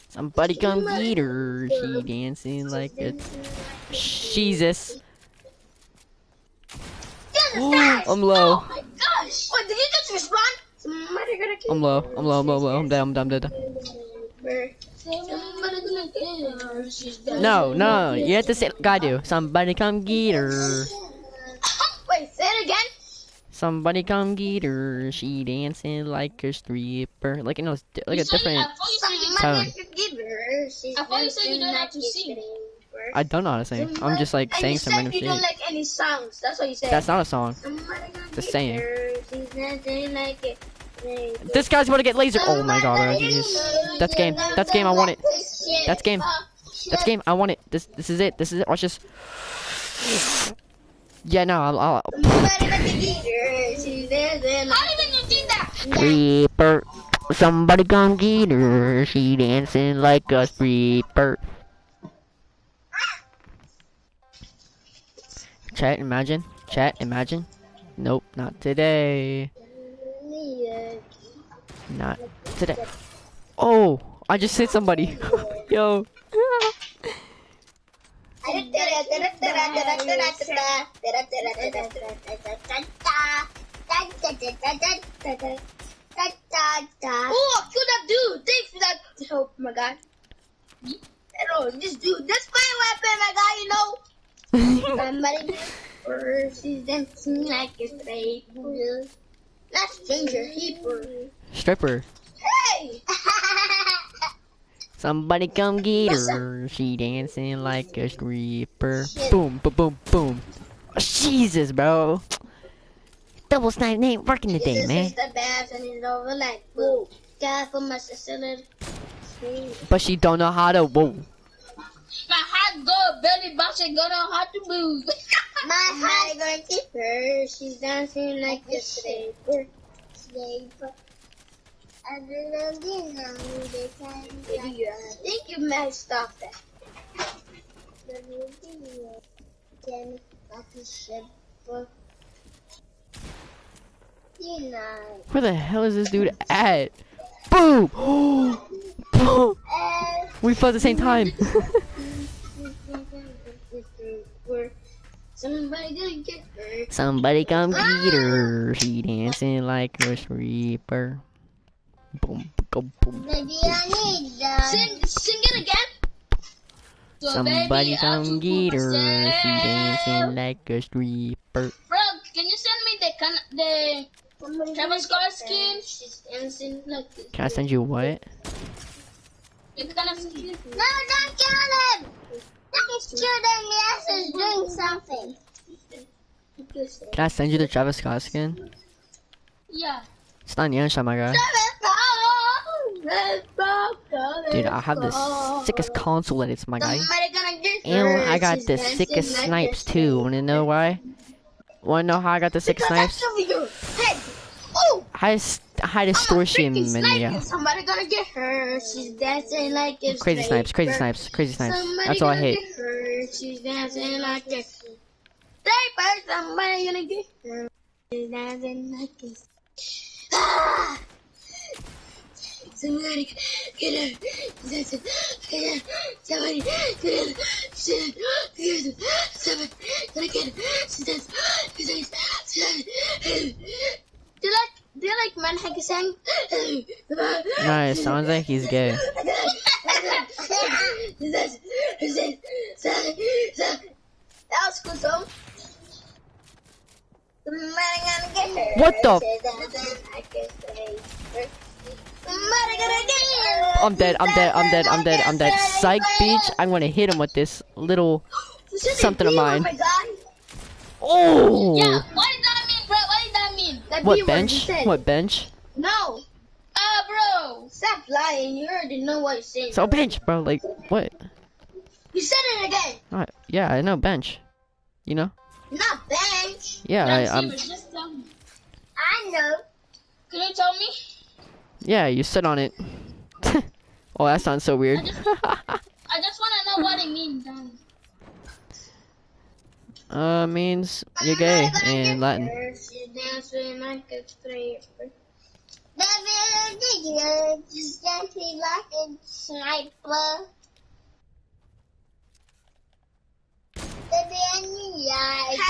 Somebody come get her. She dancing like a Jesus. I'm low. Oh my gosh! What, did you just respond? Somebody gonna get I'm low. I'm low. I'm low. I'm low. I'm dead. I'm dead. I'm dead. her. Somebody gonna get her. She's dancing No, no. like a- You have to say like I do. Somebody come get her. Wait, say it again. Somebody come get her. She dancing like a stripper. Like, you know, like a different. Somebody gonna get her. She's I thought you said you dancing don't have like to a sing. stripper. I don't know how to sing. I'm just like And saying you some said random you don't shit. like any songs. That's what you said. That's not a song. Somebody gonna Just get saying. her. She's dancing like a stripper. This guy's about to get laser. Oh my god, bro. Jesus. That's game. That's game. I want it. That's game. That's game. I want it. This is it. This is it. Watch this. Yeah, no. I'll Somebody gonna get her. She's dancing How like even you did that? stripper. Somebody come get her. She dancing like a stripper. Chat, imagine. Chat, imagine. Nope, not today. Not today. Oh, I just hit somebody. Yo. Oh, kill that dude! Thanks for that. Oh my god. Hello, this dude. That's my weapon, my guy, you know. Somebody get her. She's dancing like a stripper. Not stranger, heaper. Stripper. Hey! Somebody come get her. She dancing like a stripper. Boom, boom, boom, boom. Jesus, bro. Double snipe ain't working today, This man. is the bass and it's over like boo. God for my sister. But she don't know how to. Whoa. My hot girl belly bouncing gonna have to move. My high gonna keep her. She's dancing like a stripper. I think you might stop that. Where the hell is this dude at? Boom! Boom! We fought at the same time. Somebody gonna get her. Somebody come get her. She dancing like a stripper. Boom, boom, boom. Maybe I need that. Sing it again. So Somebody baby, I'll come just get put her. myself- She dancing like a stripper. Bro, can you send me the Travis Scott skin? She's dancing like this. Can I send you what? The kind of skin. No, don't kill him! Don't kill them. Yes, is doing something. Can I send you the Travis Scott skin? Yeah. It's not Yansha, my guy. Dude, I have the sickest console edits, my guy. Somebody gonna get her. And I got She's the dancing sickest like snipes a too. Wanna know why? Wanna know how I got the sickest snipes? Over your head. Oh! High distortion, freaking man. sniper. Yeah. Somebody gonna get her. She's dancing like a Crazy snipes, crazy stripper. snipes, crazy snipes. Somebody That's all I gonna hate. get her. She's dancing like a stripper. Somebody gonna get her. She's dancing like a ah! Somebody get her. She's dancing like a somebody get her. She's dancing. Somebody gonna get her. She's dancing. She's dancing. Do you like Manhattan sang? No, it sounds like he's gay. That was cool, so. What the? I'm dead, I'm dead, I'm dead, I'm dead, I'm dead. Psych, bitch. I'm gonna hit him with this little something of mine. Oh! Yeah, what did that mean, bro? What did that mean? What bench? What bench? No, Bro. stop lying. You already know what you're saying. So bench, bro. Like what? You said it again. Yeah, I know bench. You know? Not bench. Yeah, I'm. Just tell me. I know. Can you tell me? Yeah, you sit on it. Oh, that sounds so weird. I just want to know what it means. Means you're gay in Latin.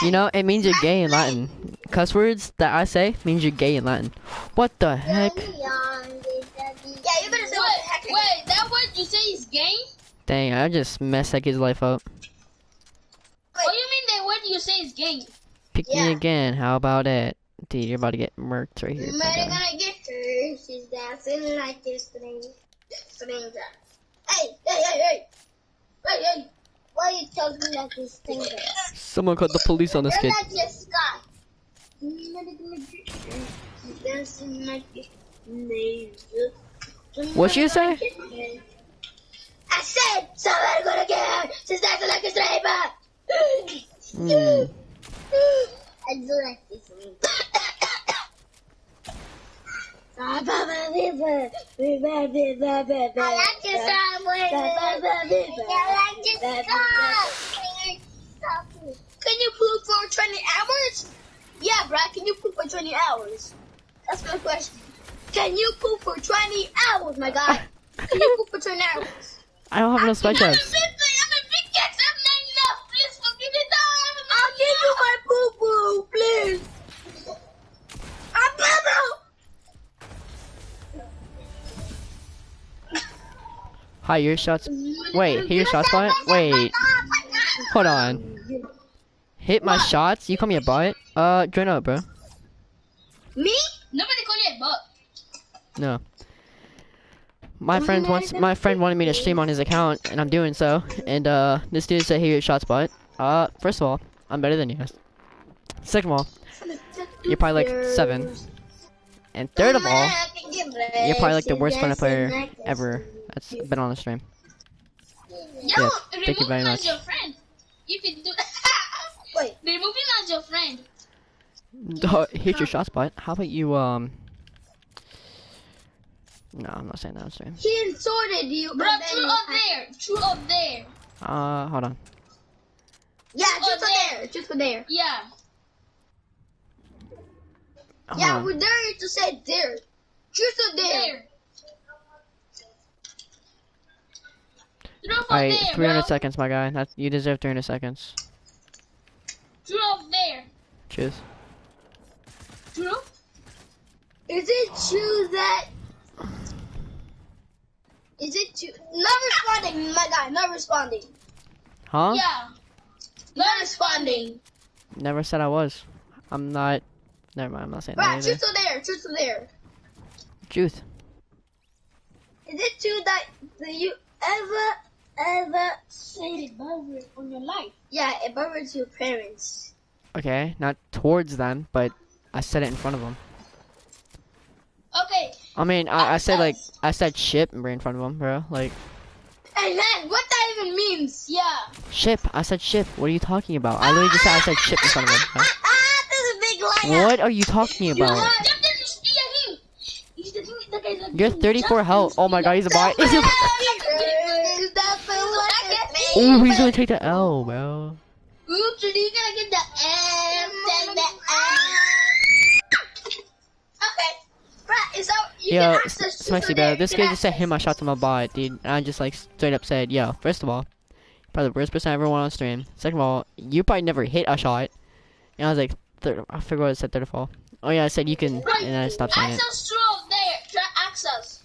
You know, it means you're gay in Latin. Cuss words that I say means you're gay in Latin. What the heck? Yeah, you better say what the heck. Wait, that word you say is gay? Dang, I just messed that kid's life up. What do you mean that word you say is gay? Pick me again, how about it? Dude, you're about to get murked right here. Mother gonna get her. She's dancing like this string. Hey, hey, hey, hey. Hey, hey. Why are you talking like this thing? Someone called the police on this kid. You're not just Scott. Mother gonna get her. She's dancing like this. What'd you say? I said somebody gonna get her. She's dancing like a striper. I do like this one. I like this song. Can you poop for 20 hours? Yeah, bruh, can you poop for 20 hours? That's my question. Can you poop for 20 hours, my guy? Can you poop for 20 hours? I don't have enough spike I'm a traps. big cats, I'm not enough. Please forgive me now. I'll give you my poo-poo, please. I'm Hi, your shots. Wait, hit your shot spot? Wait, hold on. Hit my shots? You call me a bot? Join up, bro. Me? Nobody call you a butt. No. My friend wanted me to stream on his account, and I'm doing so. And this dude said, "Hey, your shot spot." First of all, I'm better than you. Second of all, you're probably like 7. And third of all, you're probably like the worst Fortnite player ever that's been on the stream. Yo, thank you very remove him much. as your friend. You can do that. Wait. Remove him as your friend. Hit your shot spot. How about you, No, I'm not saying that on stream. He insulted you. Bro, true up there. True up there. Hold on. Yeah, just for there. Just for there. Yeah. Hold Yeah, on. we're there to say there. Just for there. There. True up Alright, there, 300 bro. seconds, my guy. That's, you deserve 300 seconds. True up there. Cheers. True. Is it true that? Is it true? Not responding, my guy. Not responding. Huh? Yeah. Not responding. Never said I was. I'm not. Never mind, I'm not saying that Right, either. truth or there. Truth or there. Truth. Is it true that you ever said a bad word on your life? Yeah, a bad word to your parents. Okay, not towards them, but I said it in front of them. Okay. I mean, I said like, I said ship right in front of them, bro. Like, Hey man, what that even means? Yeah. ship. I said ship. What are you talking about? I literally just said I said ship in front of them. Huh? This is a big liar. What are you talking about? You're 34 health. Oh my god, he's a bot. Oh, he's gonna take the L, bro. Oops, are you gonna get the M, then the Okay, right, is that you Yo, can access Smexy, bro. This guy just said hit my shot to my bot, dude. And I just like straight up said, yo, first of all, probably the worst person I ever won on stream. Second of all, you probably never hit a shot. And I was like, I forgot what I said, third of all. Oh yeah, I said you can, and then I stopped saying it. Access true up there. Try access.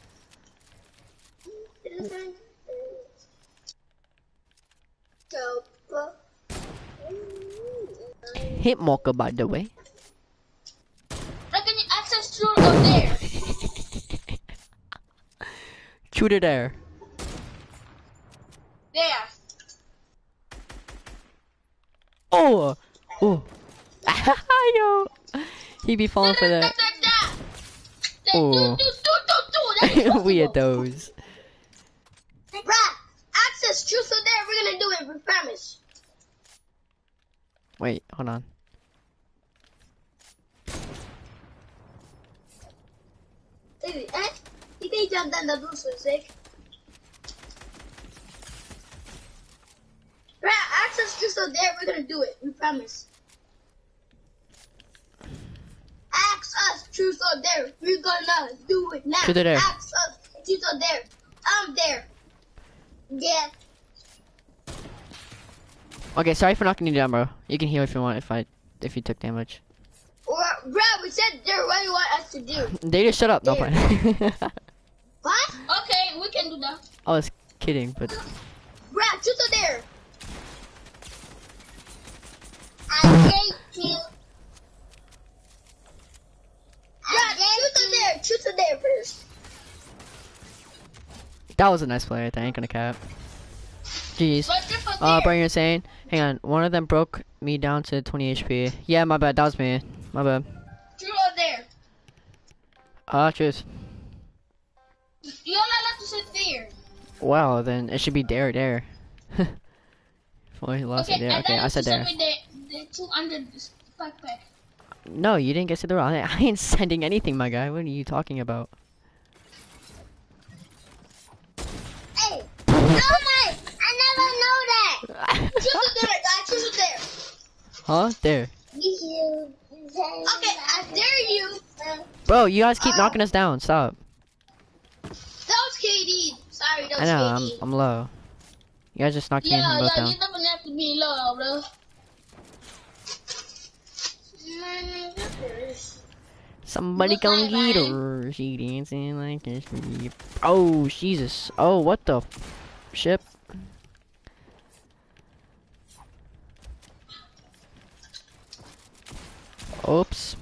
Hit Mocha, by the way. Reckon you access true up there. Shoot it there. There. Oh! Oh! Yo! He be falling for that. Oh. Weirdos. Bruh, access truth or dare, we're gonna do it, we promise. Wait, hold on. Baby, you can jump down the blue so sick. Bruh, access truth or dare, we're gonna do it. We promise. Ask us, truth or dare. We're gonna do it now. Truth or dare. Ask us, truth or dare. I'm there. Yeah. Okay, sorry for knocking you down, bro. You can heal if you want. If you took damage. Or, bro, we said dare. What do you want us to do? They just shut up. No point. What? Okay, we can do that. I was kidding, but Bro, truth or dare. I hate you. Truth or dare first. that was a nice play. I ain't gonna cap. Jeez. But truth or dare. Brian, you're saying? Hang on. One of them broke me down to 20 HP. Yeah, my bad. That was me. My bad. Truth or dare. Truth. You're not allowed to sit there. Wow, then it should be dare. Well, he lost it there. Okay, I said dare. The 200 backpack. No, you didn't get to the wrong. I ain't sending anything, my guy. What are you talking about? Hey, no, Mike. I never know that. Truth or dare, guys. Truth or dare. Huh? There. Okay, I dare you. Bro, you guys keep knocking us down. Stop. That was KD. Sorry, that I was know, KD. I'm low. You guys just knocked me and him both Yeah, down. you don't have to be low, bro. Somebody come get her. She dancing like this. Oh, Jesus. Oh, what the ship? Oops.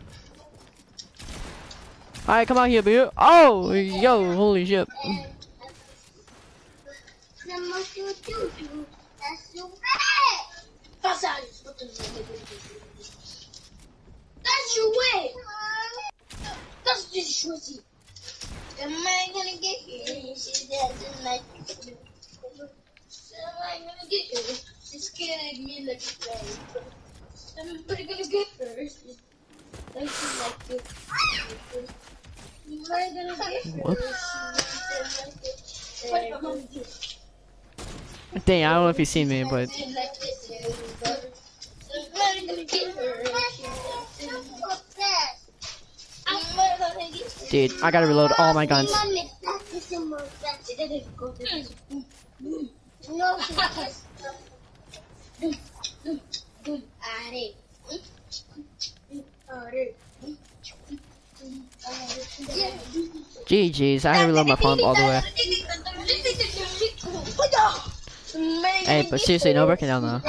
Alright, come out here, bitch. Oh, yo, holy shit. That's your way. That's just shorty. Am I gonna get here? She doesn't like it. Am I gonna get her? She's scared of me like a baby. I'm gonna get her. She's like it. Am I gonna get her? Whoops. Dang, I don't know if you've seen me, but dude, I gotta reload all my guns. GG's, I had to reload my pump all the way. Hey, but seriously, no breaking down though.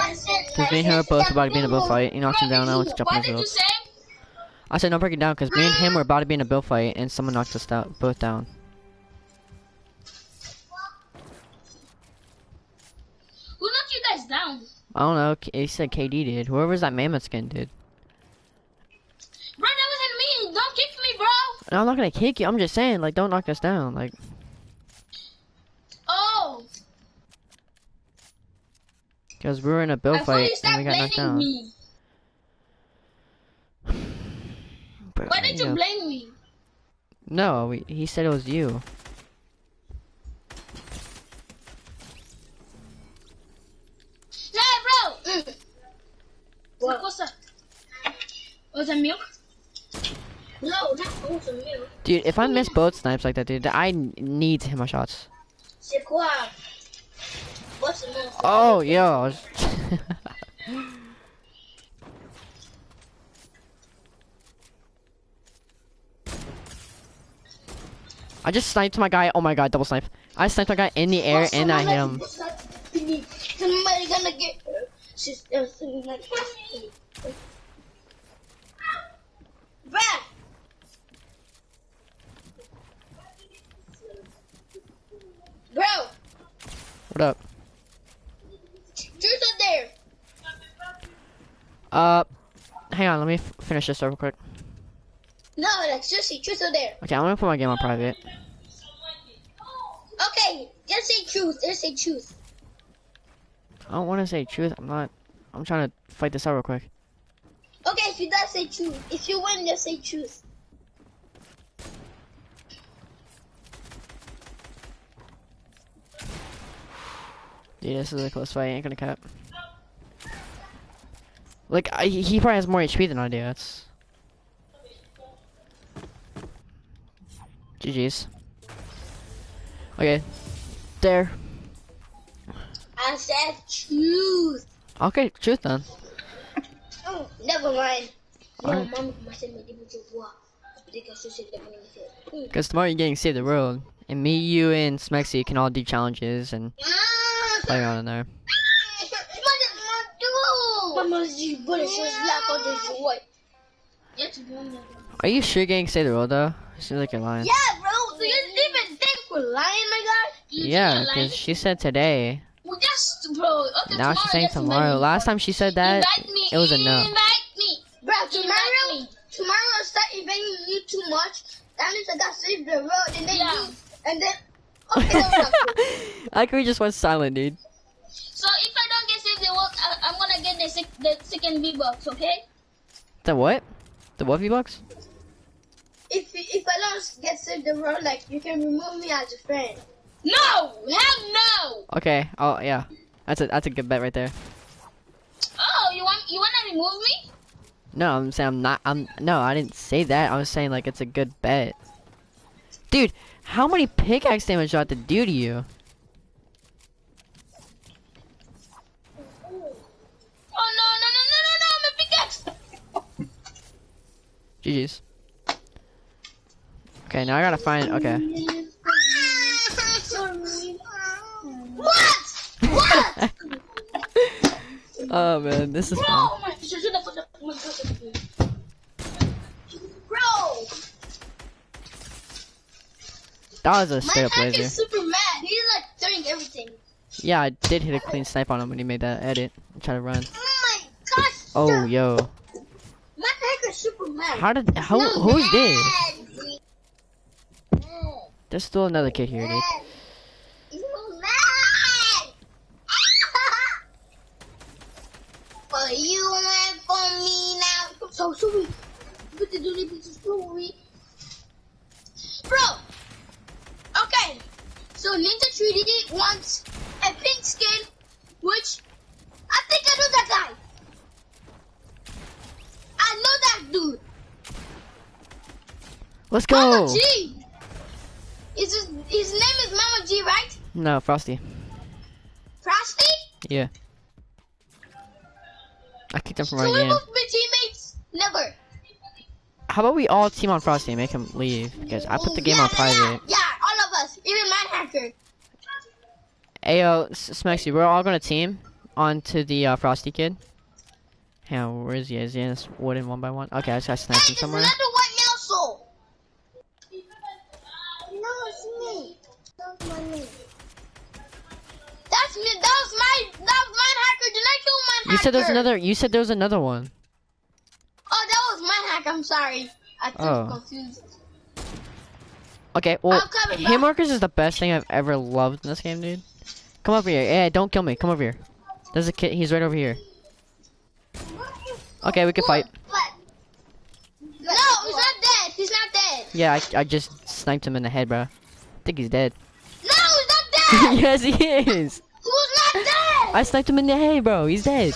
Cause me and him are both about to be in a build fight. He knocked him down, I went to jump on his rope. I said no breaking down because me and him were about to be in a build fight and someone knocked us down, both down. Who knocked you guys down? I don't know, he said KD did. Whoever's that mammoth skin did. Bro, that wasn't me. Don't kick me, bro. And I'm not gonna kick you, I'm just saying, like, don't knock us down, like. Oh. Because we were in a build fight and we got knocked down. Me. But, Why did you know. blame me? No, he said it was you. Yeah, bro. What's up? Was it milk? No, not also milk. Dude, if I miss both snipes like that, dude, I need to hit my shots. C'est quoi? What's the milk? Oh, yo. I just sniped my guy. Oh my god, double snipe. I sniped my guy in the air and I hit him. Somebody gonna get her. She's like back. Bro, What up? truth or dare? Hang on, let me finish this real quick. No, like seriously, truth or dare? Okay, I'm gonna put my game on private. Okay, just say truth. Just say truth. I don't want to say truth. I'm trying to fight this out real quick. Okay, if you don't say truth, if you win, just say truth. Dude, this is a close fight. I ain't gonna cap. Like, he probably has more HP than I do. That's GG's. Okay, there. I said truth. Okay, truth then. Oh, never mind. Alright. Mom must have made it with what? Because tomorrow you're getting Save the World. And me, you, and Smexy can all do challenges and play around in there. Are you sure you're getting Save the World though? It seems like you're lying. Yeah, bro. Do you even think we're lying, my guy? Yeah, because she said today. Well, yes, bro. Okay, Now she's saying tomorrow. Last time she said that, Invite me. it was a no. Invite me. Bro, Invite me. tomorrow I'll start inviting you too much. That means I got saved the road, and then Yeah. you, and then. Okay, I could just went silent, dude. So if I don't get saved the world, I'm gonna get the second V-Box, okay? The what? The what V-Bucks? if I don't get saved the road, like you can remove me as a friend. No! Hell no! Okay. Oh yeah. That's a good bet right there. Oh, you wanna remove me? No, I'm saying no, I didn't say that. I was saying like it's a good bet. Dude, how many pickaxe damage do I have to do to you? Oh no, my pickaxe! GG's. Okay, now I gotta find. Okay. What? Oh man, this is fun. Oh my, should have put the Bro, That was a my straight up hack laser. is super mad. He's like throwing everything. Yeah, I did hit a clean snipe on him when he made that edit and try to run. Oh my gosh. Oh yo. My hack is super mad. Who's this? There's still another kid here, dude. He's so mad. But you went for me now. So sorry. But the dude is so sorry. Bro. Okay. So Ninja 3D wants a pink skin, which I think I know that guy. I know that dude. Let's go. Mama G. His name is Mama G, right? No, Frosty. Frosty? Yeah. I kicked him from So our we game. both be teammates? Never. How about we all team on Frosty and make him leave? Because I put the game on private. Yeah, all of us. Even my hacker. Ayo, Smexy, we're all gonna team onto the Frosty kid. Hang on, where is he? Is he in this wooden 1x1? Okay, I just got sniped him Hey, somewhere. there's another white Nelson. No, it's me. That's my name. That's me. That was my hacker. Did I kill my hacker? You said there's another. You said there was another one. Oh, that was my hack. I'm sorry. I was confused. Okay, well, I'm coming hit back. markers is the best thing I've ever loved in this game, dude. Come over here. Yeah, don't kill me. Come over here. There's a kid. He's right over here. Okay, we can fight. What? No, he's not dead. He's not dead. Yeah, I just sniped him in the head, bro. I think he's dead. No, he's not dead. Yes, he is. Who's not dead? I sniped him in the head, bro. He's dead.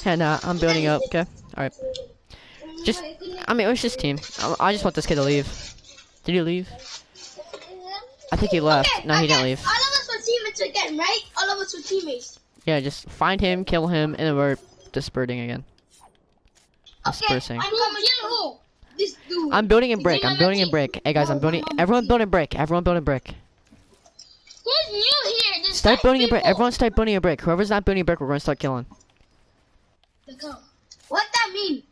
Yeah, nah, I'm building up. Okay, all right. Just, I mean, let's just team. I just want this kid to leave. Did he leave? I think he left. Okay, No, he didn't okay. leave. All of us were teammates again, right? All of us were teammates. Yeah, just find him, kill him, and then we're dispersing again. Dispersing. I'm coming to who? This dude. I'm building in brick. I'm building in brick. Hey guys, I'm building. Everyone building brick. Everyone building brick. Who's new here? There's Start 5 building a brick. people. Everyone start building a brick. Whoever's not building a brick, we're gonna start killing. What that mean?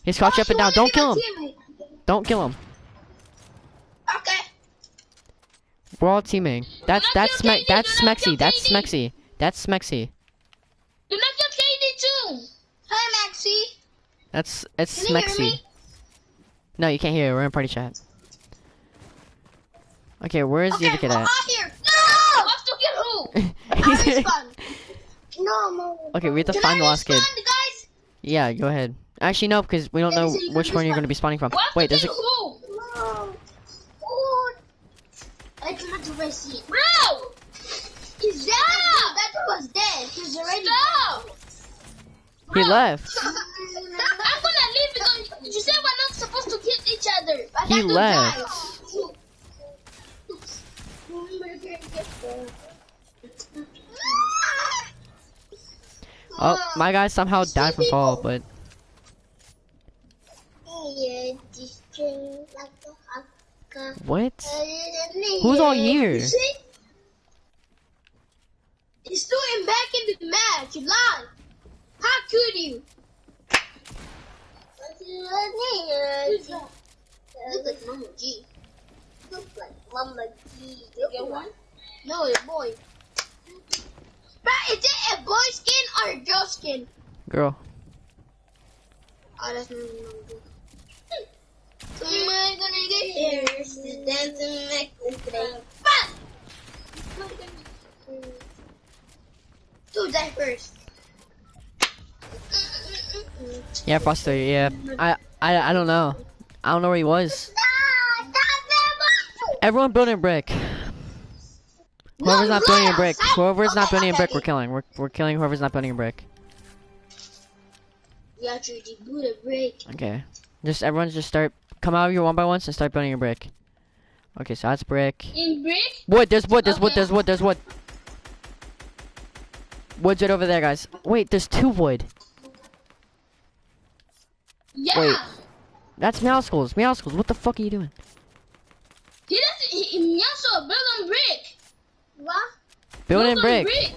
He's crouched Oh, up and you down. wanna Don't be kill my him. teammate. Don't kill him. Okay. We're all teaming. That's Do not kill KD, That's do not kill Smexy. That's KD. Smexy. That's Smexy. Do not kill KD too. Hi, Maxie. It's Can you hear Smexy. me? No, you can't hear it. We're in party chat. Okay, where's the Okay, other kid we're at? all here. I No! have to kill who? He's I here. respawn. No. Okay, we have to Can find I the last kid. respawn, guys? Yeah, go ahead. Actually, no, because we don't know so you can which one you're respawn. gonna be spawning from. We have Wait, to there's a. kill who? No. Oh. I cannot do it. Bro! He's dead. That dude was dead. He's already Stop! He left. I'm gonna leave because you said we're not supposed to kill each other. But He I don't left. die. Oh, my guy somehow died from fall, but what? Who's all here? He's still back in the match. You lied. How could you? Look like Mama G. Look like Mama G. Get one? No, it's a boy. But is it a boy skin or a girl skin? Girl. Oh, that's not Mama G. Somebody gonna get here. She's dancing next to today. Fuck! Who died first? Yeah, Foster. Yeah. I don't know. I don't know where he was. Everyone building a brick. Whoever's not building a brick. Whoever's not building a brick, we're killing. We're killing whoever's not building a brick. Yeah, Trudy, build a brick. Okay. Everyone just start. Come out of your one by ones and start building your brick. Okay, so that's brick. In brick? Wood. There's wood. There's wood. There's wood. There's wood. Wood's right over there, guys. Wait, there's 2 wood. Yeah. Wait. That's Meowskulls. Meowskulls, what the fuck are you doing? He doesn't. He also build on brick. What? Building Build on brick.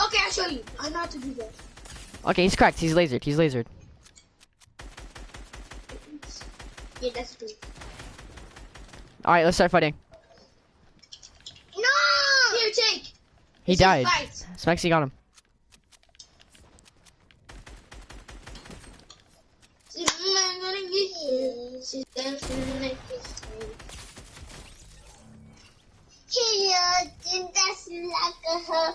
Okay, I'll show you. I know how to do that. Okay, he's cracked. He's lasered. He's lasered. Yeah, that's good. Alright, let's start fighting. No! Here, take. He This is died. fight. Smexy got him. I'm gonna get you. She's dancing like this. Here, that's like her.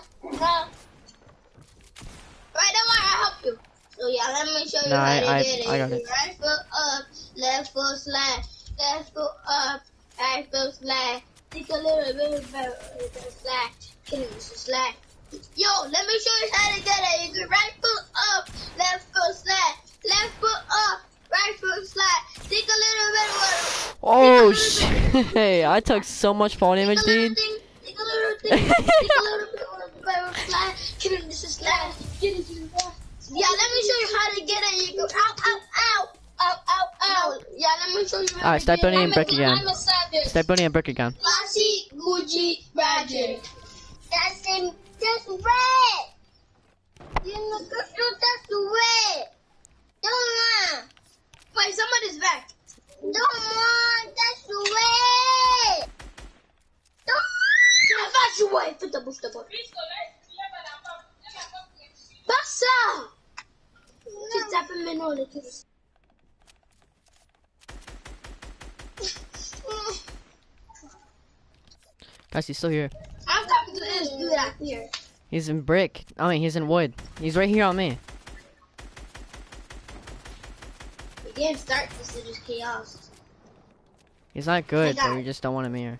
Right, don't worry, I'll help you. So yeah, let me show you No, how to I get it. got it. Right foot up, left foot slide, left foot up, right foot slide. Take a little bit of slide, kill it, just slide. Yo, let me show you how to get it. You can right foot up, left foot slide, left foot up, right foot slide. Take a little bit of Oh shit! Hey, I took so much fall damage, dude. Take a little thing, take a little bit of slide, kill it, just slide. Get it, yeah, let me show you how to get it. You go ow. Yeah, let me show you how Alright, to start get building it. a brick again. I'm a savage. Start building a brick again. Classy, Gucci, Roger. That's red. You know, that's red. Don't want. Wait, somebody's back. Don't want. That's red. Don't want. I thought you were. Put the bush, the bush. Passa! Just tap him in all the kids. Guys, he's still here. I'm talking to this dude out here. He's in brick. I mean, he's in wood. He's right here on me. We can't start this, it's just chaos. He's not good, I got but we it. just don't want him here.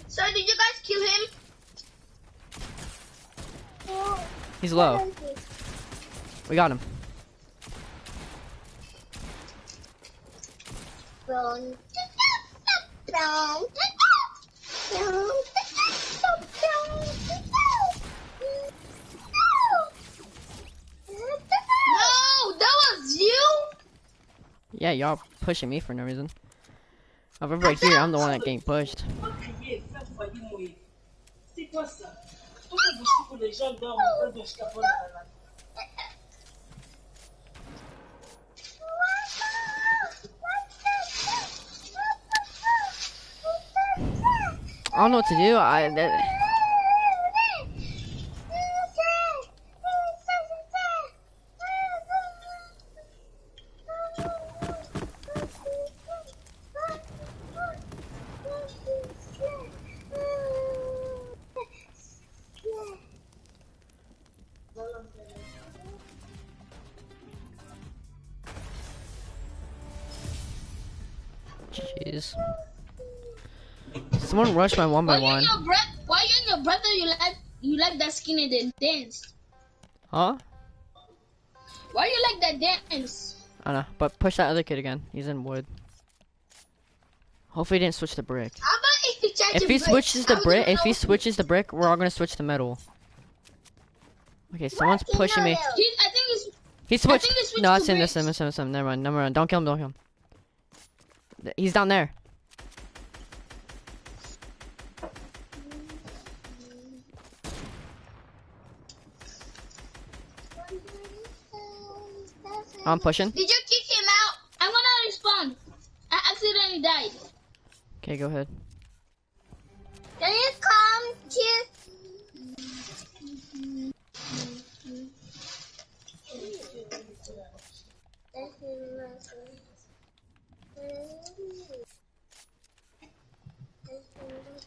So did you guys kill him? He's low. We got him. No, that was you? Yeah, y'all pushing me for no reason. I'm right here. I'm the one that getting pushed. C'est quoi ça? Pourquoi vous souffrez les gens dorment en train de se capoter dans la I don't know what to do. please. Someone rush my 1 by 1. Why you and your brother you like that skin and then dance? Huh? Why you like that dance? I don't know, but push that other kid again. He's in wood. Hopefully he didn't switch the brick. How about if he changes If he bricks? switches the brick, we're all gonna switch the metal. Okay, someone's pushing me. I think He switched. he switched No, to it's him. bricks. It's him. Never mind. Don't kill him. He's down there. I'm pushing. Did you kick him out? I'm gonna respawn. I accidentally died. Okay, go ahead. Can you come here?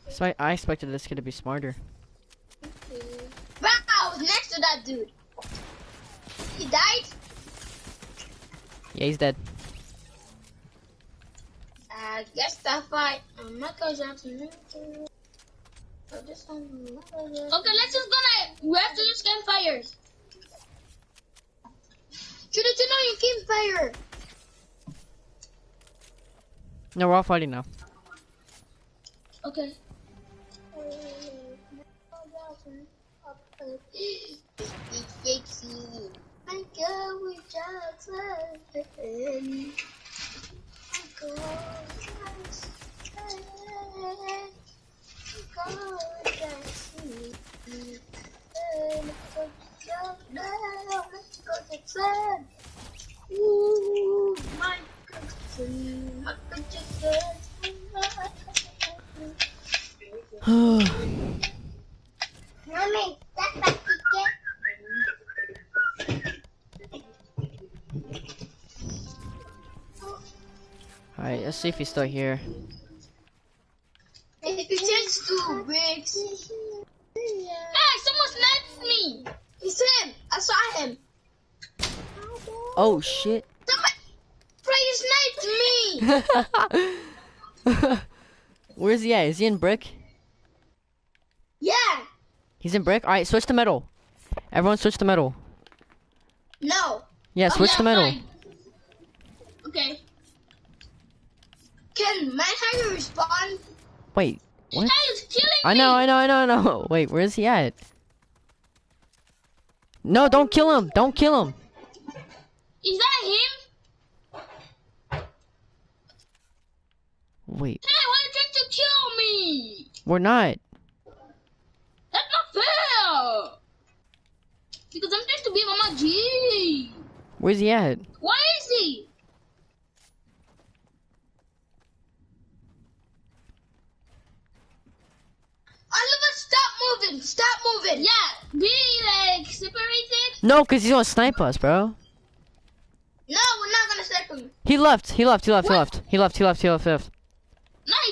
So I expected this kid to be smarter. Wow, I was next to that dude. He died? Yeah, he's dead. I guess that fight. Michael Jackson. Okay, let's just we have to use campfires. Shouldn't you know you campfire? No, we're all fighting now. Okay. Michael Jackson. Mommy, that's my ticket. Alright, let's see if he's still here. If you change to bricks. Hey, someone sniped me. It's him. I saw him. Oh shit. Somebody sniped me. Where's he at? Is he in brick? Yeah. He's in brick? Alright, switch to metal. Everyone switch to metal. No. Yeah, switch to metal. Fine. Okay. Can Manhunter respawn? Wait, what? Hey, he's killing I me. know. Wait, where's he at? No, don't kill him. Don't kill him. Is that him? Wait, Hey, why are you trying to kill me? we're not. That's not fair. Because I'm trying to be Mama G. Where's he at? Why is he? Oliver, stop moving. Stop moving. Yeah, be like separated. No, cause he's gonna snipe us, bro. No, we're not gonna snipe him. He left. He left. No, he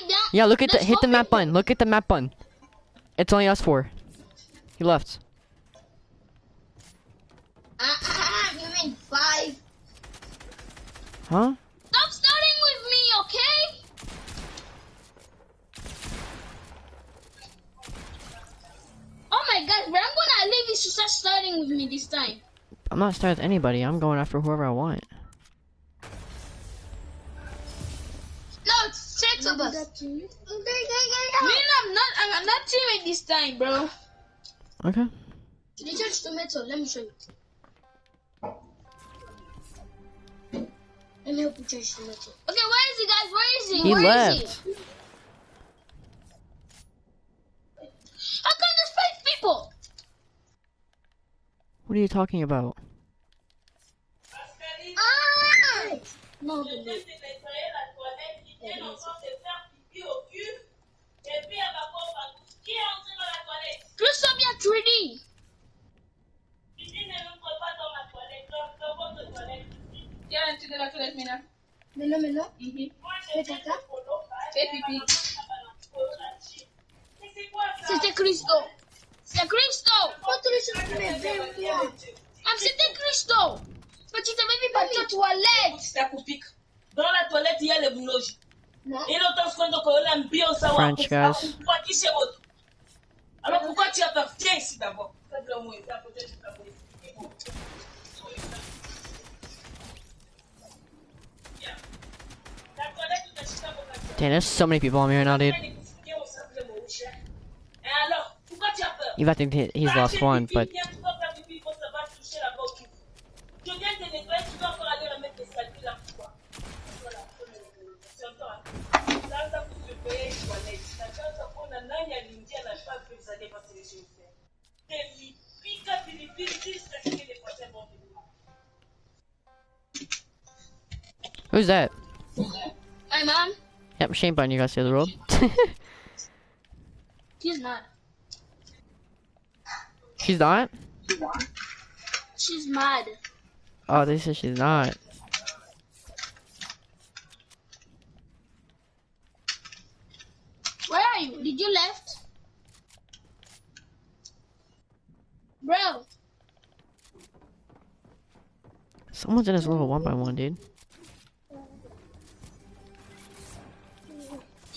don't. Yeah, look at There's hit the four map people. button. Look at the map button. It's only us four. He left. You mean 5? Huh? Stop starting with me, okay? Oh my god, but I'm gonna leave you to start starting with me this time. I'm not starting with anybody. I'm going after whoever I want. No, it's 6 of us. Me, I'm not teammate this time, bro. Okay. They changed to metal. Let me show you. Let me help you change to metal. Okay, where is he, guys? Where is he? He Where is left. he? How come there's 5 people? What are you talking about? Ah! No, baby. Christopia 3D. Yeah, tu de la toilette maintenant. Maintenant. Fais caca. Fais pipi. C'était Christo. C'est Christo. C'était Christo. Petit t'avais mis par ta toilette. Ça coupique. Dans la toilette, il y a les bouloges. Et l'autre seconde qu'on aime bien savoir French, guys. pourquoi qui c'est votre. Alors pourquoi tu as pas fait ici d'abord? Faites-le-moi, ça peut-être que ça peut expliquer. Damn, there's so many people on me right now, dude. Even I think he's lost one, but who's that? My mom? Yep, Shane Button, you guys see the road. She's not. She's not? She's mad. Oh, they said she's not. Where are you? Did you left? Bro. Someone's in this level 1x1, dude.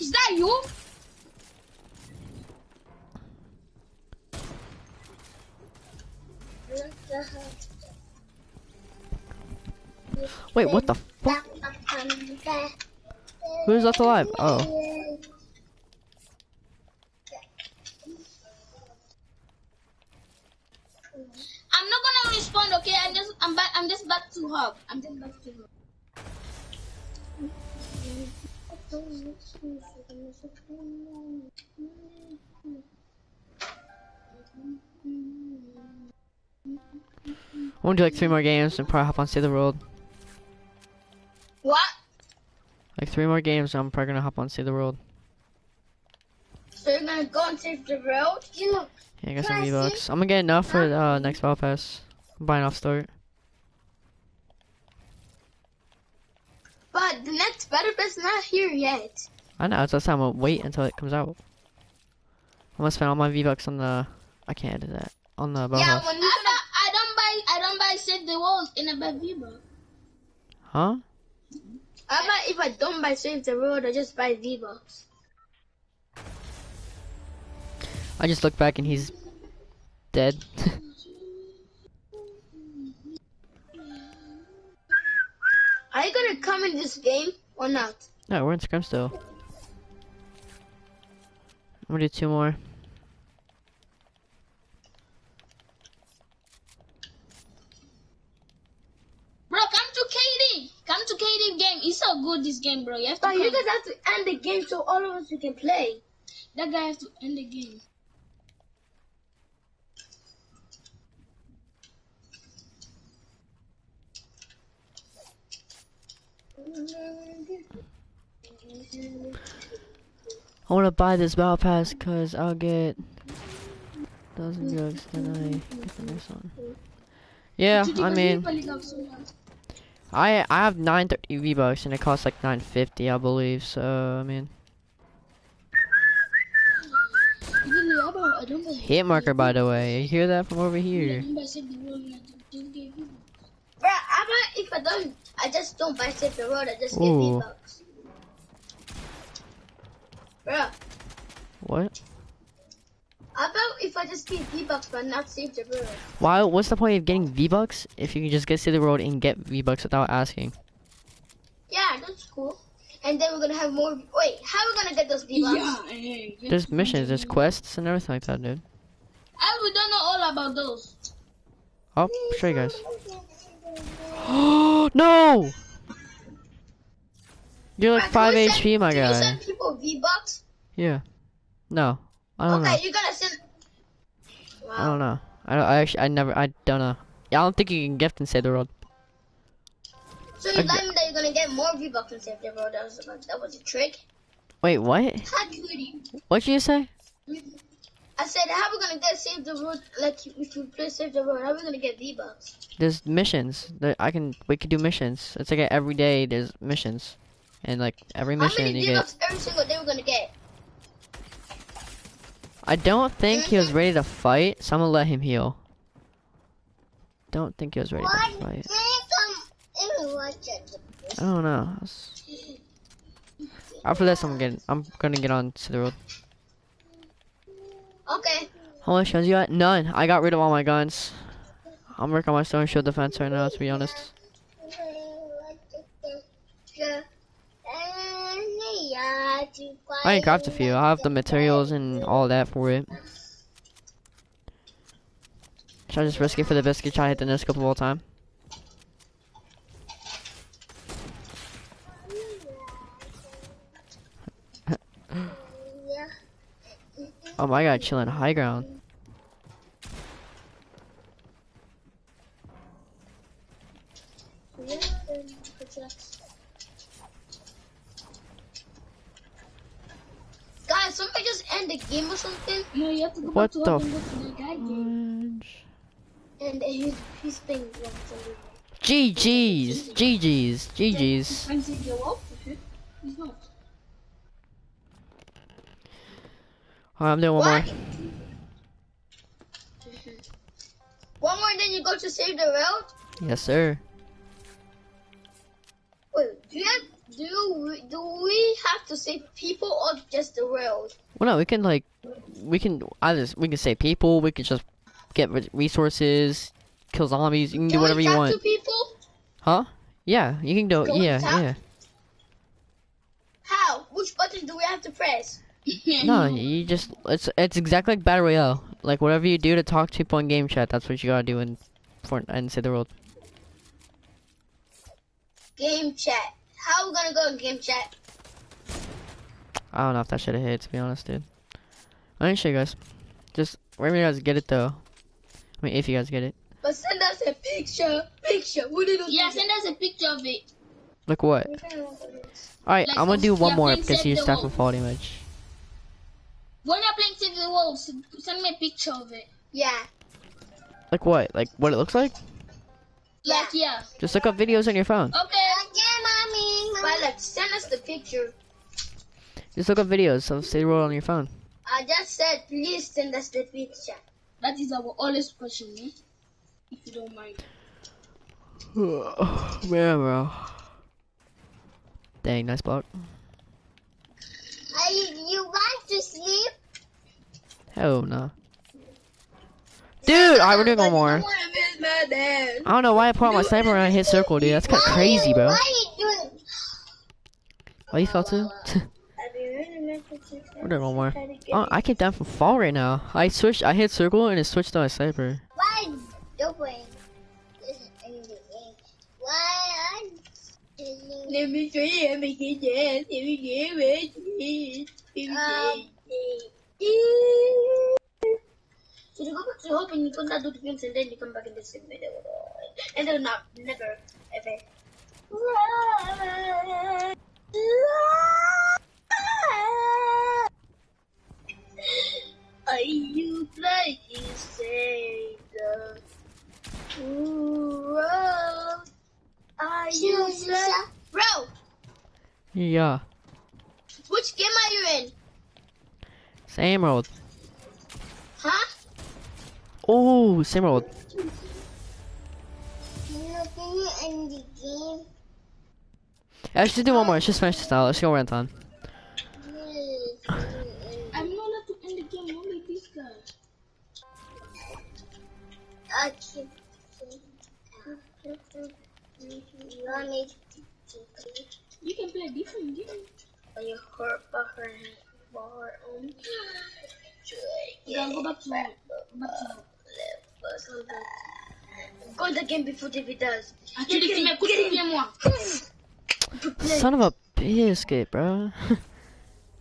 Is that you? Wait, what the fuck? Who's left alive? Oh. I'm not gonna respond, okay? I'm just back to hub. I'm just back to hub. I want to do like 3 more games and probably hop on Save the World. What? Like 3 more games and I'm probably gonna hop on Save the World. So you're gonna go and save the road? Yeah, I got some V-Bucks. I'm gonna get enough for next Battle Pass. I'm buying off start. But the next Battle Pass is not here yet. I know, so that's why I'm gonna wait until it comes out. I'm gonna spend all my V-Bucks on the... I can't do that. On the Battle Yeah, Pass. when you I don't buy Save the World in a bad V-Buck. Huh? How about if I don't buy Save the World, I just buy V-Bucks? I just look back and he's dead. Are you gonna come in this game or not? No, we're in Scrim still. I'm gonna do 2 more. Bro, come to KD. Come to KD game. It's so good, this game, bro. You have to But come. you guys have to end the game so all of us we can play. That guy has to end the game. I wanna buy this Battle Pass cause I'll get 1,000 drugs, then I get the next one. Yeah, I mean, I have 930 V-Bucks and it costs like 950, I believe. So I mean, hit marker by the way. You hear that from over here? Bro, how about if I just don't buy Save the Road, I just get Ooh. V-Bucks. Bro, What? how about if I just get V-Bucks but not Save the Road? Why? What's the point of getting V-Bucks if you can just get to the road and get V-Bucks without asking? Yeah, that's cool. And then we're gonna have more. Wait, how are we gonna get those V-Bucks? There's missions, there's quests and everything like that, dude. we don't know all about those. I'll show you guys. Oh no! You're like Bro, 5 can we HP, my Can you guy. send people V-Bucks? Yeah. No, I don't know. Okay, you're gonna send. I don't know. I don't know. Yeah, I don't think you can gift and save the world. So you telling me that you're gonna get more V-Bucks and Save the Road? That was a trick. Wait, what? How cutie. What'd you say? I said, how are we gonna get Save the Road? Like, if you play Save the Road, how are we gonna get V-Bucks? There's missions. We could do missions. It's like every day there's missions. And like every How mission many you get. V-Bucks every single day we're gonna get? I don't think he was ready to fight, so I'm gonna let him heal. Don't think he was ready to fight. I don't know. After this, I'm gonna get on to the road. Okay. How much guns you got? None. I got rid of all my guns. I'm working on my stone shield defense right now, to be honest. I can craft a few. I have the materials and all that for it. Should I just risk it for the biscuit? Try to hit the no-scope of all time. Oh my god, chilling high ground. Guys, somebody just end the game or something. No, you have to go What back to the hub and go to the guy game. And he's playing one. GG's, GG's, GG's. And say go up with it. He's not. Alright, I'm doing one What? more. One more, then you go to save the world. Yes, sir. Wait, do we have to save people or just the world? Well, no, we can we can save people. We can just get resources, kill zombies. You can do whatever you want. Can we talk to people? Huh? Yeah, you can do. Can we Yeah, talk? yeah. How? Which button do we have to press? No, you just it's exactly like Battle Royale. Like whatever you do to talk to people in game chat, that's what you gotta do in Fortnite and Save the World. Game chat. How are we gonna go in game chat? I don't know if that should have hit, to be honest, dude. I didn't show you guys. Just wherever you guys get it though. I mean, if you guys get it. But send us a picture. Picture. What did you Yeah, send us a picture of it. Like what? Alright, Like, I'm gonna do one yeah, more please because save you the stack world. with fall damage. When you're playing Save the World, send me a picture of it. Yeah. Like what? Like what it looks like? Like, yeah. Just look up videos on your phone. Okay. But like, send us the picture. Just look up videos of Save the World on your phone. I just said, please send us the picture. That is our honest question, eh? If you don't mind. Man, bro. Dang, nice block. You want to sleep? Hell no. Dude, alright, we're doing one more. I don't know why I put on my sniper when I hit circle, dude. That's kind of crazy, bro. What are you doing? Why you fell too? We're doing one more. Oh, I can't down from fall right now. I hit circle and it switched to my sniper. Why doing this in the game? Why let me show you how to make it. Let me get So you go back to the hub and you cannot do the games and then you come back in the same video. And then never, ever. Are you playing Save the World? Are you playing? Bro, Yeah. which game are you in? Same road. Huh? Oh, same road. In the game. Let's just do one more. Let's just finish this now. Let's go rent on. I'm not allowed to end the game, only this guy. Okay. You can play a different game. You hurt her own. You can go back to Go in the game before David does. Actually, tu m'écoutes bien moi. Son of a biscuit, bro.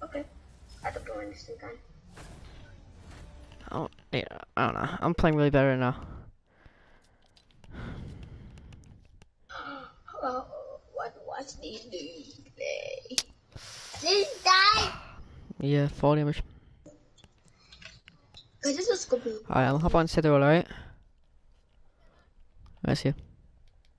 Okay. I don't go in the same time. Oh, yeah, I don't know. I'm playing really better now. Oh, watch these dudes play. This die. Yeah, fall damage. Cause this was Scooby. Alright, I'm gonna hop on Save the World, alright? I see you.